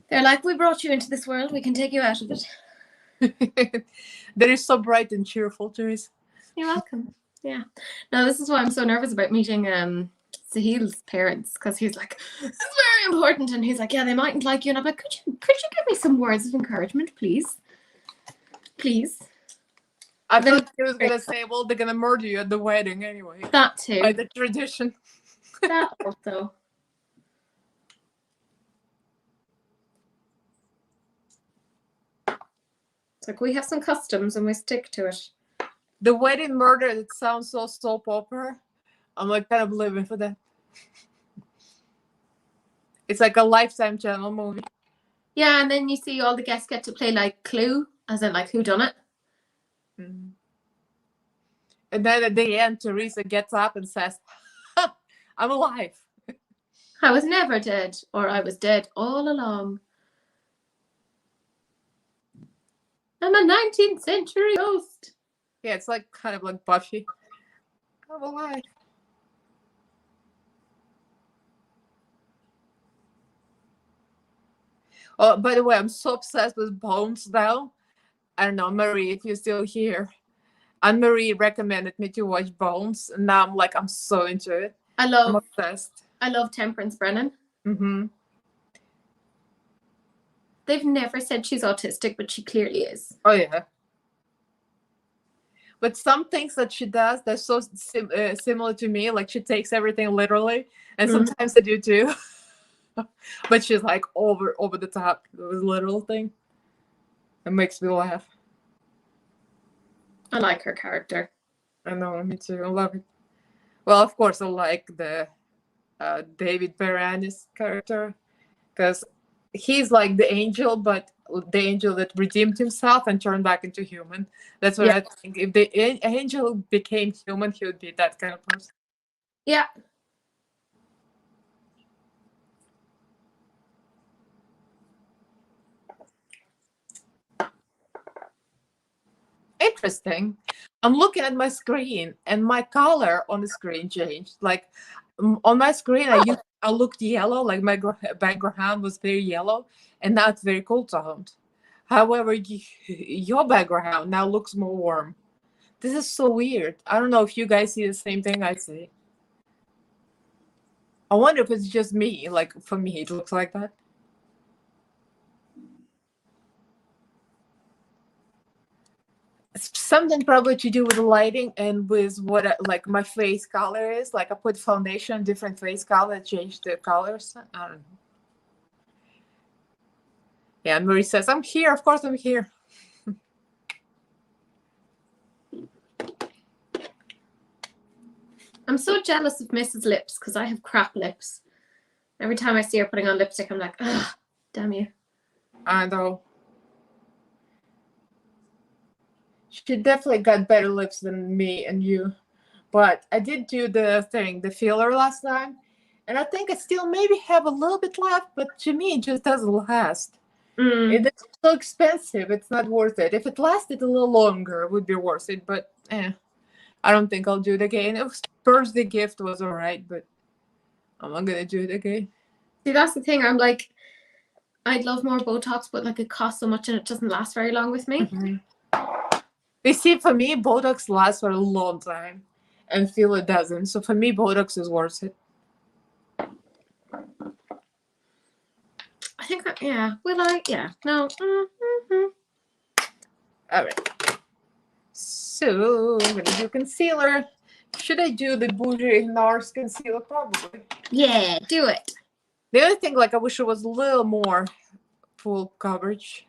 They're like, we brought you into this world, we can take you out of it. That is so bright and cheerful, Teresa. You're welcome. Yeah. No, this is why I'm so nervous about meeting Sahil's parents, because he's like, it's very important, and he's like, yeah, they mightn't like you, and I'm like, could you give me some words of encouragement, please? Please. I thought he was gonna say, well, they're gonna murder you at the wedding anyway. That too. By the tradition. That also. It's like, we have some customs and we stick to it. The wedding murder, it sounds so soap opera. I'm like kind of living for that. It's like a Lifetime Channel movie. Yeah, and then you see all the guests get to play like Clue, as in like who done it. Mm-hmm. And then at the end, Teresa gets up and says, I'm alive. I was never dead, or I was dead all along. I'm a 19th century ghost. Yeah, it's like kind of like Buffy. I'm alive. Oh, by the way, I'm so obsessed with Bones now. I don't know, Marie, if you're still here. Anne-Marie recommended me to watch Bones, and now I'm so into it. I'm obsessed. I love Temperance Brennan. Mm-hmm. They've never said she's autistic, but she clearly is. Oh, yeah. But some things that she does, they're so similar to me. Like, she takes everything literally, and sometimes I do too. But she's like over the top. Those literal thing. It makes me laugh. I like her character. I know, me too. I love it. Well, of course, I like the David Boreanaz character, because he's like the angel, but the angel that redeemed himself and turned back into human. That's what I think. If the angel became human, he would be that kind of person. Yeah. Interesting. I'm looking at my screen, and my color on the screen changed. Like on my screen, I looked yellow, like my background was very yellow, and now it's very cool toned. However, your background now looks more warm. This is so weird. I don't know if you guys see the same thing I see. I wonder if it's just me. Like, for me, it looks like that. Something probably to do with the lighting and with what like my face color is. Like, I put foundation, different face color, change the colors. I don't know. Yeah, and Marie says, I'm here. Of course I'm here. I'm so jealous of Mrs. Lips because I have crap lips. Every time I see her putting on lipstick, I'm like, ah, damn you. I know. She definitely got better lips than me and you. But I did do the filler last time. And I think I still maybe have a little bit left, but to me, it just doesn't last. It's so expensive. It's not worth it. If it lasted a little longer, it would be worth it. But I don't think I'll do it again. It was birthday gift was all right, but I'm not going to do it again. See, that's the thing. I'm like, I'd love more Botox, but like it costs so much and it doesn't last very long with me. Mm-hmm. You see, for me, Botox lasts for a long time, and filler doesn't. So for me, Botox is worth it. I think, yeah. Will I? Yeah. No. Mm-hmm. All right. So I'm going to do concealer. Should I do the Bougie NARS concealer? Probably. Yeah, do it. The only thing, like, I wish it was a little more full coverage.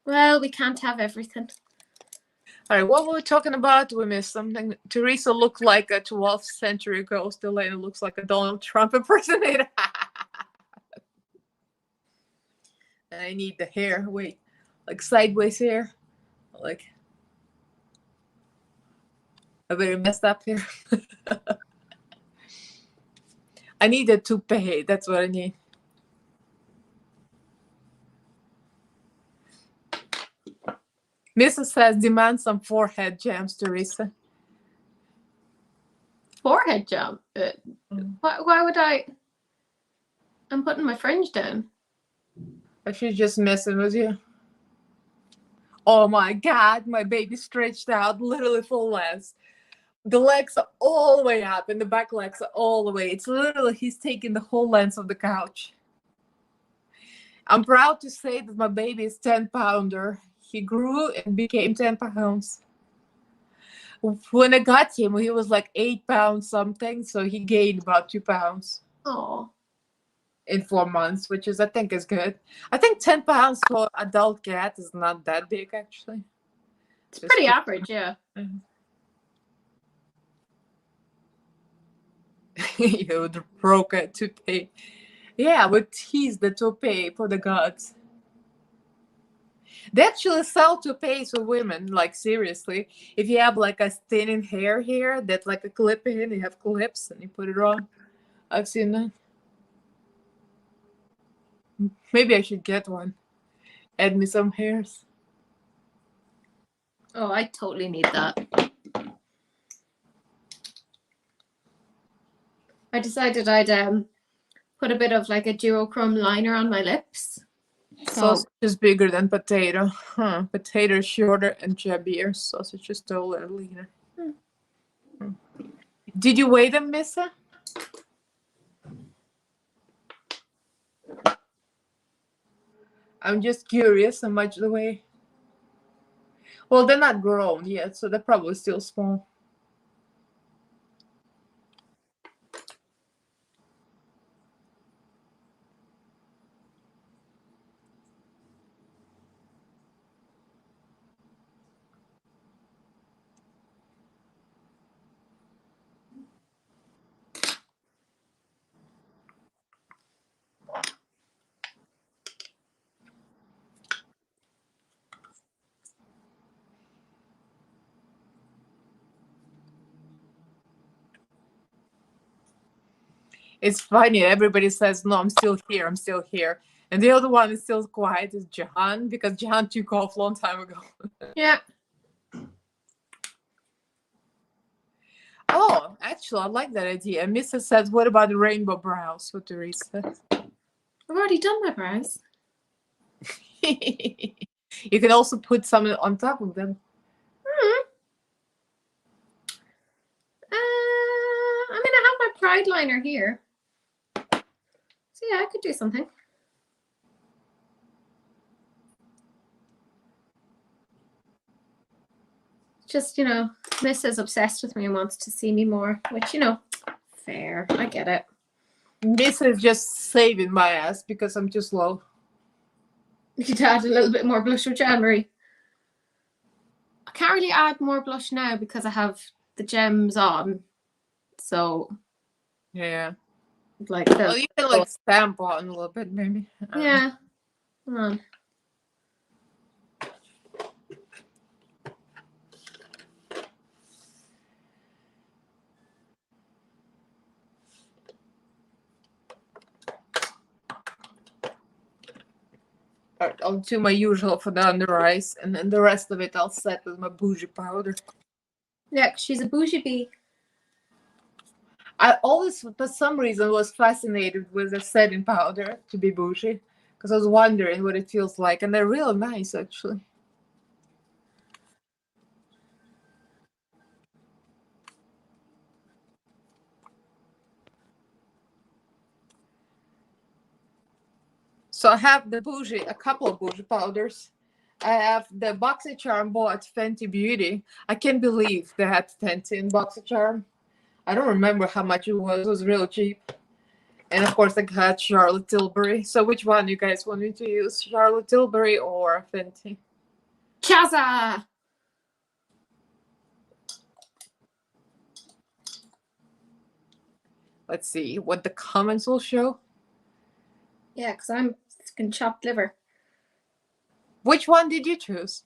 Well, we can't have everything. All right, what were we talking about? We missed something. Teresa looked like a 12th century ghost. Elena looks like a Donald Trump impersonator. I need the hair. Wait, like sideways hair. Like, I very messed up here. I need a toupee. That's what I need. Mrs. says, demand some forehead jams, Teresa. Forehead jam? Why would I? I'm putting my fringe down. She's just messing with you. Oh my God, my baby stretched out literally full length. The legs are all the way up and the back legs are all the way. It's literally, he's taking the whole length of the couch. I'm proud to say that my baby is 10-pounder. He grew and became 10 pounds. When I got him, he was like 8 pounds something, so he gained about 2 pounds. Oh. In 4 months, which is, I think, is good. I think 10 pounds for adult cat is not that big, actually. It's pretty average, yeah. You would broke a toupee. Yeah, but he's the toupee for the gods. They actually sell toupees for women, like seriously. If you have like a thinning hair here, that's like a clip in, you have clips and you put it on. I've seen that. Maybe I should get one. Add me some hairs. Oh, I totally need that. I decided I'd put a bit of like a duochrome liner on my lips. Sausage is bigger than potato. Huh. Potato is shorter and chubbier. Sausage is taller and leaner. Did you weigh them, Missa? I'm just curious how much they weigh. Well, they're not grown yet, so they're probably still small. It's funny. Everybody says, no, I'm still here. I'm still here. And the other one is still quiet is Jahan, because Jahan took off a long time ago. Yeah. Oh, actually, I like that idea. Missa says, what about the rainbow brows for Teresa? I've already done my brows. You can also put some on top of them. I mean, I have my pride liner here. So yeah, I could do something. Just, you know, Miss is obsessed with me and wants to see me more, which, you know, fair. I get it. Miss is just saving my ass because I'm too slow. You could add a little bit more blush of January. I can't really add more blush now because I have the gems on. So, yeah. Like, well, you can like stamp on a little bit, maybe. Yeah. Come on. Alright, I'll do my usual for the under eyes, and then the rest of it I'll set with my bougie powder. Yeah, she's a bougie bee. I always, for some reason, was fascinated with the setting powder to be bougie, because I was wondering what it feels like, and they're real nice, actually. So I have the bougie, a couple of bougie powders. I have the BoxyCharm bought Fenty Beauty. I can't believe they had Fenty in BoxyCharm. I don't remember how much it was. It was real cheap. And of course I got Charlotte Tilbury. So which one you guys want me to use? Charlotte Tilbury or Fenty? Chaza! Let's see what the comments will show. Yeah, because I'm fucking chopped liver. Which one did you choose?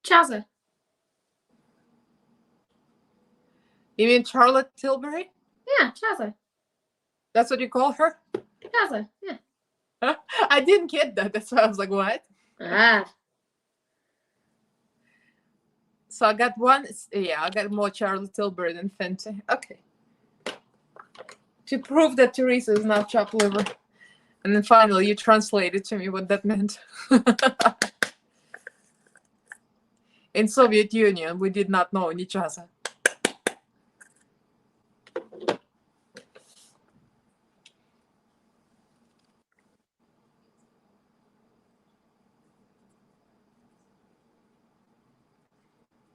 Chaza. You mean Charlotte Tilbury? Yeah, Chaza. That's what you call her? Chaza, yeah. I didn't get that. That's why I was like, what? Ah. So I got one. Yeah, I got more Charlotte Tilbury than Fenty. Okay. To prove that Teresa is not chopped liver. And then finally you translated to me what that meant. In Soviet Union, we did not know each other.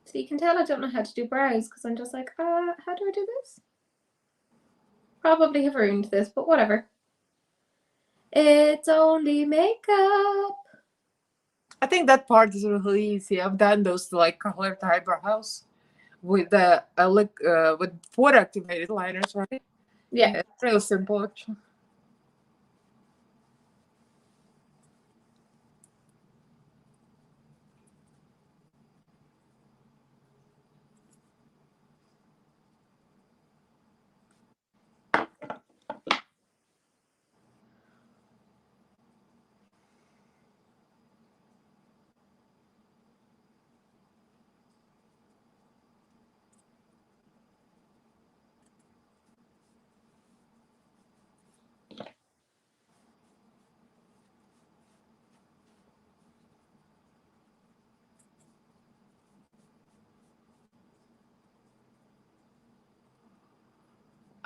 So you can tell I don't know how to do brows because I'm just like, how do I do this? Probably have ruined this, but whatever. It's only makeup. I think that part is really easy. I've done those like colored eyebrows with with water activated liners, right? Yeah. It's real simple actually.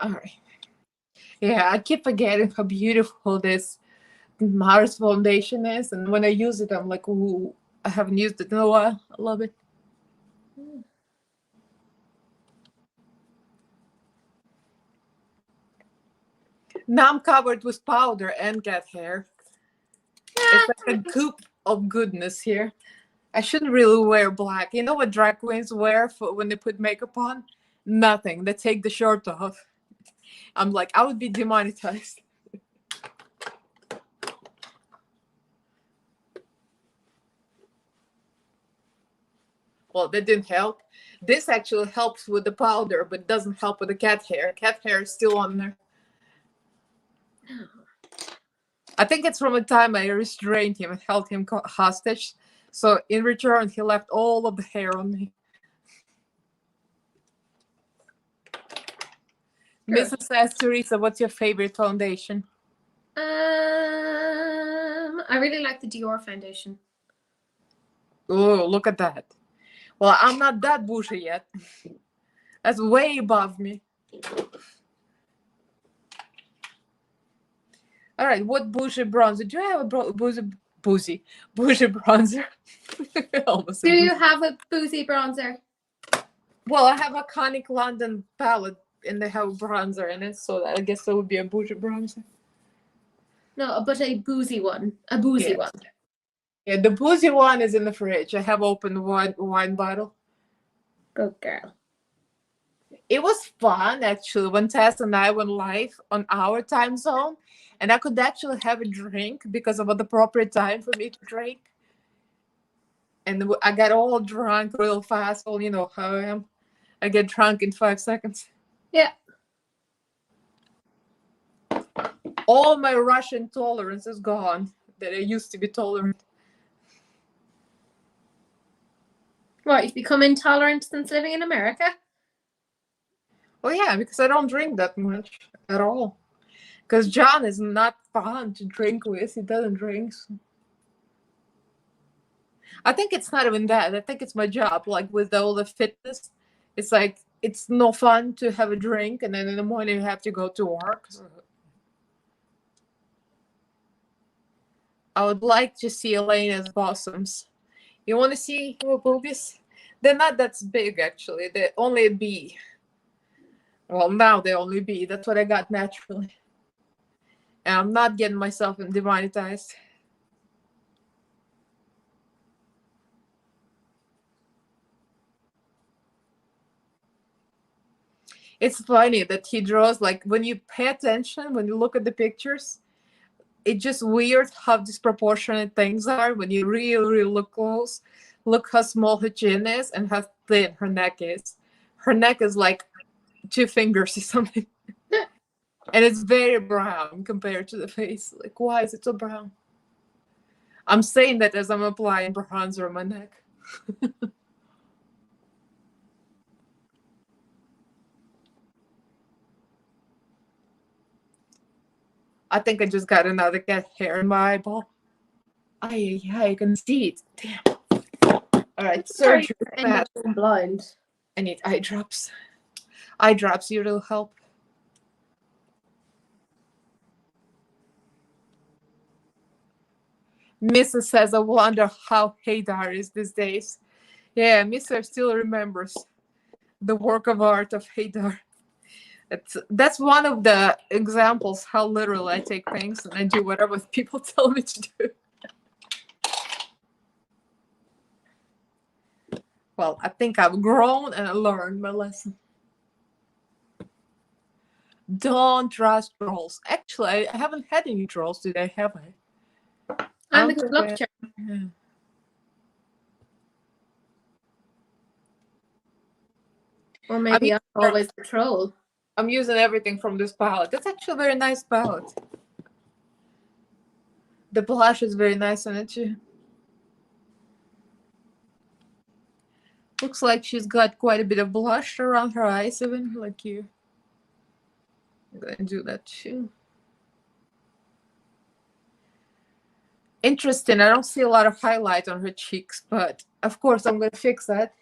All right. Yeah, I keep forgetting how beautiful this Mars foundation is, and when I use it, I'm like, ooh, I haven't used it in a while. I love it. Now I'm covered with powder and cat hair. It's like a goop of goodness here. I shouldn't really wear black. You know what drag queens wear for when they put makeup on? Nothing. They take the shirt off. I'm like, I would be demonetized. Well, that didn't help. This actually helps with the powder, but doesn't help with the cat hair. Cat hair is still on there. I think it's from the time I restrained him and held him hostage. So in return, he left all of the hair on me. Mrs. says, Teresa, what's your favorite foundation? I really like the Dior foundation. Oh, look at that. Well, I'm not that bushy yet. That's way above me. All right, what bushy bronzer? Do you have a boozy bronzer? Do you have a boozy bronzer? Well, I have a Conic London palette and they have a bronzer in it, so I guess that would be a bougie bronzer. No, but a boozy one. A boozy one. Yeah, the boozy one is in the fridge. I have opened one wine bottle. Good girl. It was fun, actually, when Tess and I went live on our time zone, and I could actually have a drink because of the proper time for me to drink. And I got all drunk real fast. Well, you know how I am. I get drunk in 5 seconds. Yeah. All my Russian tolerance is gone that I used to be tolerant. What, you've become intolerant since living in America? Well, yeah, because I don't drink that much at all. Because John is not fun to drink with. He doesn't drink. I think it's not even that. I think it's my job. Like with all the fitness, it's like it's no fun to have a drink and then in the morning you have to go to work. So I would like to see Elena's bosoms. You want to see her boobies? They're not that big, actually. They're only a B. Well, now they're only B. That's what I got naturally. And I'm not getting myself demonetized. It's funny that he draws, like, when you pay attention, when you look at the pictures, it's just weird how disproportionate things are when you really look close. Look how small her chin is and how thin her neck is. Her neck is like 2 fingers or something. And it's very brown compared to the face. Like, why is it so brown? I'm saying that as I'm applying bronzer on my neck. I think I just got another cat hair in my eyeball. Yeah, you can see it. Damn. All right, surgery. End up being blind. I need eye drops. Eye drops usually help. Mrs. says, I wonder how Haydar is these days. Yeah, Mr. still remembers the work of art of Haydar. That's one of the examples how literal I take things and I do whatever people tell me to do. Well, I think I've grown and I learned my lesson. Don't trust trolls. Actually, I haven't had any trolls today, have I? I'm a good luck charm. Yeah. Or maybe I'm always the troll. I'm using everything from this palette. That's actually a very nice palette. The blush is very nice on it too. Looks like she's got quite a bit of blush around her eyes, even like you. I'm gonna do that too. Interesting. I don't see a lot of highlight on her cheeks, but of course I'm gonna fix that.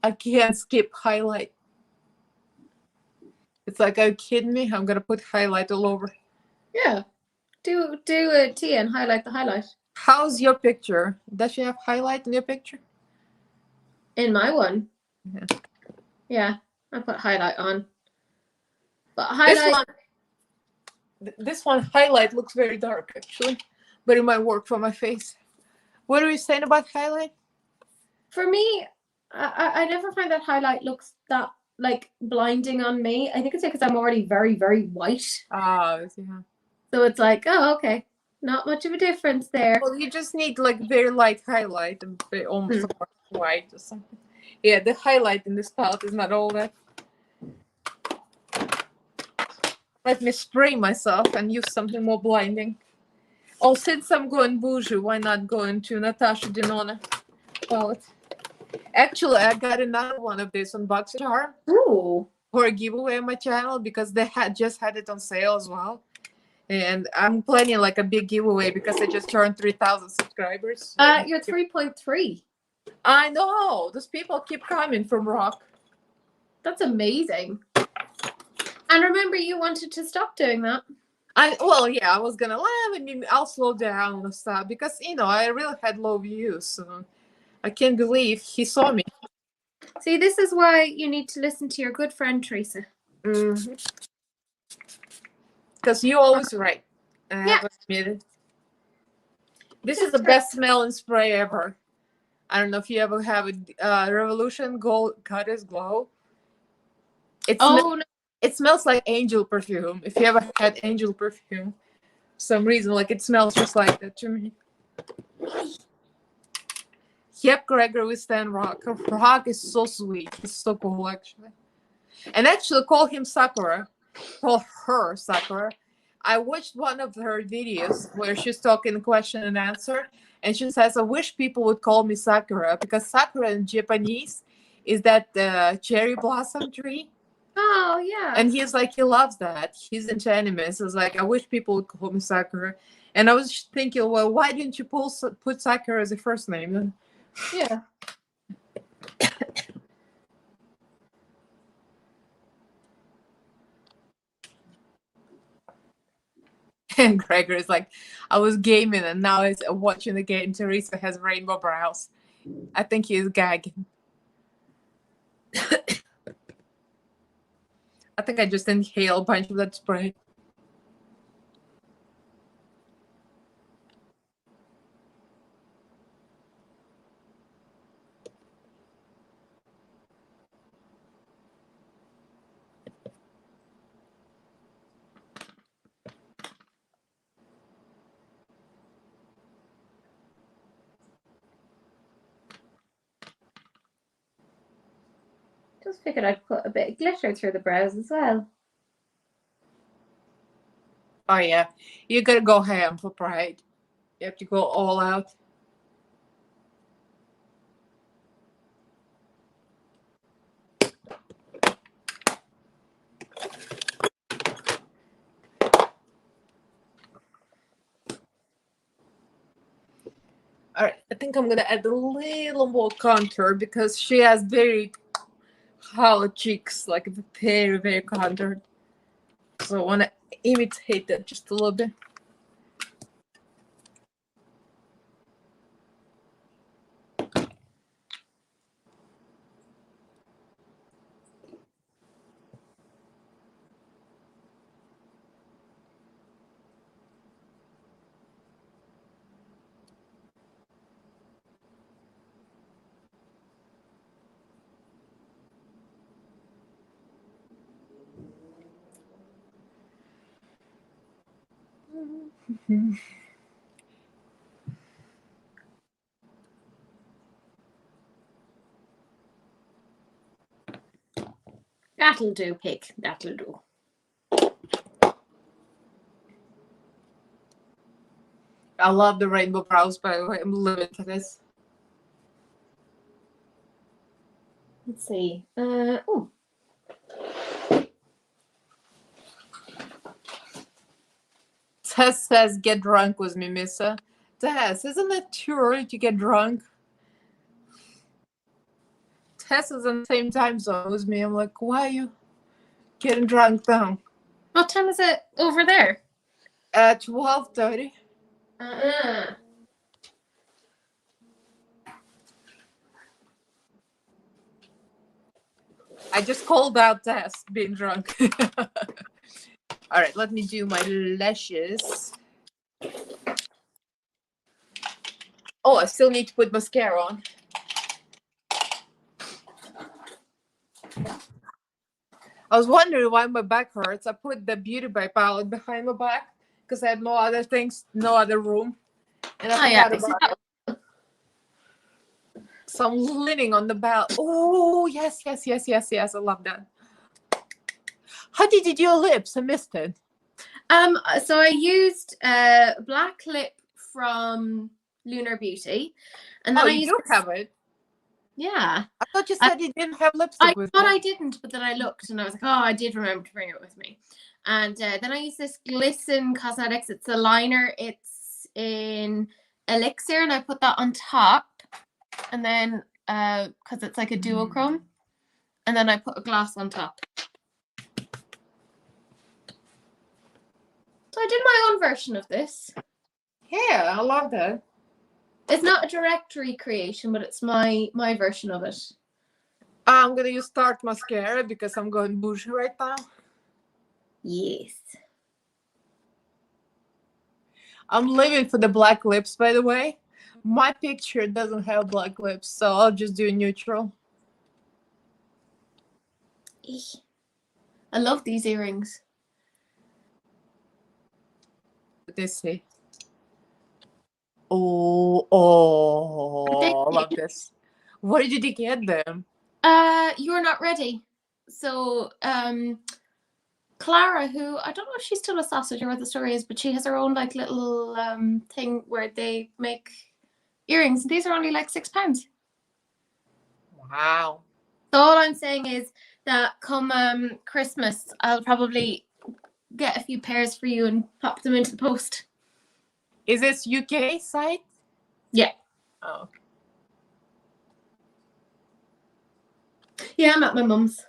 I can't skip highlight. It's like, are you kidding me? I'm gonna put highlight all over. Yeah. Do a Tia and highlight the highlight. How's your picture? Does she have highlight in your picture? In my one. Yeah. Yeah, I put highlight on. But highlight. This one highlight looks very dark actually, but it might work for my face. What are you saying about highlight? For me, I never find that highlight looks that like blinding on me. I think it's because I'm already very, very white. Yeah. So it's like, oh, okay. Not much of a difference there. Well, you just need like very light highlight and almost white or something. Yeah, the highlight in this palette is not all that. Let me spray myself and use something more blinding. Oh, since I'm going bougie, why not go into Natasha Denona palette? Actually, I got another one of this on Box Jar for a giveaway on my channel because they just had it on sale as well. And I'm planning like a big giveaway because I just turned 3,000 subscribers. You're 3.3. I know. Those people keep coming from Rock. That's amazing. And remember, you wanted to stop doing that. I was gonna I'll slow down and stuff because I really had low views. So I can't believe he saw me. See, this is why you need to listen to your good friend Teresa. Because you're always right. I Yeah. have to admit it. This is the best smelling spray ever. I don't know if you ever have a Revolution Goddess Glow. It smells like angel perfume. If you ever had angel perfume, for some reason, like it smells just like that to me. Yep, Gregory, we stand Rock. Rock is so sweet. He's so cool, actually. And actually, call him Sakura. Call her Sakura. I watched one of her videos where she's talking question and answer, and she says, I wish people would call me Sakura, because Sakura in Japanese is that cherry blossom tree. Oh, yeah. And he's like, he loves that. He's into anime. So it's like, I wish people would call me Sakura. And I was thinking, well, why didn't you put Sakura as a first name then? Yeah. And Gregory's like, I was gaming and now he's watching the game. Teresa has rainbow brows. I think he's gagging. I think I just inhaled a bunch of that spray. Just figured I'd put a bit of glitter through the brows as well. Oh yeah, you gotta go ham for Pride. You have to go all out. All right, I think I'm gonna add a little more contour because she has very hollow cheeks, like very, very contoured. So I want to imitate that just a little bit. That'll do, pig. That'll do. I love the rainbow brows, by the way. I'm living for this. Let's see. Oh. Tess says, get drunk with me, Missa. Tess, isn't it too early to get drunk? Tess is on the same time zone as me. I'm like, why are you getting drunk now? What time is it over there? At 12:30. I just called out Tess being drunk. All right, let me do my lashes. Oh, I still need to put mascara on. I was wondering why my back hurts. I put the Beauty by palette behind my back because I had no other things, no other room. And I forgot about it. So I'm leaning on the belt. Oh, yes. I love that. How did you do your lips? I missed it. So I used black lip from Lunar Beauty, and then I used. You have it. Yeah. I thought you said you didn't have lipstick with you. I didn't, but then I looked and I was like, oh, I did remember to bring it with me. And then I used this Glisten Cosmetics. It's a liner. It's in Elixir, and I put that on top. And then, because it's like a duochrome, and then I put a gloss on top. So I did my own version of this. Yeah, I love that. It's not a direct recreation, but it's my version of it. I'm gonna use Tarte mascara because I'm going bougie right now. Yes. I'm living for the black lips, by the way. My picture doesn't have black lips, so I'll just do neutral. I love these earrings. What they say? Oh, I love this. Where did you get them? You're Not Ready. So, Clara, who I don't know if she's still a sausage or what the story is, but she has her own like little thing where they make earrings. These are only like £6. Wow. So all I'm saying is that come Christmas, I'll probably get a few pairs for you and pop them into the post. Is this UK site? Yeah. Oh. Yeah, I'm at my mum's.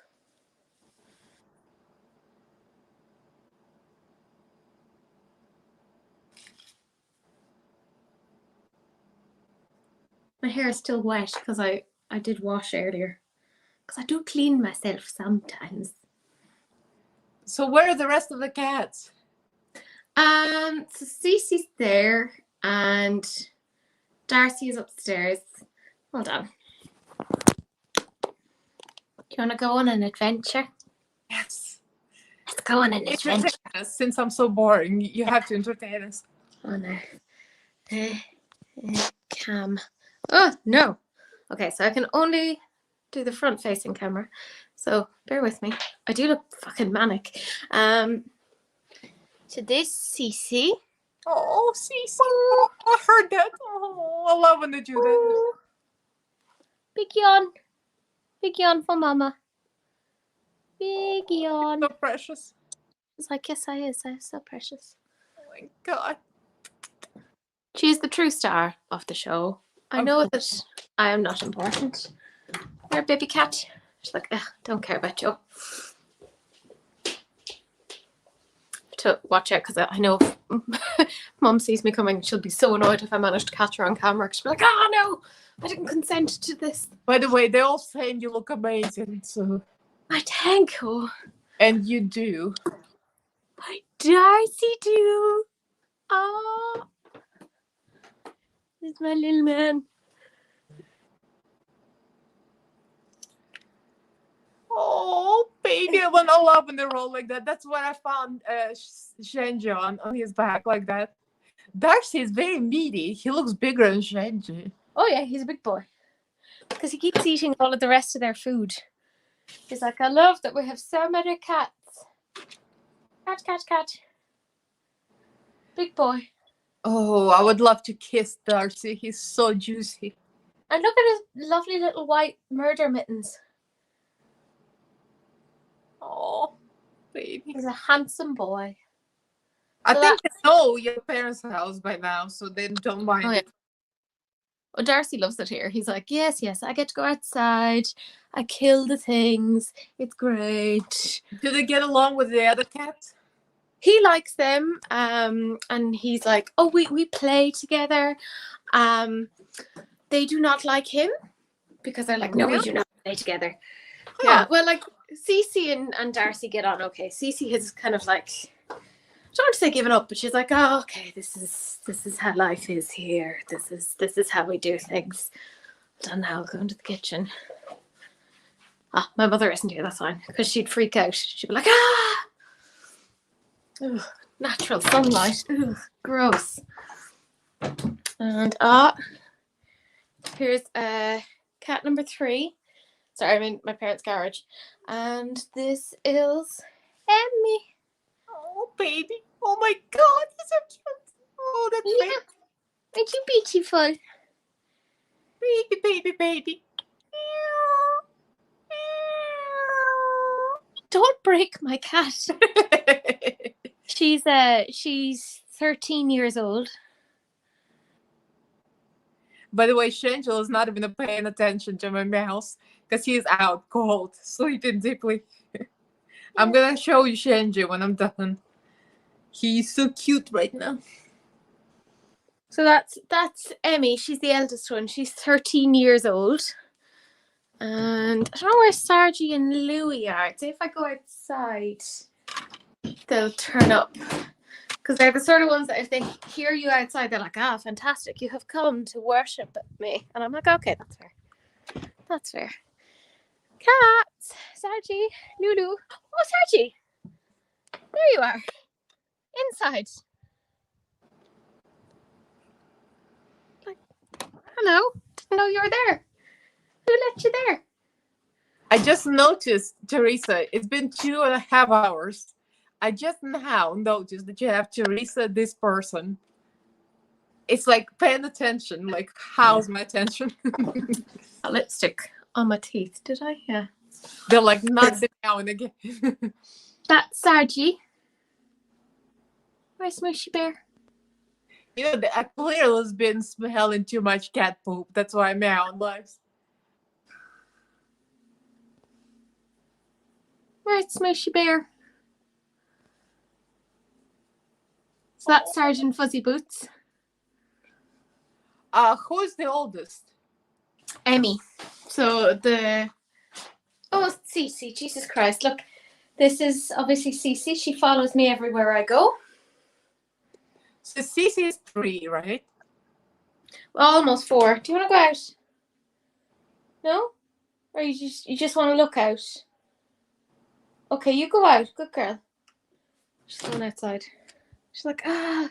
My hair is still wet because I did wash earlier. Because I do clean myself sometimes. So where are the rest of the cats? So Cece's there and Darcy is upstairs. Hold on. Do you want to go on an adventure? Yes. Let's go on an adventure. Since I'm so boring, you have to entertain us. Oh no. Cam. Oh no. Okay, so I can only do the front-facing camera. So bear with me. I do look fucking manic. To this Cece. Oh, Cece. Oh, I heard that. Oh, I love when they do that. Big yawn. Big yawn for Mama. Big yawn. So precious. It's like, yes, I is. I'm so precious. Oh my God. She's the true star of the show. I know that I am not important. You're a baby cat. She's like, don't care about you. To watch out, because I know if Mum sees me coming, she'll be so annoyed if I manage to catch her on camera. She'll be like, oh no, I didn't consent to this. By the way, they're all saying you look amazing, so. I thank you. And you do. My Darcy do. Oh, this is my little man. Oh, baby, I want to love when they roll like that. That's what I found Shenji on his back like that. Darcy is very meaty. He looks bigger than Shenji. Oh yeah, he's a big boy. Because he keeps eating all of the rest of their food. He's like, I love that we have so many cats. Cat. Big boy. Oh, I would love to kiss Darcy. He's so juicy. And look at his lovely little white murder mittens. Oh, baby. He's a handsome boy. I think they know your parents' house by now, so they don't mind it. Well, Darcy loves it here. He's like, yes, I get to go outside. I kill the things. It's great. Do they get along with the other cats? He likes them. And he's like, oh, we play together. They do not like him because they're like, no, we do not play together. Huh. Yeah, well, like Cece and Darcy get on okay. Cece is kind of like, I don't want to say given up, but she's like, oh, okay, this is how life is here. This is how we do things. Done now, I'll go into the kitchen. Ah, my mother isn't here, that's fine. Because she'd freak out. She'd be like, ah! Ugh, natural sunlight. Ugh, gross. And here's cat number 3. Sorry, I'm in my parents' garage. And this is Emmy. Oh, baby. Oh, my God. He's so cute. Oh, that's yeah. Aren't you beautiful? Baby. Don't break my cat. She's 13 years old. By the way, Shangel is not even paying attention to my mouse because he is out cold, sleeping deeply. I'm gonna show you Shenji when I'm done. He's so cute right now. So that's Emmy. She's the eldest one. She's 13 years old. And I don't know where Sargie and Louie are. So if I go outside, they'll turn up. Because they're the sort of ones that if they hear you outside, they're like, ah, fantastic. You have come to worship me. And I'm like, okay, that's fair. That's fair. Cats. Sargie. Lulu. Oh, Sargie. There you are. Inside. Like, hello. Didn't know you were there. Who let you there? I just noticed, Teresa, it's been 2.5 hours. I just now noticed that you have Teresa, this person. It's like paying attention. Like, how's my attention? A lipstick on my teeth, did I? Yeah. They're like not now and again. That's Sargie. Where's Smooshy Bear? You know, I clearly has been smelling too much cat poop. That's why I'm out on lives. Where's Smooshy Bear? So that's Sergeant Fuzzy Boots. Who's the oldest? Emmy. So oh, Cece, Jesus Christ. Look, this is obviously Cece. She follows me everywhere I go. So Cece is 3, right? Well, almost 4. Do you want to go out? No? Or you just want to look out? Okay, you go out. Good girl. She's going outside. She's like, I'm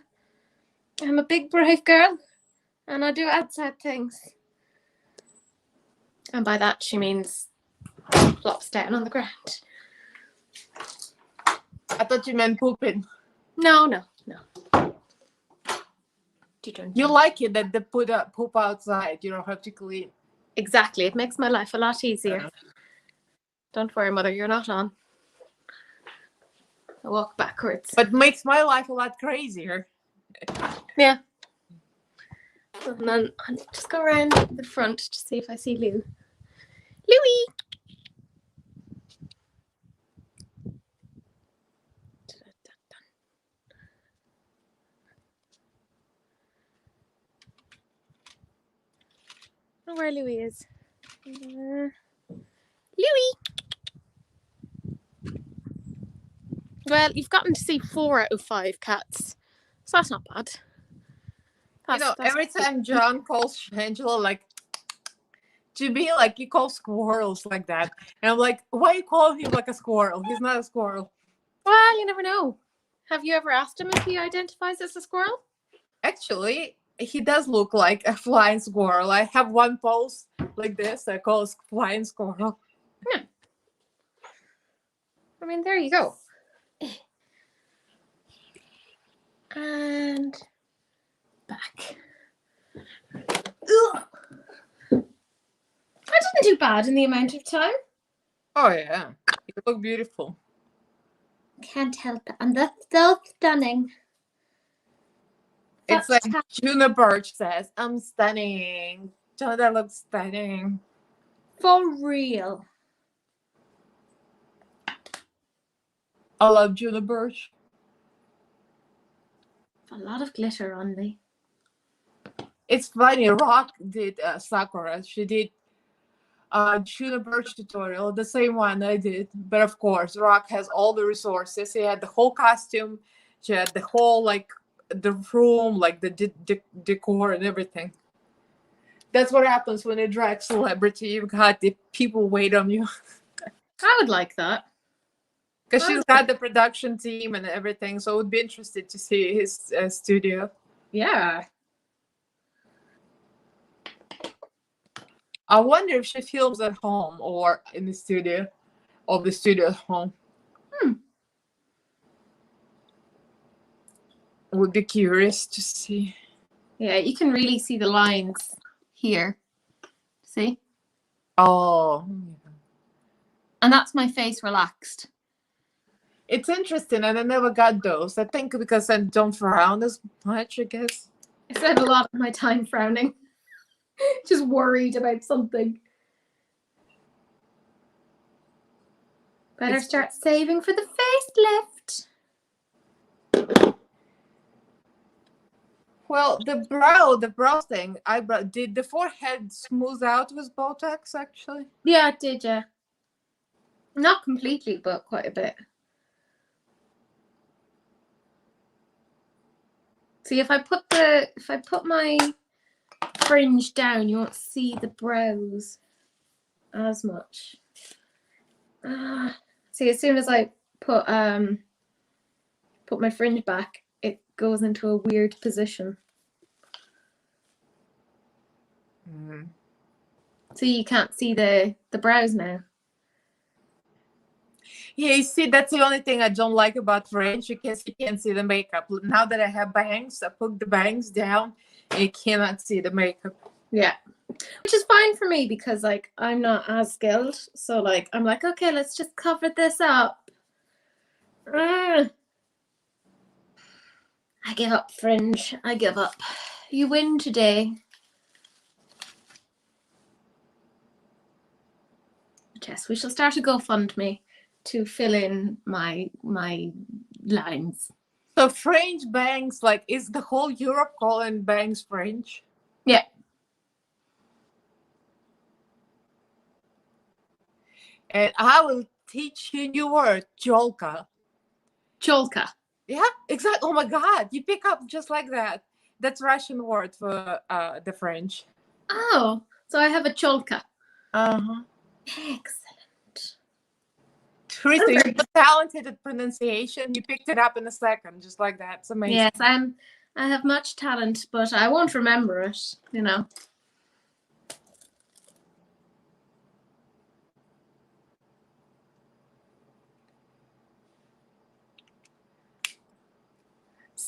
a big brave girl and I do outside things. And by that she means flops down on the ground. I thought you meant pooping. No. You like it that they put poop outside. You don't have to clean. Exactly. It makes my life a lot easier. Don't worry, Mother. You're not on. I walk backwards. But makes my life a lot crazier. Yeah. And then I'll just go around the front to see if I see Lou. Louie! I don't know where Louie is. Louie! Well, you've gotten to see 4 out of 5 cats. So that's not bad. Every time John calls Angela, like, to be like, you call squirrels like that. And I'm like, why you call him like a squirrel? He's not a squirrel. Well, you never know. Have you ever asked him if he identifies as a squirrel? Actually, he does look like a flying squirrel. I have one post like this I call it flying squirrel. Yeah. I mean, there you go. And back. Ugh. I didn't do bad in the amount of time. Oh yeah, you look beautiful. Can't help it. I'm still stunning. It's like Juna Birch says, I'm stunning. Jonah looks stunning. For real. I love Juna Birch. A lot of glitter on me. It's funny, Rock did Sakura. She did Juna Birch tutorial, the same one I did. But of course, Rock has all the resources. He had the whole costume. She had the whole, like, the room, like the decor and everything. That's what happens when you drag celebrity. You've got the people wait on you. I would like that. Because she's got the production team and everything, so I would be interested to see his studio. Yeah. I wonder if she films at home or in the studio, or the studio at home. Would be curious to see. Yeah, you can really see the lines here. See? Oh. And that's my face relaxed. It's interesting, and I never got those. I think because I don't frown as much, I guess. I spend a lot of my time frowning. Just worried about something. Better start saving for the facelift. Well, the brow thing, did the forehead smooth out with Botox, actually? Yeah, it did, yeah. Not completely, but quite a bit. See, if I put my fringe down, you won't see the brows as much. See, as soon as I put my fringe back, it goes into a weird position. Mm. So you can't see the brows now. Yeah, you see, that's the only thing I don't like about fringe, because you can't see the makeup. Now that I have bangs, I put the bangs down, and you cannot see the makeup. Yeah. Which is fine for me because, like, I'm not as skilled. So, like, I'm like, okay, let's just cover this up. I give up, fringe. I give up. You win today. Yes, we shall start a GoFundMe to fill in my lines. So fringe bangs, like, is the whole Europe calling bangs fringe? Yeah. And I will teach you a new word, cholka. Cholka. Yeah, exactly. Oh my God, you pick up just like that. That's Russian word for the French. Oh, so I have a cholka. Uh-huh. Excellent. Teresa, you're so talented at pronunciation. You picked it up in a second, just like that. It's amazing. Yes, I have much talent, but I won't remember it, you know.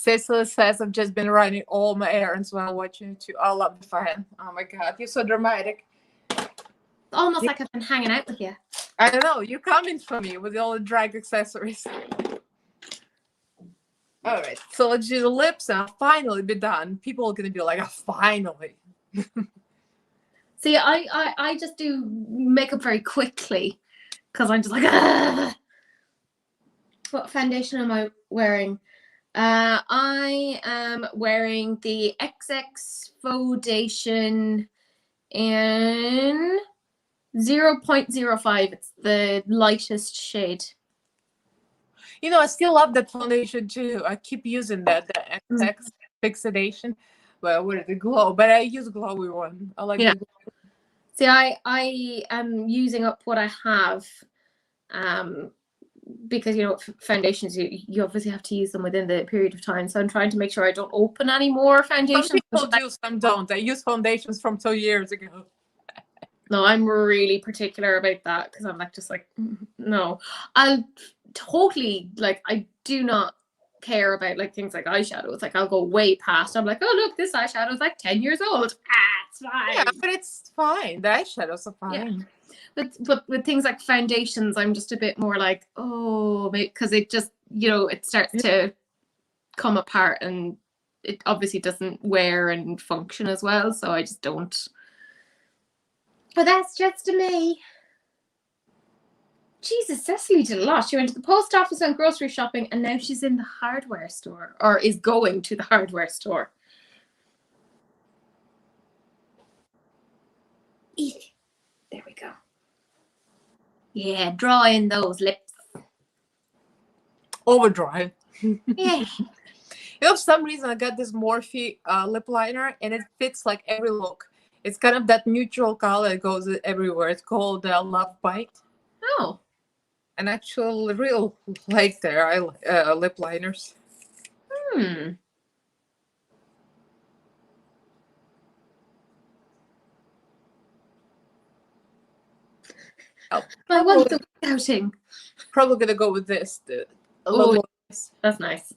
Cecily says, I've just been running all my errands while watching you too. I love the fan. Oh my God, you're so dramatic. Almost like I've been hanging out with you. I don't know, you're coming for me with all the drag accessories. All right, so let's do the lips and I'll finally be done. People are going to be like, oh, finally. See, I just do makeup very quickly because I'm just like, ah! What foundation am I wearing? I am wearing the XX Foundation in 0.05. It's the lightest shade. You know, I still love that foundation too. I keep using that, the XX Fixation. Well, what is the glow? But I use glowy one. I like the glow. See, I am using up what I have. Because, you know, foundations, you obviously have to use them within the period of time. So I'm trying to make sure I don't open any more foundations. Some people do, some don't. I use foundations from 2 years ago. No, I'm really particular about that because I'm like, just like, no. I'll totally, like, I do not care about like things like eyeshadows. Like, I'll go way past. I'm like, oh, look, this eyeshadow is like 10 years old. It's fine. Yeah, but it's fine. The eyeshadows are fine. Yeah. But with things like foundations, I'm just a bit more like, oh, because it just, you know, it starts to come apart and it obviously doesn't wear and function as well. So I just don't. But that's just me. Jesus, Cecily did a lot. She went to the post office and grocery shopping, and now she's in the hardware store, or is going to the hardware store. Easy. There we go. Yeah, draw in those lips. Overdrive. Yeah. You know, for some reason, I got this Morphe lip liner, and it fits like every look. It's kind of that neutral color that goes everywhere. It's called Love Bite. Oh. And actually, real like their lip liners. I want the outing. Probably gonna go with this. Oh, that's nice.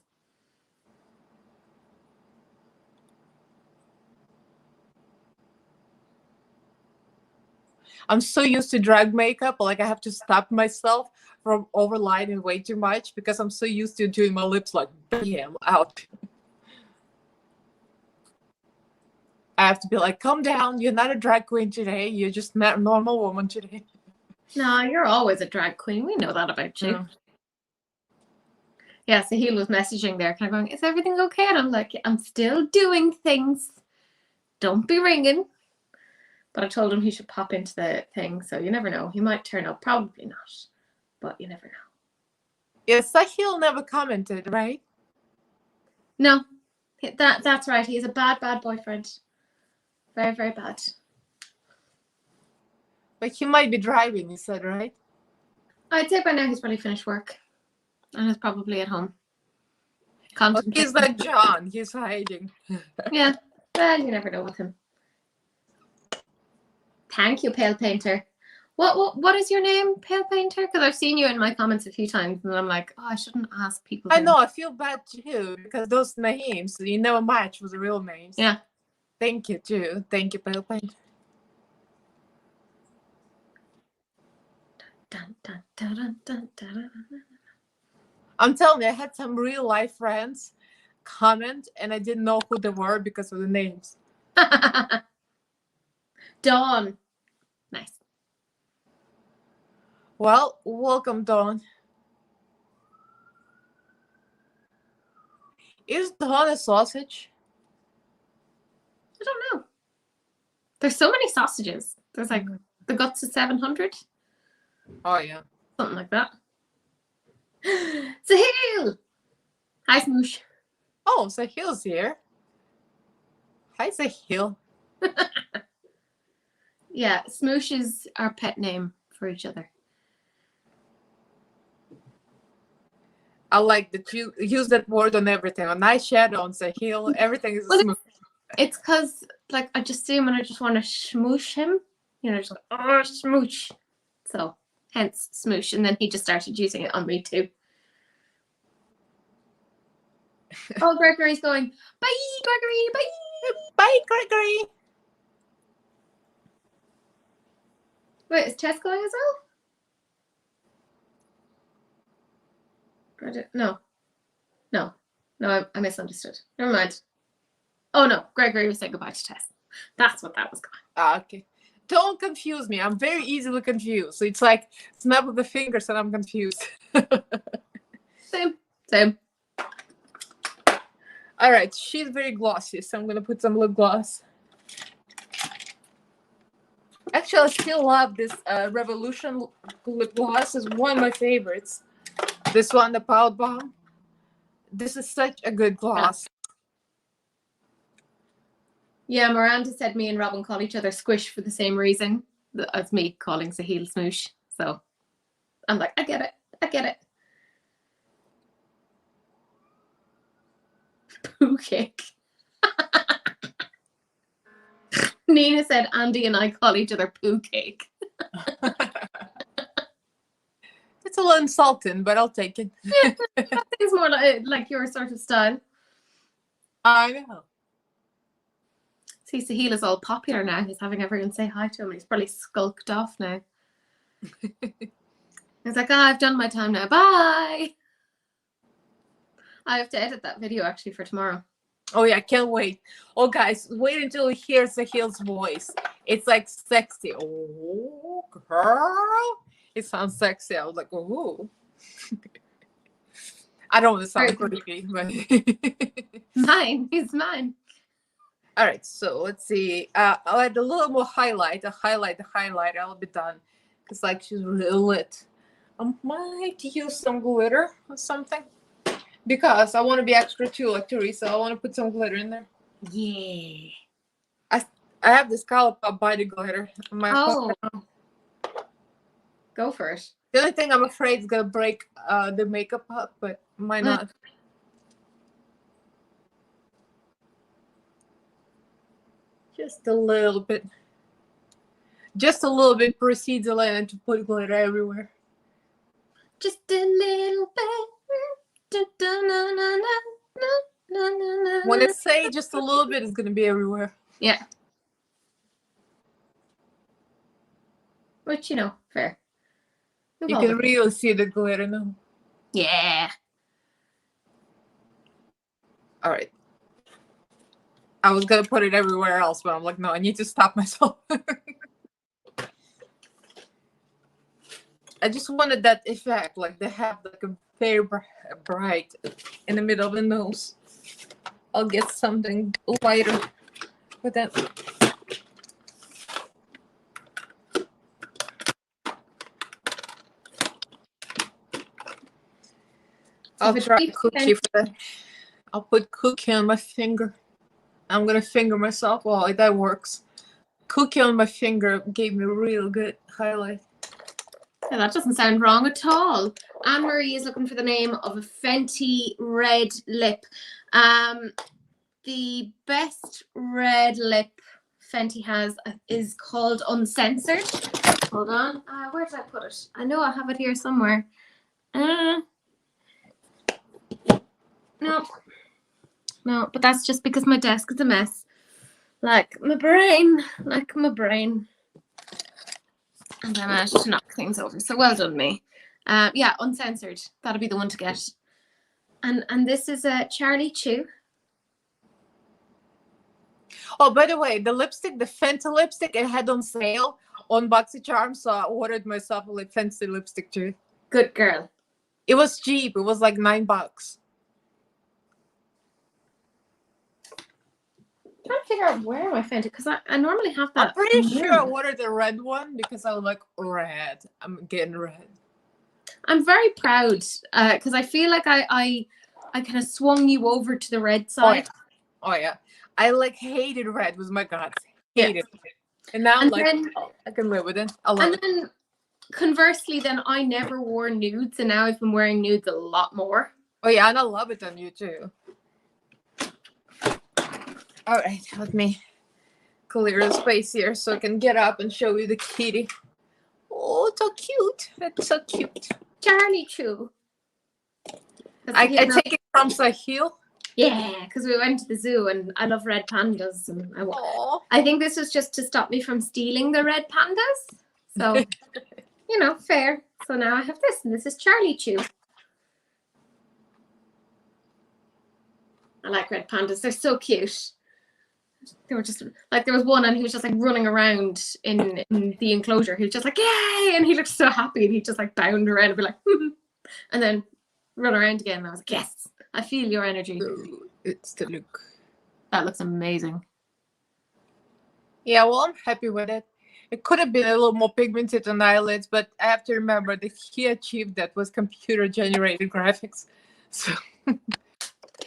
I'm so used to drag makeup, like I have to stop myself from overlining way too much because I'm so used to doing my lips like bam out. I have to be like, calm down. You're not a drag queen today. You're just not a normal woman today. No, you're always a drag queen. We know that about you. Yeah, so he was messaging there, kind of going, is everything okay? And I'm like, I'm still doing things. Don't be ringing. But I told him he should pop into the thing, so you never know. He might turn up. Probably not, but you never know. Yeah, Sahil never commented, right? No, that's right. He's a bad boyfriend. Very, very bad. But he might be driving, you said, right? I'd say by now he's probably finished work. And he's probably at home. Well, he's like John. He's hiding. Yeah. Well, you never know with him. Thank you, Pale Painter. What is your name, Pale Painter? Because I've seen you in my comments a few times, and I'm like, oh, I shouldn't ask people. I know. I feel bad too because those names you never match with the real names. Yeah. Thank you too. Thank you, Pale Painter. Dun, dun, dun, dun, dun, dun, dun. I'm telling you, I had some real life friends comment, and I didn't know who they were because of the names. Dawn. Nice. Well, welcome, Dawn. Is Dawn a sausage? I don't know. There's so many sausages. There's like the guts of 700. Oh, yeah. Something like that. Sahil! Hi, Smoosh. Oh, Sahil's here. Hi, Sahil. Yeah, Smoosh is our pet name for each other. I like that you use that word on everything. On eyeshadow, on Sahil, everything is Well, smooth. It's because, like, I just see him and I just want to smoosh him. You know, just like, oh, smoosh. So, hence smoosh. And then he just started using it on me too. Oh, Gregory's going, bye, Gregory, bye. Bye, Gregory. Wait, is Tess going as well? No, I misunderstood. Never mind. Oh no, Gregory was saying goodbye to Tess. That's what that was going. Okay. Don't confuse me. I'm very easily confused. So it's like snap of the fingers and I'm confused. Same. All right. She's very glossy, so I'm going to put some lip gloss. Actually, I still love this Revolution lip gloss. It's one of my favorites. This one, the Pout Bomb. This is such a good gloss. Yeah, Miranda said me and Robin call each other Squish for the same reason as me calling Sahil Smoosh. So I'm like, I get it. Poo cake. Nina said Andy and I call each other poo cake. It's a little insulting, but I'll take it. Yeah, it's more like your sort of style. I know. See, Sahil is all popular now. He's having everyone say hi to him. He's probably skulked off now. He's like, I've done my time now. Bye. I have to edit that video actually for tomorrow. Oh yeah, can't wait. Oh guys, wait until you hear Sahil's voice. It's like sexy. Oh girl. It sounds sexy. I was like, oh. I don't want to sound creepy, but He's mine. All right, so let's see. I'll add a little more highlight. I'll be done. Because like she's really lit. I might use some glitter or something. Because I want to be extra too, like Teresa. I want to put some glitter in there. Yeah. I have this Colourpop body glitter. Go for it. The only thing I'm afraid is going to break the makeup up, but might not. Just a little bit. Just a little bit proceeds Elena to put glitter everywhere. Just a little bit. When I say just a little bit, it's going to be everywhere. Yeah. Which, fair. You can really see the glitter now. Yeah. All right. I was going to put it everywhere else, but I'm like, no, I need to stop myself. I just wanted that effect, like they have like a very bright in the middle of the nose. I'll get something lighter with that. I'll try cookie for that. I'll put cookie on my finger. I'm gonna finger myself. Well, that works. Cookie on my finger gave me a real good highlight. Yeah, that doesn't sound wrong at all. Anne-Marie is looking for the name of a Fenty red lip. The best red lip Fenty has is called Uncensored. Hold on. Where did I put it? I know I have it here somewhere. No, but that's just because my desk is a mess. Like my brain. And I managed to knock things over. So well done, me. Yeah, Uncensored. That'll be the one to get. And this is a Charlie Chew. Oh, by the way, the lipstick, the Fenty lipstick, it had on sale on BoxyCharm, so I ordered myself a Fenty lipstick too. Good girl. It was cheap. It was like $9. I'm trying to figure out where my Fenty, because I normally have that. I'm pretty sure I ordered the red one because I was like, red. I'm getting red. I'm very proud because I feel like I kind of swung you over to the red side. Oh yeah. I like hated red with my guts. Hated it. And now I'm like, I can live with it. I love it. And then conversely, then I never wore nudes, and now I've been wearing nudes a lot more. Oh yeah, and I love it on you too. All right, let me clear the space here so I can get up and show you the kitty. Oh, it's so cute. That's so cute. Charlie Chew. I take it from Sahil. Yeah, because we went to the zoo and I love red pandas. And I think this was just to stop me from stealing the red pandas. So, fair. So now I have this, and this is Charlie Chew. I like red pandas. They're so cute. They were just like, there was one and he was just like running around in the enclosure. He was just like, yay! And he looked so happy, and he just like bound around and be like, and then run around again. And I was like, yes, I feel your energy. It's the look. That looks amazing. Yeah, well, I'm happy with it. It could have been a little more pigmented on the eyelids, but I have to remember that he achieved that with computer-generated graphics. So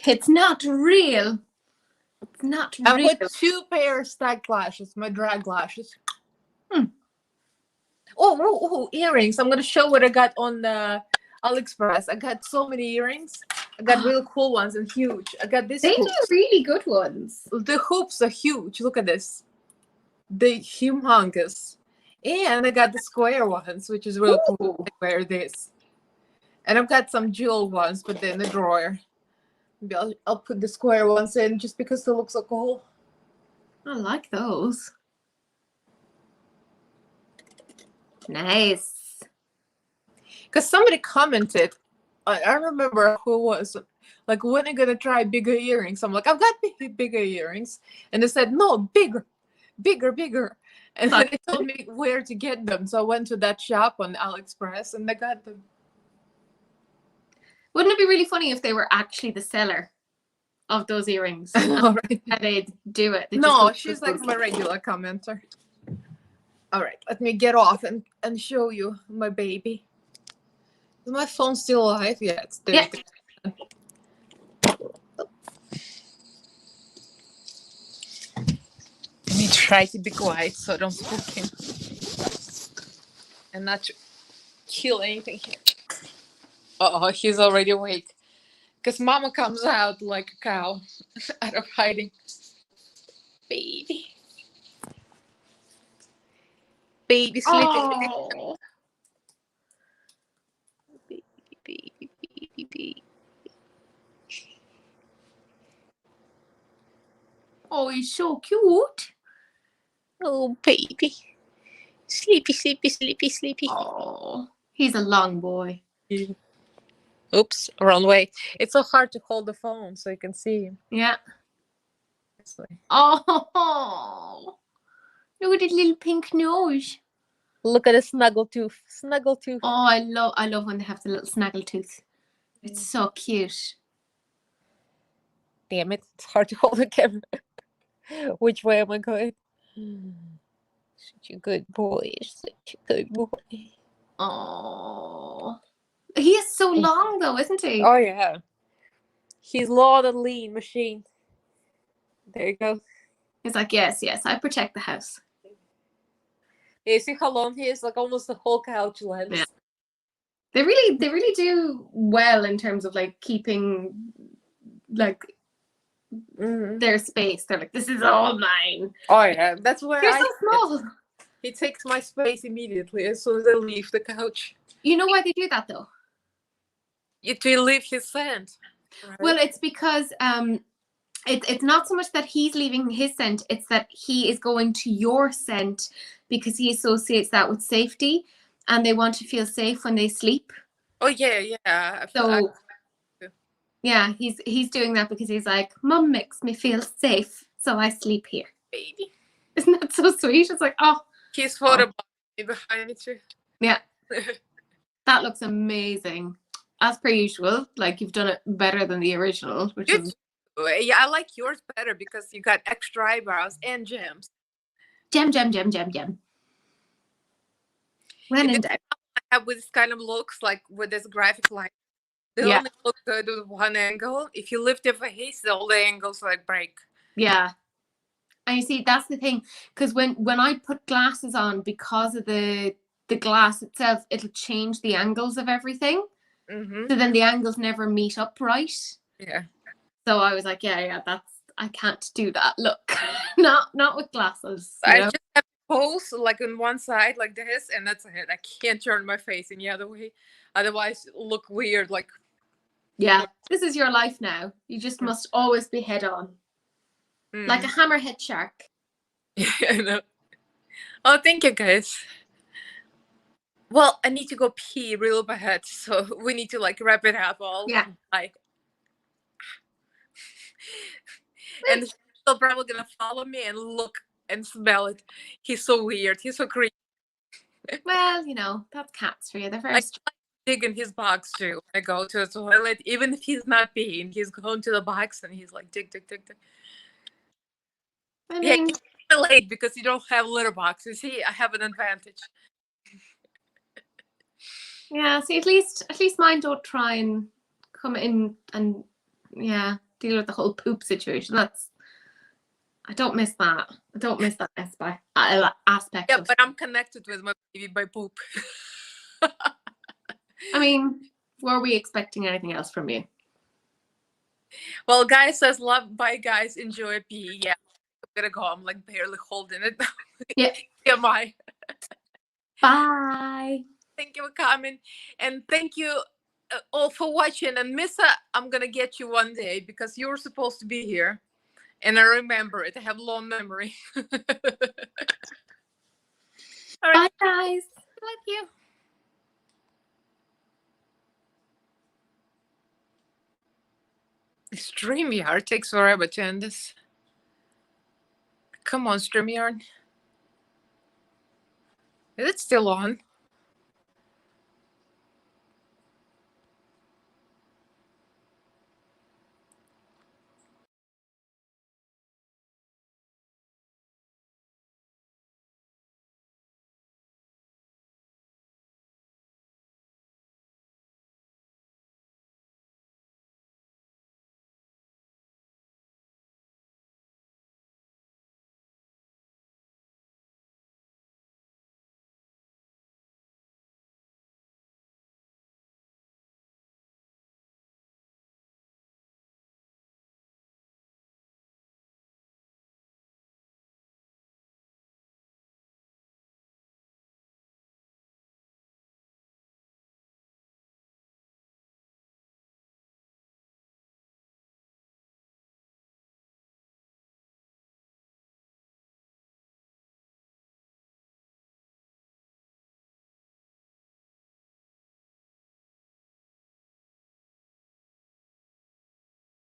it's not real. It's not real. I put 2 pairs stacked lashes, my drag lashes. Oh, earrings. I'm going to show what I got on AliExpress. I got so many earrings. I got really cool ones and huge. I got this. They do really good ones. The hoops are huge. Look at this. They're humongous. And I got the square ones, which is really cool. I wear this. And I've got some jewel ones, but they're in the drawer. Maybe I'll put the square ones in just because they look so cool. I like those. Nice. Because somebody commented, I remember who it was, like, when are you going to try bigger earrings? I'm like, I've got bigger earrings. And they said, no, bigger. And then they told me where to get them. So I went to that shop on AliExpress and I got them. Wouldn't it be really funny if they were actually the seller of those earrings? All right. And they'd do it. No, she's like my regular commenter. All right, let me get off and show you my baby. Is my phone still alive? Yeah, it's there. Yeah. Let me try to be quiet so I don't spook him. And not kill anything here. Uh-oh, he's already awake. Because Mama comes out like a cow out of hiding. Baby. Baby sleeping. Oh. Baby. Oh, he's so cute. Oh, baby. Sleepy. Oh, he's a long boy. Oops, wrong way. It's so hard to hold the phone so you can see him. Yeah. Oh, look at his little pink nose. Look at the snuggle tooth. Oh, I love when they have the little snaggle tooth. It's so cute. Damn it, it's hard to hold the camera. Which way am I going? Such a good boy. Oh, he is so long though, isn't he? Oh yeah. He's long and lean machine. There you go. He's like, yes, I protect the house. You see how long he is? Like almost the whole couch length. Yeah. They really do well in terms of like keeping like their space. They're like, this is all mine. Oh yeah, that's where They're so small. He takes my space immediately as soon as I leave the couch. You know why they do that though? To leave his scent. Right? Well, it's because it's not so much that he's leaving his scent, it's that he is going to your scent because he associates that with safety and they want to feel safe when they sleep. Oh yeah. So yeah, he's doing that because he's like, Mum makes me feel safe, so I sleep here. Baby. Isn't that so sweet? It's like, oh. He's photo behind it too. Yeah. That looks amazing. As per usual, like you've done it better than the original, which is... Yeah, I like yours better because you got extra eyebrows and gems. Gem. When in doubt. I have with this kind of looks, like with this graphic line. They only look good with one angle. If you lift your face, all the angles like break. Yeah. And you see, that's the thing. Because when I put glasses on, because of the glass itself, it'll change the angles of everything. Mm-hmm. So then the angles never meet up right. Yeah. So I was like, yeah, I can't do that. Look, not with glasses. I just have to pose like on one side like this, and that's it. I can't turn my face in the other way. Otherwise, look weird. Like Yeah, this is your life now. You just must always be head on. Like a hammerhead shark. Yeah, I know. Oh, thank you, guys. Well, I need to go pee real bad, so we need to like wrap it up all. Yeah. Bye. And he's still probably gonna follow me and look and smell it. He's so weird. He's so creepy. Well, you know, that's cats for you. They're very I dig in his box too. I go to the toilet, even if he's not peeing, he's going to the box and he's like dig, dig, dig, dig. I Yeah, mean, he's late because you don't have litter boxes. See, I have an advantage. yeah, see, at least mine don't try and come in and deal with the whole poop situation. I don't miss that. I don't miss that aspect Yeah, of. but I'm connected with my baby by poop. I mean, were we expecting anything else from you? Well, guys says love. Bye, guys. Enjoy pee. Yeah, I'm gonna go. I'm like barely holding it. Yeah. Am I? Bye. Thank you for coming, and thank you all for watching. And Missa, I'm gonna get you one day because you were supposed to be here, and I remember it. I have long memory. All right, bye, guys. love you. StreamYard takes forever to end this. Come on, StreamYard. Is it still on?